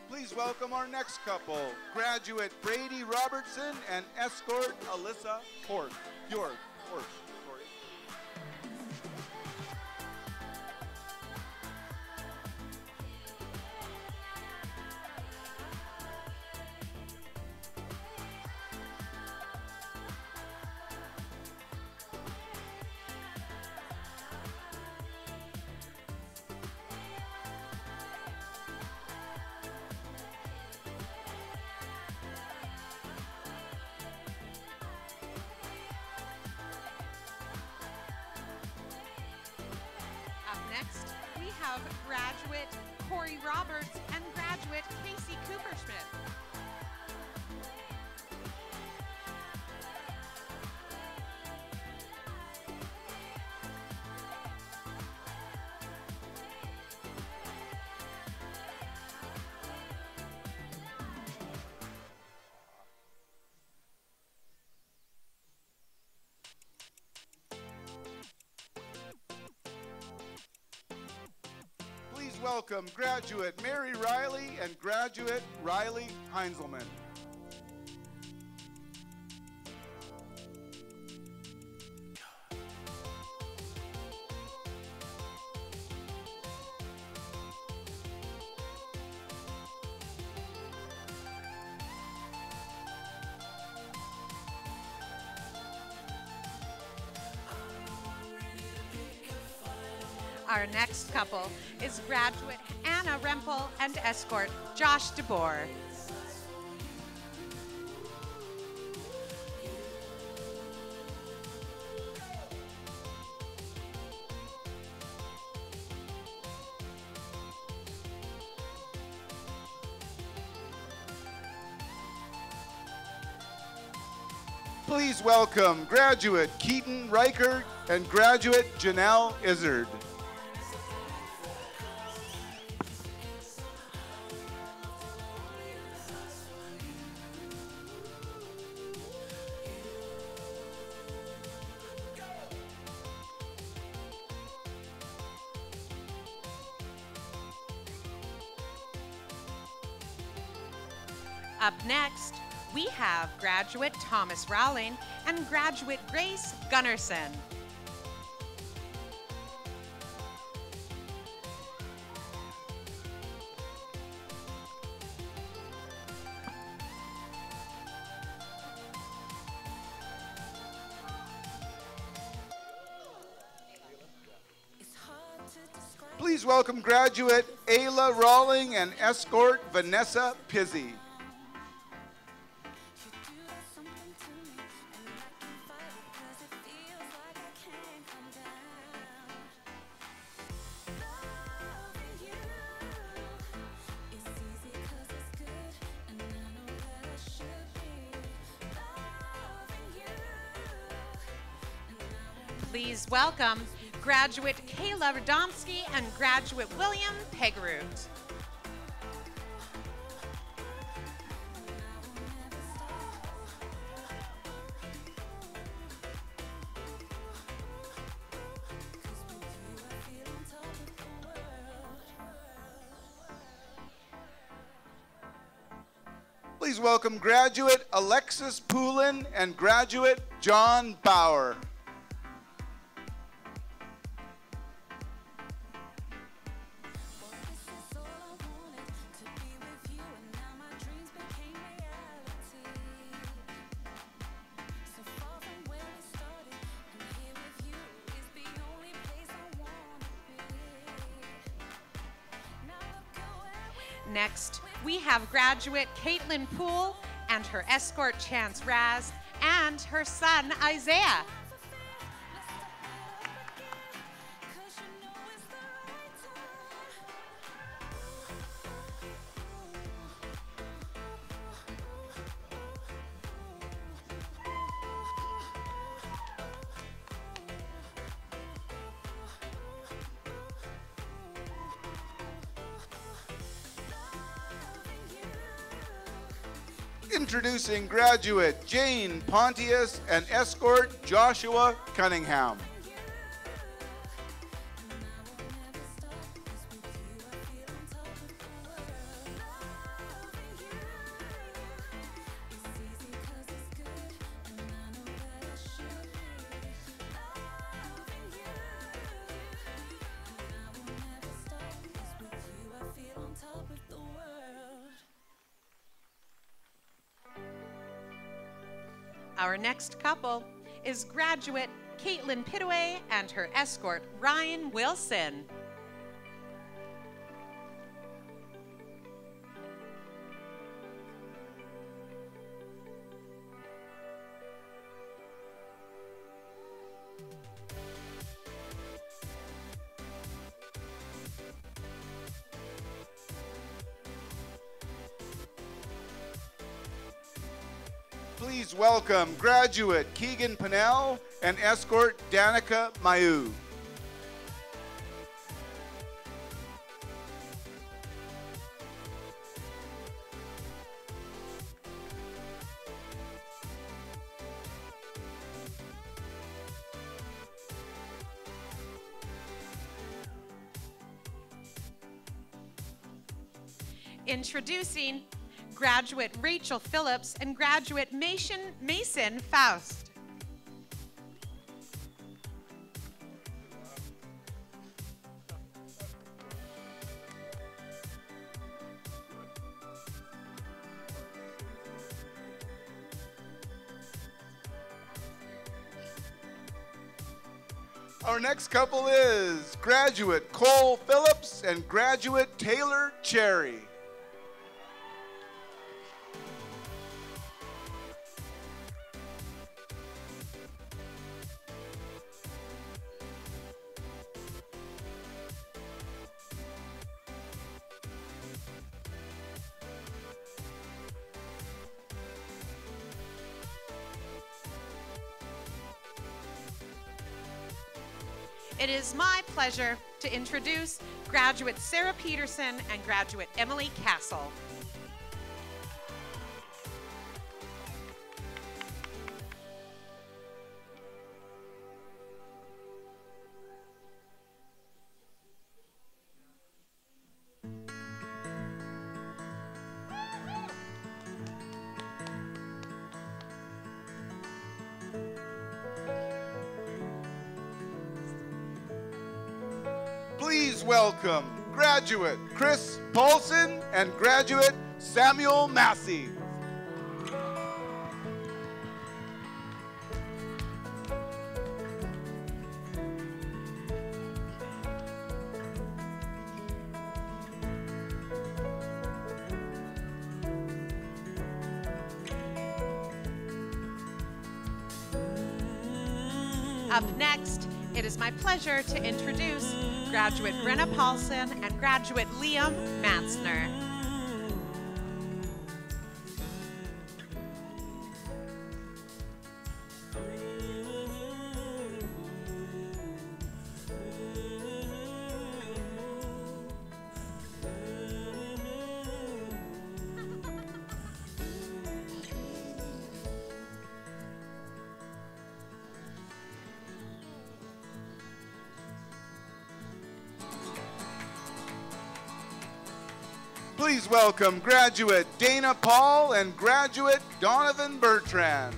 Please welcome our next couple, graduate Brady Robertson and escort Alyssa Port. Sorry. Up next, we have graduate Corey Roberts and graduate Casey Cooperschmidt. Please welcome graduate Mary Riley and graduate Riley Heinzelman. Our next couple is graduate Anna Rempel and escort Josh DeBoer. Please welcome graduate Keaton Riker and graduate Janelle Izzard. Up next, we have graduate Thomas Rowling and graduate Grace Gunnarsson. Please welcome graduate Ayla Rawling and escort Vanessa Pizzi. Please welcome graduate Kayla Radomski and graduate William Pegroot. Please welcome graduate Alexis Poulin and graduate John Bauer. Next, we have graduate Caitlin Poole and her escort Chance Raz and her son Isaiah. Introducing graduate Jane Pontius and escort Joshua Cunningham. Our next couple is graduate Caitlin Pitaway and her escort Ryan Wilson. Please welcome graduate Keegan Pinnell and escort Danica Mayu. Introducing graduate Rachel Phillips and graduate Mason Faust. Our next couple is graduate Cole Phillips and graduate Taylor Cherry. It is my pleasure to introduce graduate Sarah Peterson and graduate Emily Castle. Please welcome graduate Chris Paulson and graduate Samuel Massey. Up next, it is my pleasure to introduce graduate Brenna Paulson and graduate Liam Mansner. Please welcome graduate Dana Paul and graduate Donovan Bertrand.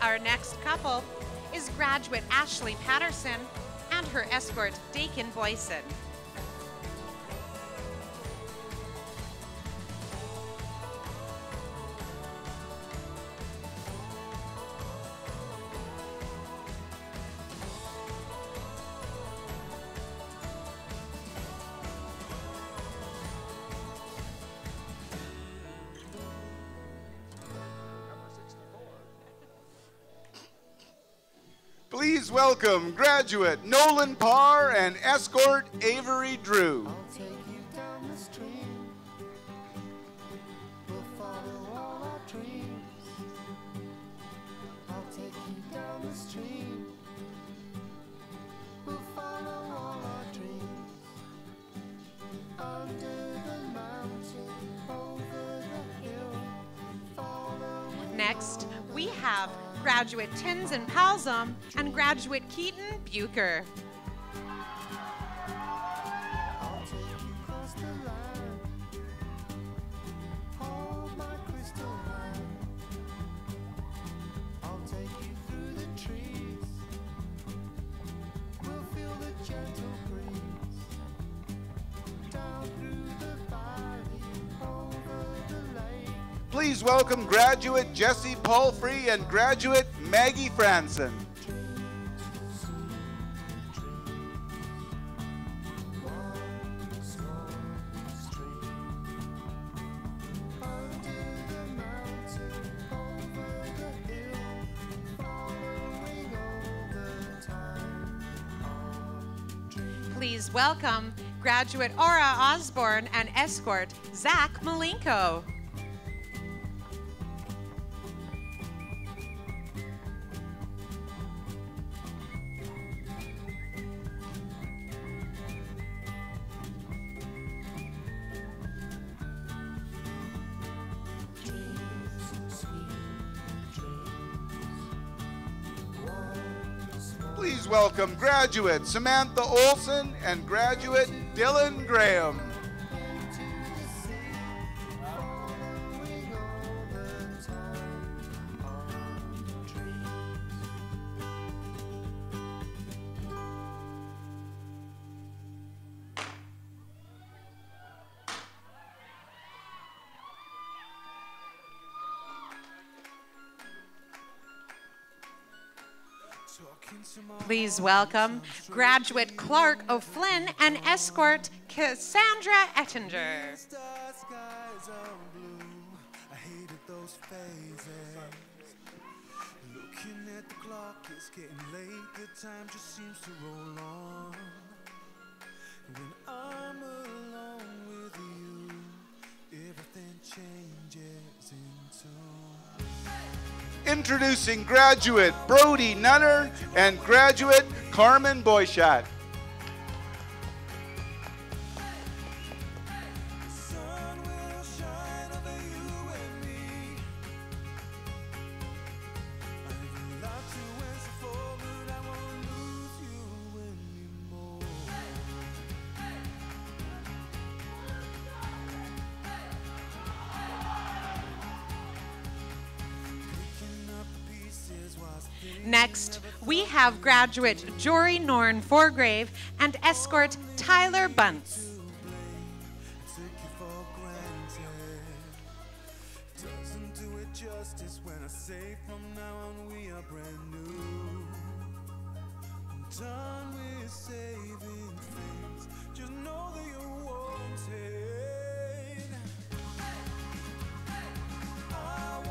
Our next couple is graduate Ashley Patterson and her escort Dakin Boyson. Please welcome graduate Nolan Parr and escort Avery Drew. Next, we have graduate Tinson Palsum and graduate Keaton Bucher. Please welcome graduate Jesse Palfrey and graduate Maggie Franson. Please welcome graduate Aura Osborne and escort Zach Malenko. Please welcome graduate Samantha Olson and graduate Dylan Graham. Please welcome graduate Clark O'Flynn and escort Cassandra Ettinger. Looking at the clock, it's getting late, the time just seems to roll on. When I'm alone with you, everything changes in tune. Introducing graduate Brody Nunner and graduate Carmen Boychat. Next, we have graduate Jory Norn Forgrave and escort Tyler Bunce. Doesn't do it justice when I say from now on we are brand new. I'm done with saving things. Just know that you're wanted.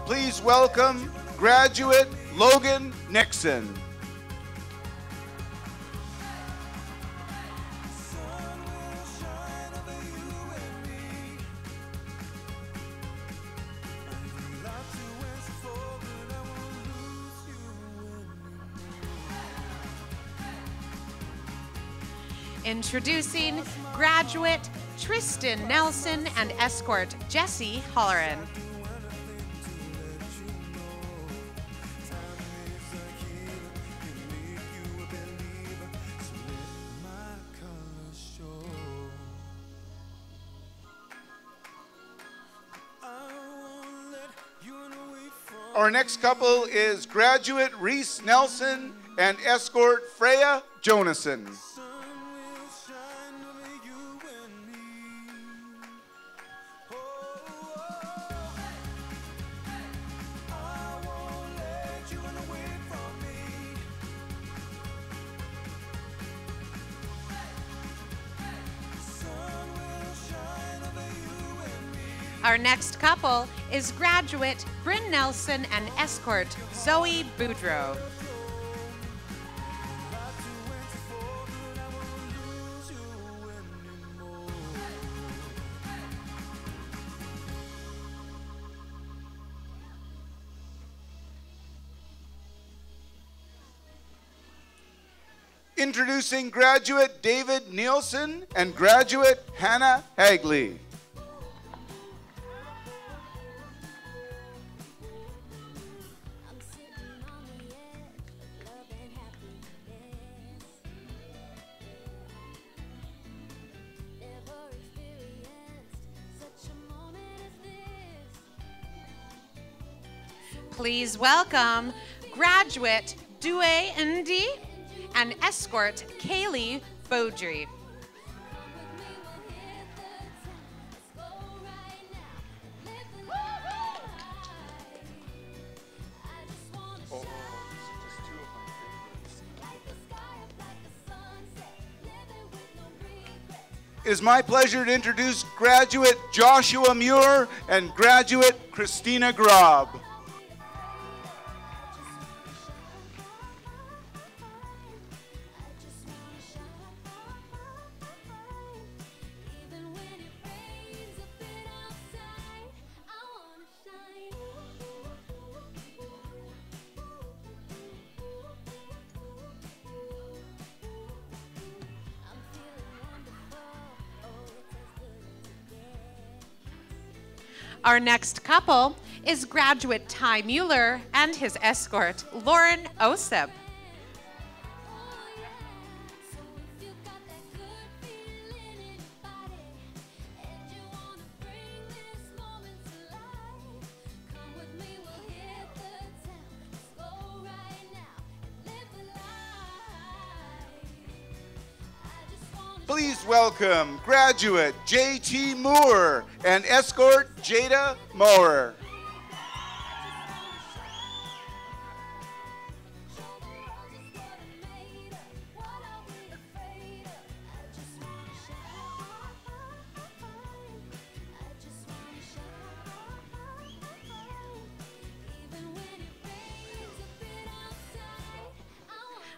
Please welcome graduate Logan Nixon. Introducing graduate Tristan Nelson and escort Jesse Holleran. Our next couple is graduate Reese Nelson and escort Freya Jonason. Our next couple is graduate Bryn Nelson and escort Zoe Boudreau. Introducing graduate David Nielsen and graduate Hannah Hagley. Please welcome graduate Due Ndi and escort Kaylee Beaudry. It is my pleasure to introduce graduate Joshua Muir and graduate Christina Grob. Our next couple is graduate Ty Mueller and his escort, Lauren Oseb. Please welcome graduate J.T. Moore and escort Jada Moore.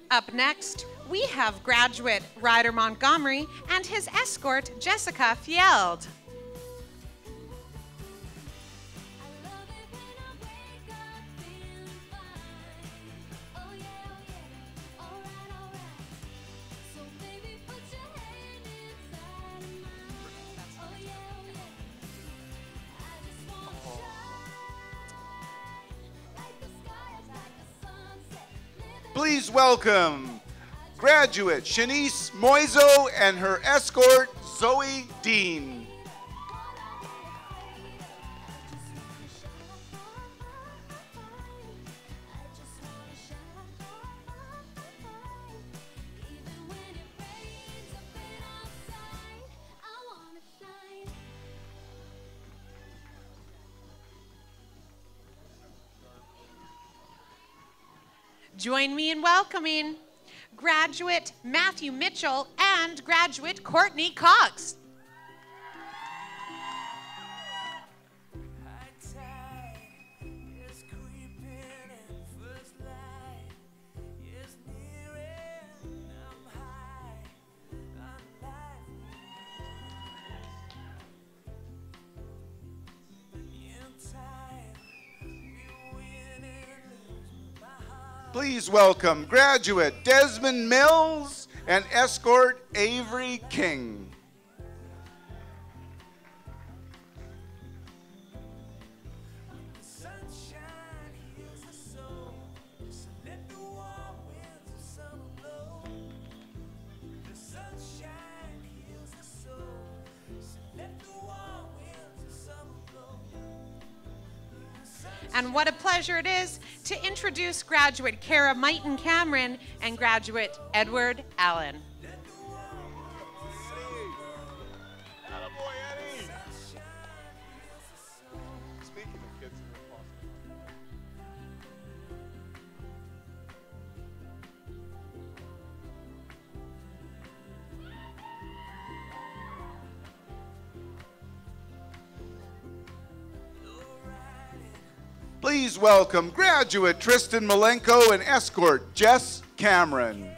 Up next, we have graduate Ryder Montgomery and his escort, Jessica Field. Please welcome graduate Shanice Moiso and her escort Zoe Dean. Join me in welcoming graduate Matthew Mitchell and graduate Courtney Cox. Please welcome graduate Desmond Mills and escort Avery King. And what a pleasure it is to introduce graduate Kara Mighton Cameron and graduate Edward Allen. Please welcome graduate Tristan Malenko and escort Jess Cameron.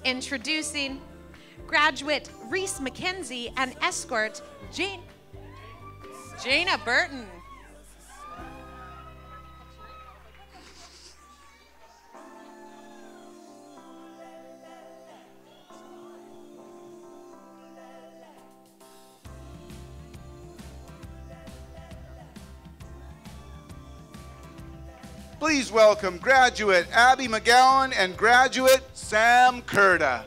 Introducing graduate Reese McKenzie and escort Jana Burton. Please welcome graduate Abby McGowan and graduate Sam Curda.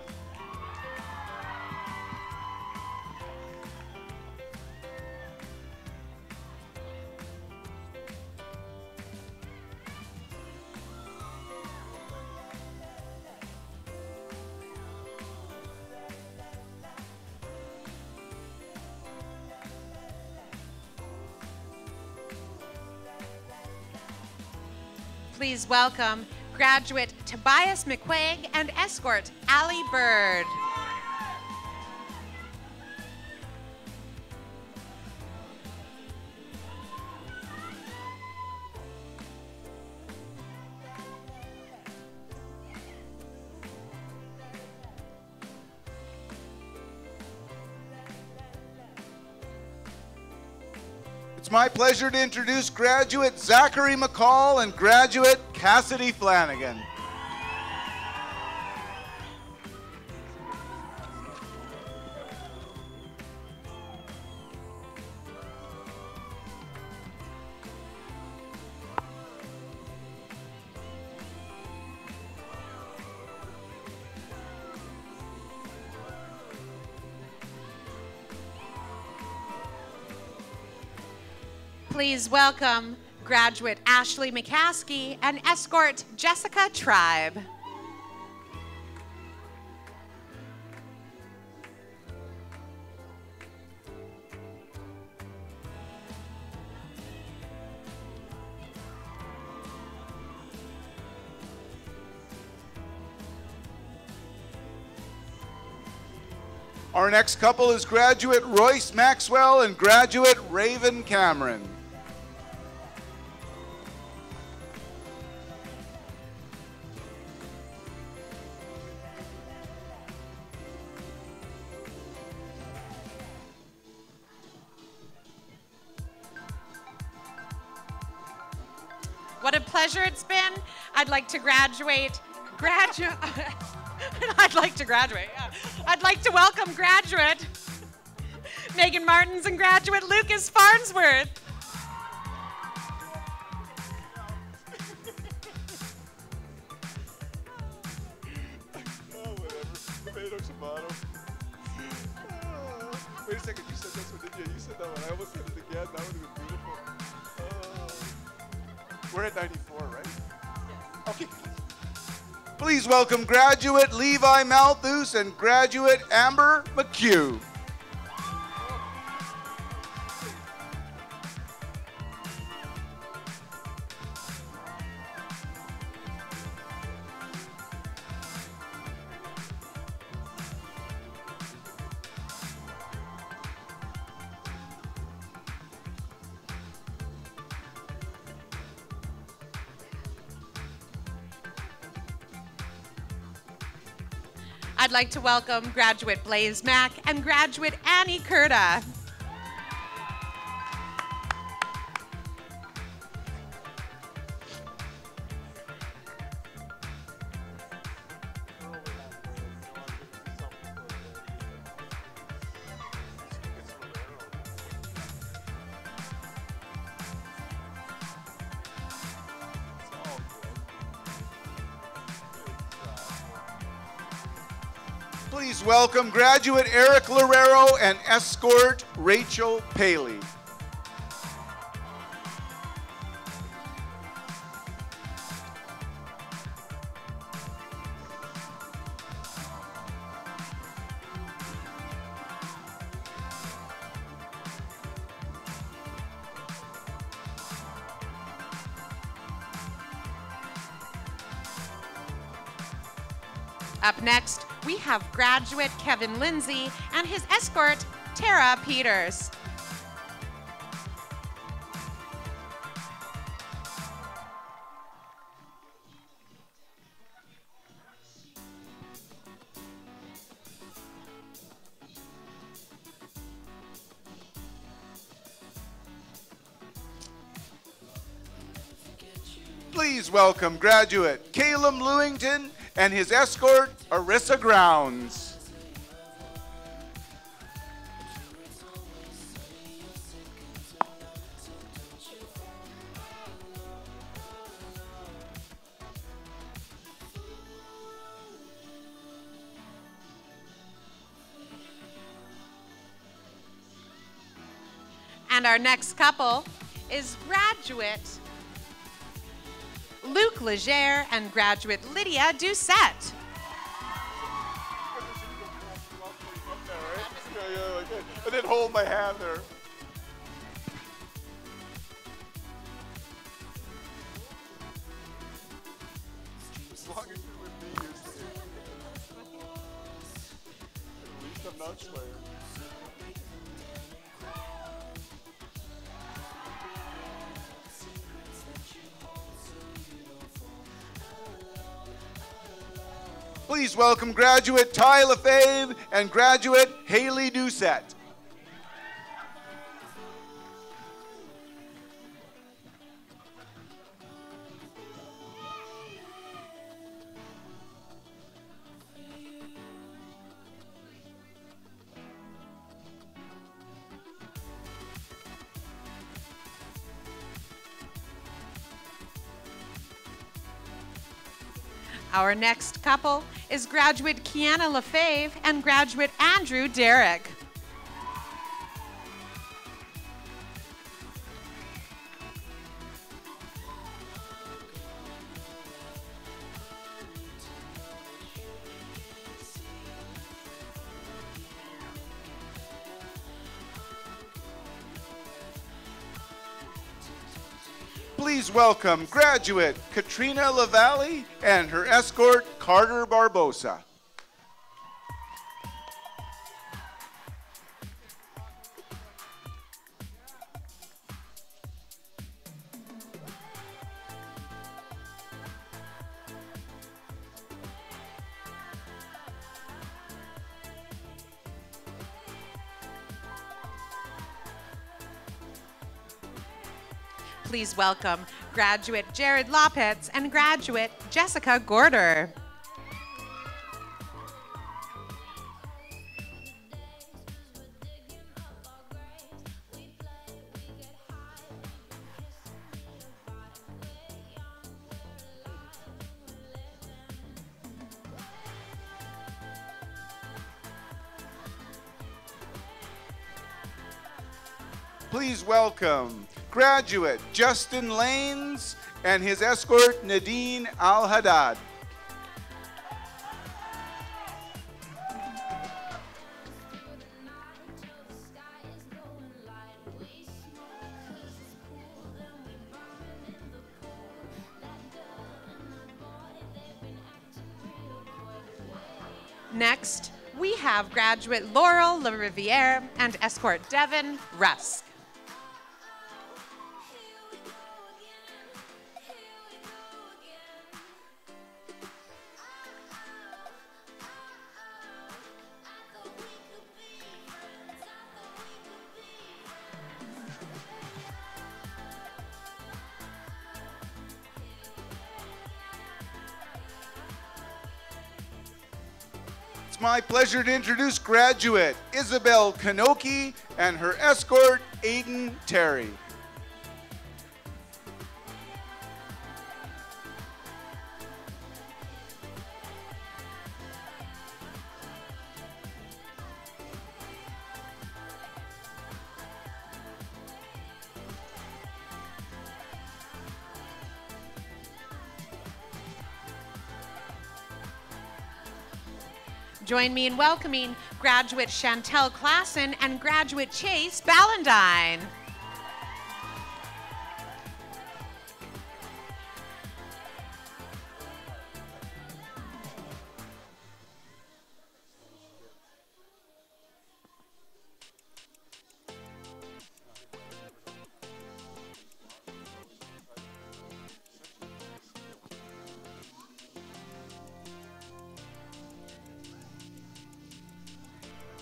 Please welcome graduate Tobias McQuaig and escort Allie Bird. It's my pleasure to introduce graduate Zachary McCall and graduate Cassidy Flanagan. Please welcome graduate Ashley McCaskey and escort Jessica Tribe. Our next couple is graduate Royce Maxwell and graduate Raven Cameron. What a pleasure it's been. I'd like to I'd like to welcome graduate Megan Martins and graduate Lucas Farnsworth. Wait a second, you said this one, didn't you? You said that one. I almost said it again. That would have been beautiful. We're at 94, right? Yes. Okay. Please welcome graduate Levi Malthus and graduate Amber McHugh. I'd like to welcome graduate Blaze Mack and graduate Annie Curda. Please welcome graduate Eric Lorero and escort Rachel Paley. Up next, we have graduate Kevin Lindsay and his escort, Tara Peters. Please welcome graduate Caleb Lewington and his escort, Arissa Grounds. And our next couple is graduate Luke Legere and graduate Lydia Doucette. And then hold my hand there. As long as you're with me, you're safe. At least I'm not swearing. Please welcome graduate Ty Lefebvre and graduate Haley Doucette. Our next couple is graduate Kiana Lefebvre and graduate Andrew Derrick. Please welcome graduate Katrina Lavalle and her escort Carter Barbosa. Please welcome graduate Jared Lopez and graduate Jessica Gorder. Please welcome graduate Justin Lanes and his escort Nadine Al-Haddad. Next, we have graduate Laurel LaRiviere and escort Devin Rusk. It's my pleasure to introduce graduate Isabel Kanoki and her escort Aiden Terry. Join me in welcoming graduate Chantel Klassen and graduate Chase Ballandine.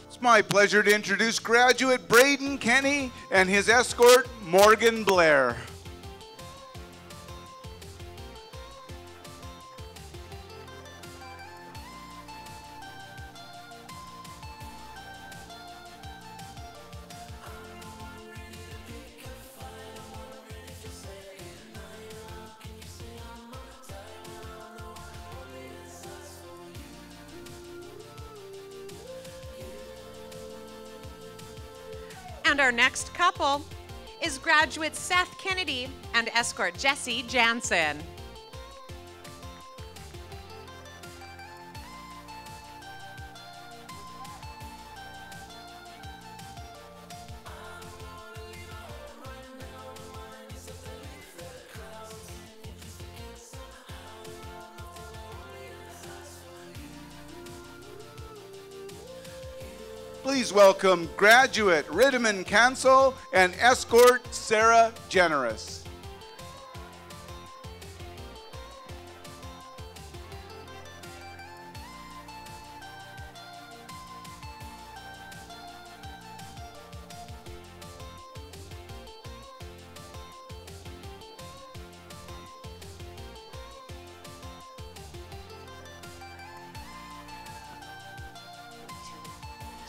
It's my pleasure to introduce graduate Braden Kenny and his escort Morgan Blair. And our next couple is graduate Seth Kennedy and escort Jesse Jansen. Please welcome graduate Riddiman Cancel and escort Sarah Generous.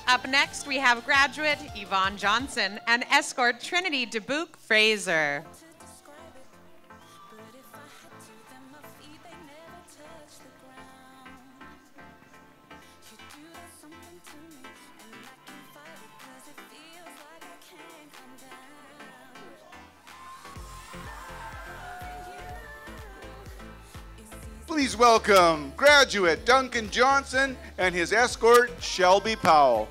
Up next, we have graduate Yvonne Johnson and escort Trinity Dubuque Fraser. Please welcome graduate Duncan Johnson and his escort Shelby Powell.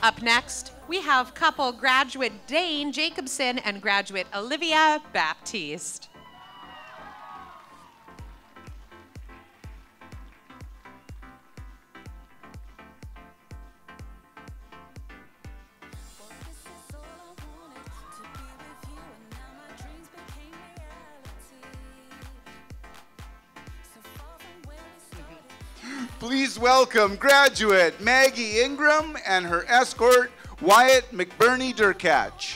Up next, we have couple graduate Dane Jacobson and graduate Olivia Baptiste. Please welcome graduate Maggie Ingram and her escort Wyatt McBurney Durkach.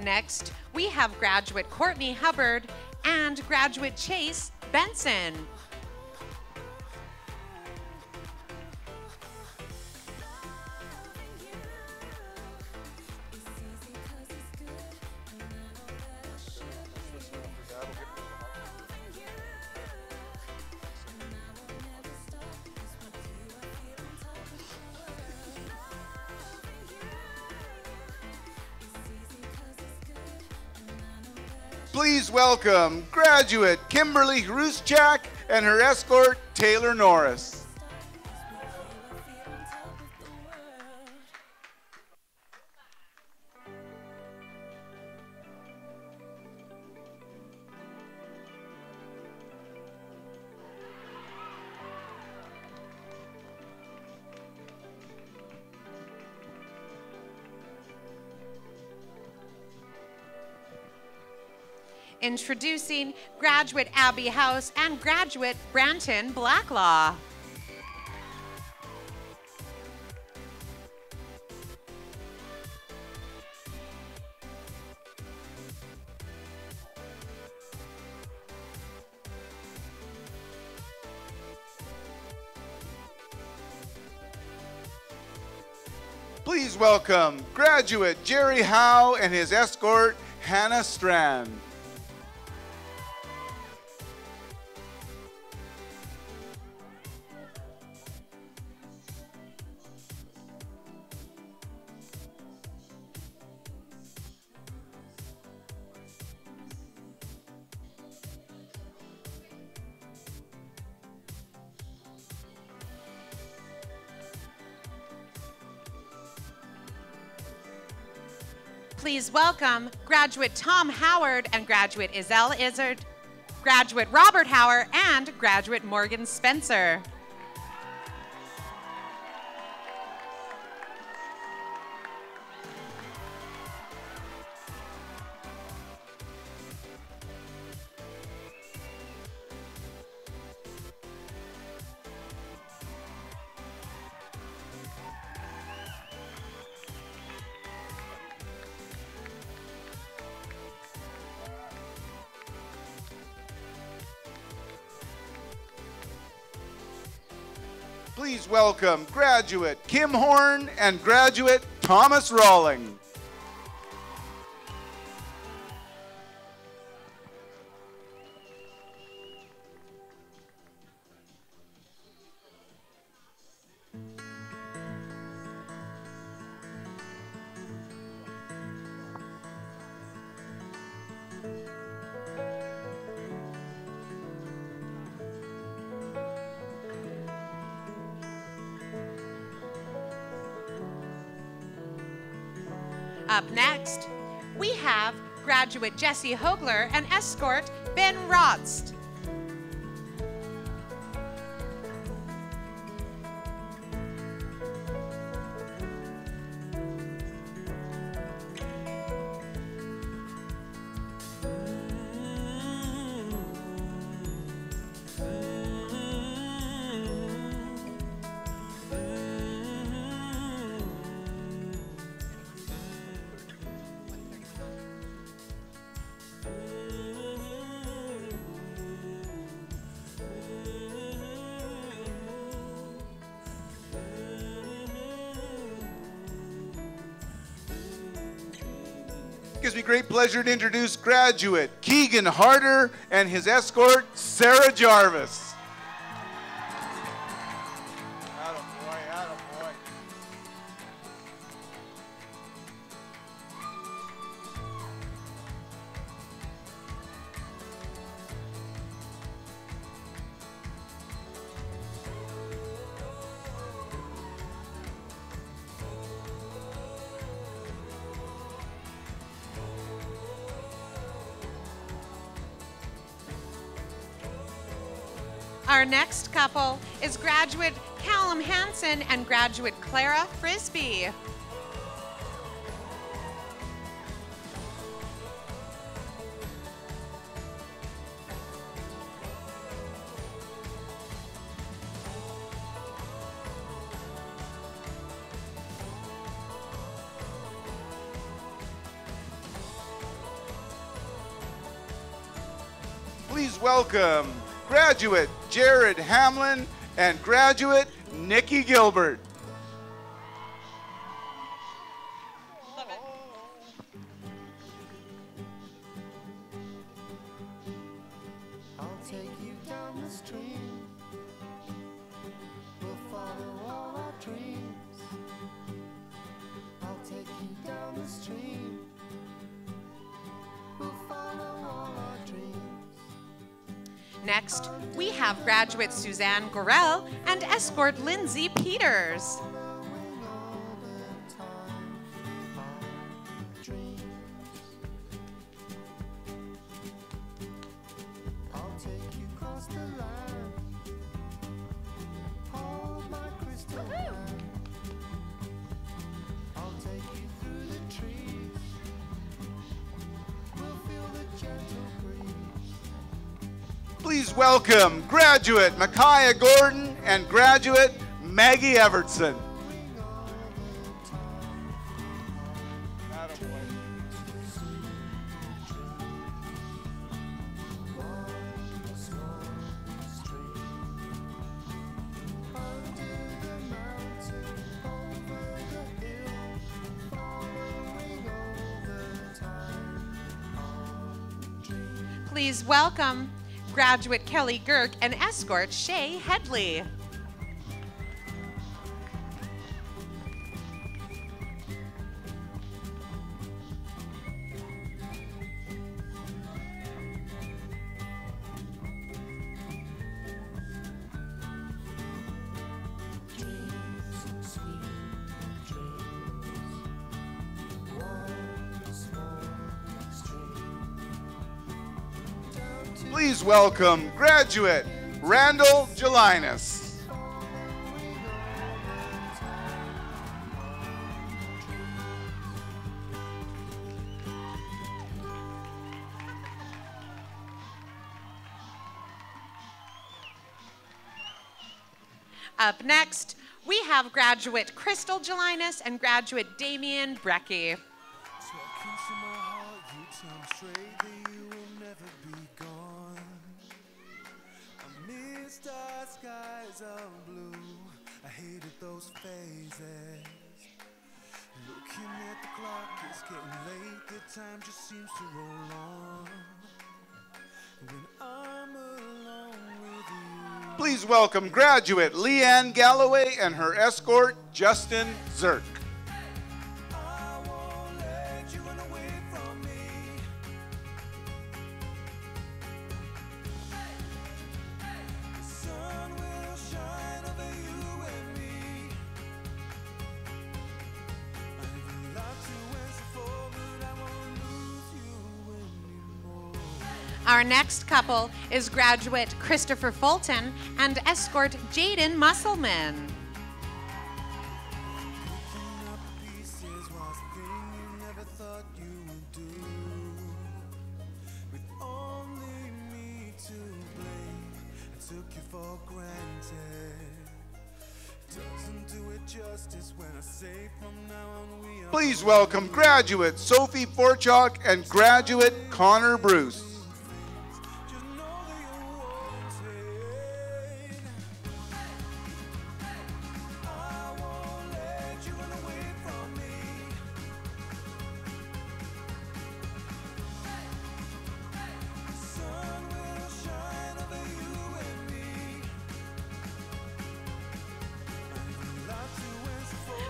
Next, we have graduate Courtney Hubbard and graduate Chase Benson. Please welcome graduate Kimberly Ruschak and her escort Taylor Norris. Introducing graduate Abby House and graduate Branton Blacklaw. Please welcome graduate Jerry Howe and his escort Hannah Strand. Please welcome graduate Tom Howard and graduate Izelle Izzard, graduate Robert Howard, and graduate Morgan Spencer. Please welcome graduate Kim Horn and graduate Thomas Rawling. Up next, we have graduate Jesse Hogler and escort Ben Rotst. It gives me great pleasure to introduce graduate Keegan Harder and his escort Sarah Jarvis. Our next couple is graduate Callum Hansen and graduate Clara Frisbee. welcome graduate Jared Hamlin and graduate Nikki Gilbert. I'll take you down the stream. We'll follow all our dreams. I'll take you down the stream. We'll follow all our dreams. Next, we have graduate Suzanne Gorel and escort Lindsay Peters. I'll take you across the line. Hold my crystal hand. I'll take you through the trees. We'll feel the gentle breeze. Please welcome graduate Micaiah Gordon and graduate Maggie Evertson. Please welcome graduate Kelly Girk and escort Shay Headley. Please welcome graduate Randall Gelinas. Up next, we have graduate Crystal Gelinas and graduate Damian Brecky. Talking to my heart, you tell me straight that you will never be gone. I missed our skies are blue. I hated those phases. Looking at the clock, it's getting late. The time just seems to roll on. When I'm alone with you. Please welcome graduate Leanne Galloway and her escort Justin Zirk. Our next couple is graduate Christopher Fulton and escort Jaden Musselman. Please welcome graduate Sophie Forchok and graduate Connor Bruce.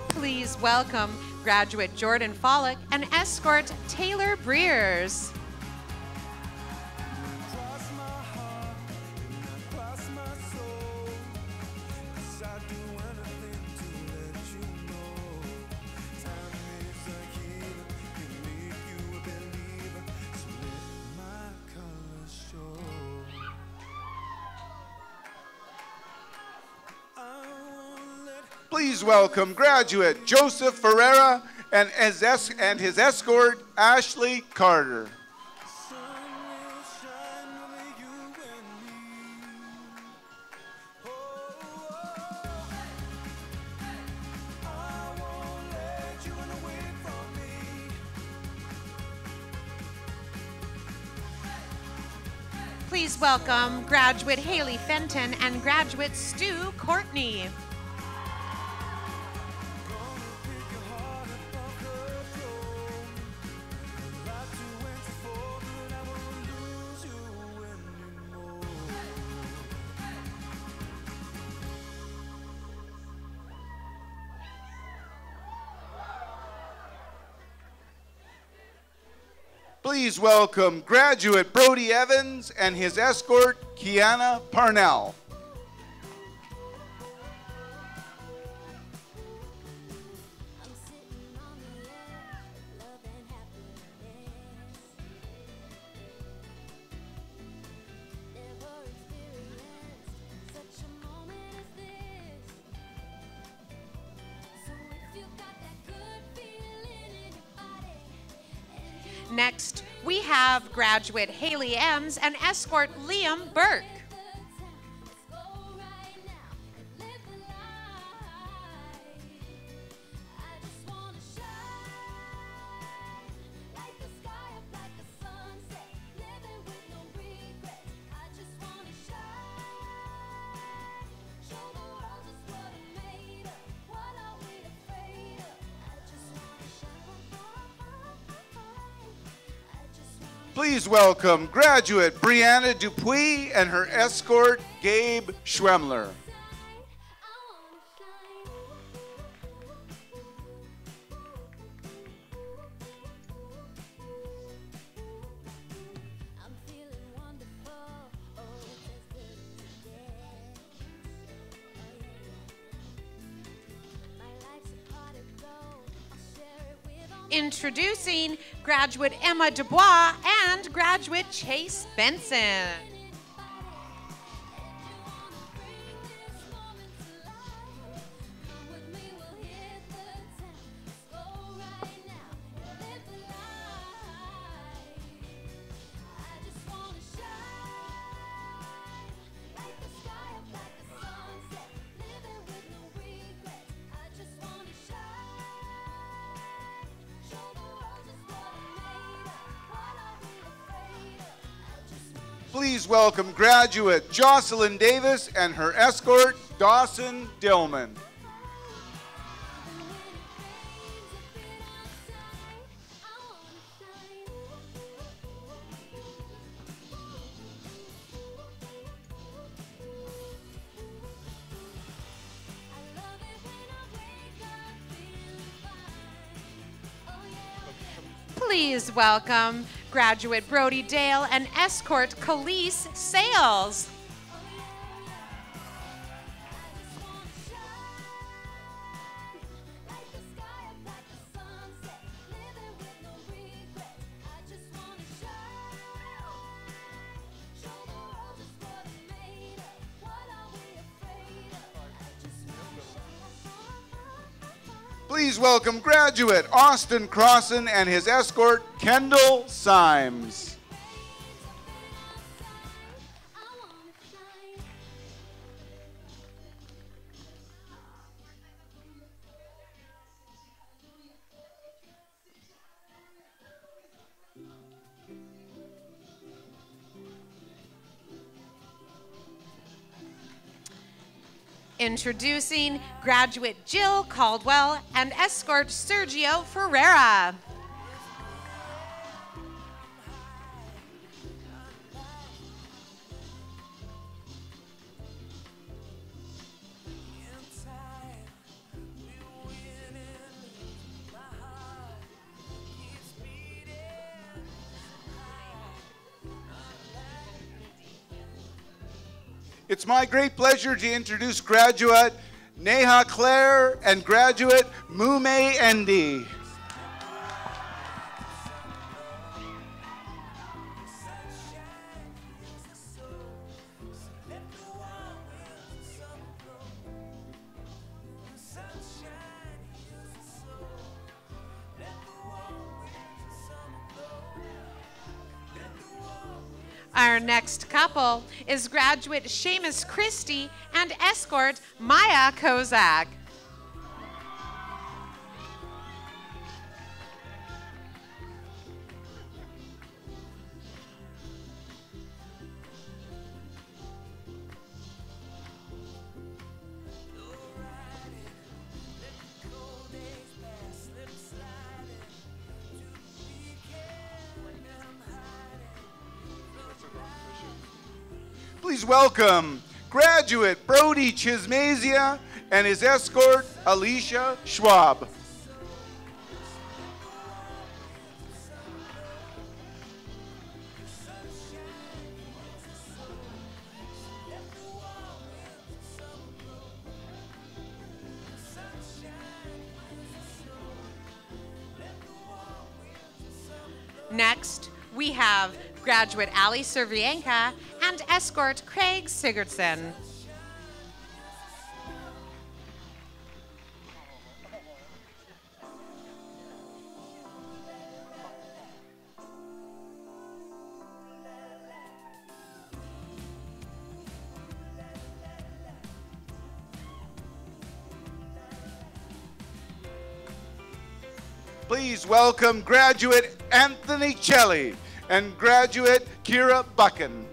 Please welcome graduate Jordan Follick and escort Taylor Breers. Please welcome graduate Joseph Ferreira and his escort Ashley Carter. Please welcome graduate Haley Fenton and graduate Stu Courtney. Please welcome graduate Brody Evans and his escort, Kiana Parnell. Next, we have graduate Haley Ems and escort Liam Burke. Please welcome graduate Brianna Dupuis and her escort, Gabe Schwemmler. Introducing graduate Emma Dubois and graduate Chase Benson. Please welcome graduate Jocelyn Davis and her escort, Dawson Dillman. Please welcome graduate Brody Dale and escort Khalees Sales. Please welcome graduate Austin Crossan and his escort, Kendall Symes. Introducing graduate Jill Caldwell and escort Sergio Ferreira. It's my great pleasure to introduce graduate Neha Claire and graduate Mume Endi. Our next couple is graduate Seamus Christie and escort Maya Kozak. Please welcome graduate Brody Chismazia and his escort, Alicia Schwab. Next, we have graduate Ali Servienka and escort Craig Sigurdsson. Please welcome graduate Anthony Celli and graduate Kira Buchan.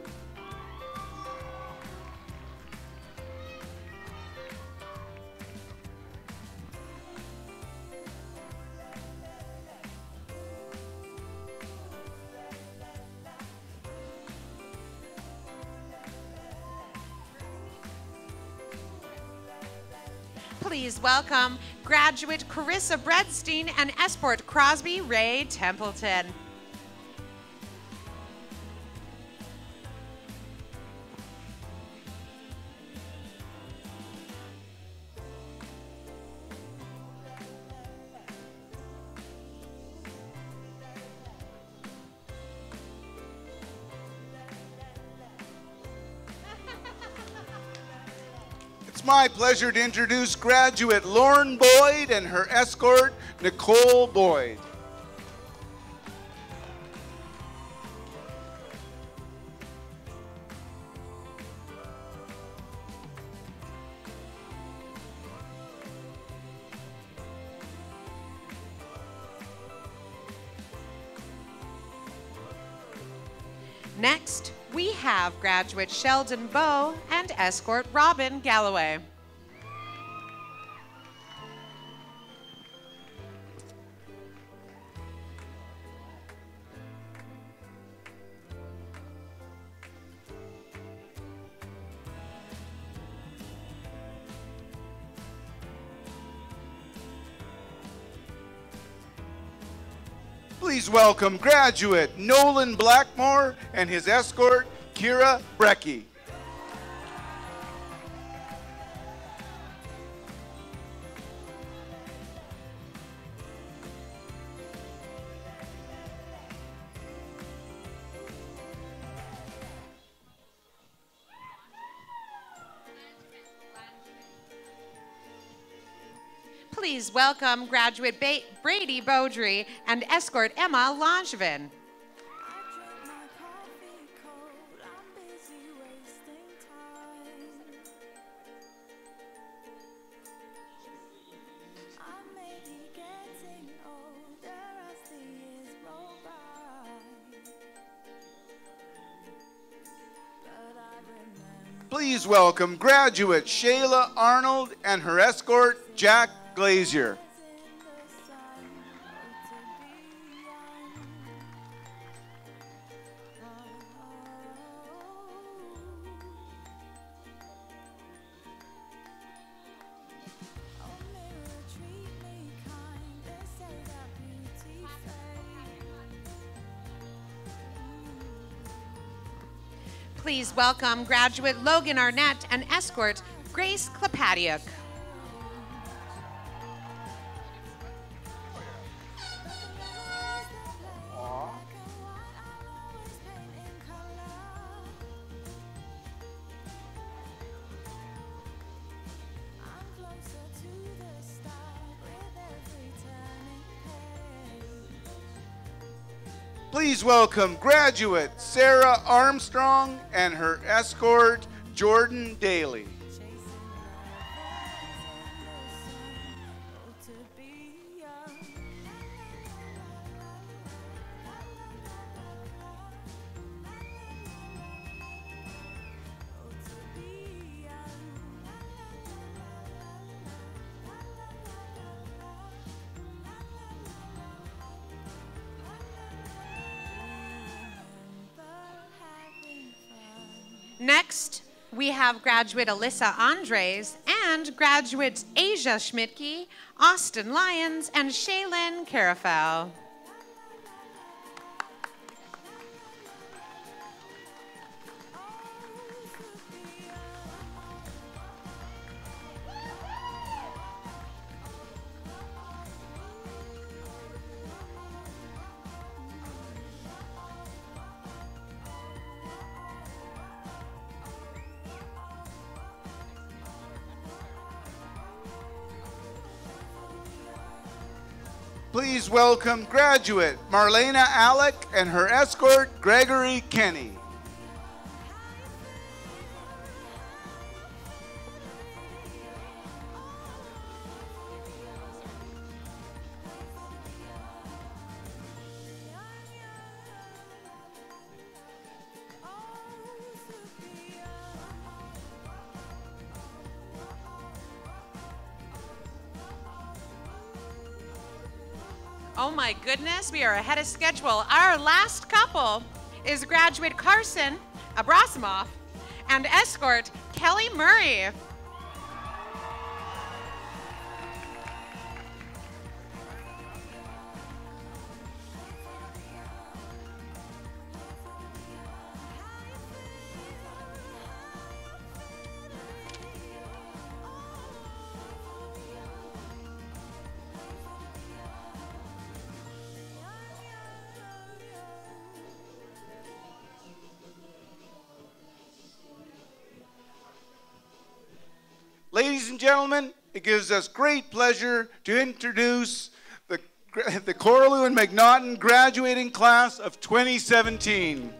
Please welcome graduate Carissa Bredstein and escort Crosby Ray Templeton. It's my pleasure to introduce graduate Lauren Boyd and her escort, Nicole Boyd. Next, we have graduate Sheldon Bowe and escort Robin Galloway. Please welcome graduate Nolan Blackmore and his escort, Kira Brecky. Please welcome graduate Brady Beaudry and escort Emma Langevin. Please welcome graduate Shayla Arnold and her escort, Jack Glazier. Please welcome graduate Logan Arnett and escort Grace Klepadiuk. Please welcome graduate Sarah Armstrong and her escort, Jordan Daly. Next, we have graduate Alyssa Andres and graduates Asia Schmidtke, Austin Lyons, and Shaylin Carafel. Please welcome graduate Marlena Alec and her escort Gregory Kenny. Oh my goodness, we are ahead of schedule. Our last couple is graduate Carson Abrasimov and escort Kelly Murray. Ladies and gentlemen, it gives us great pleasure to introduce the Correlieu and McNaughton graduating class of 2017.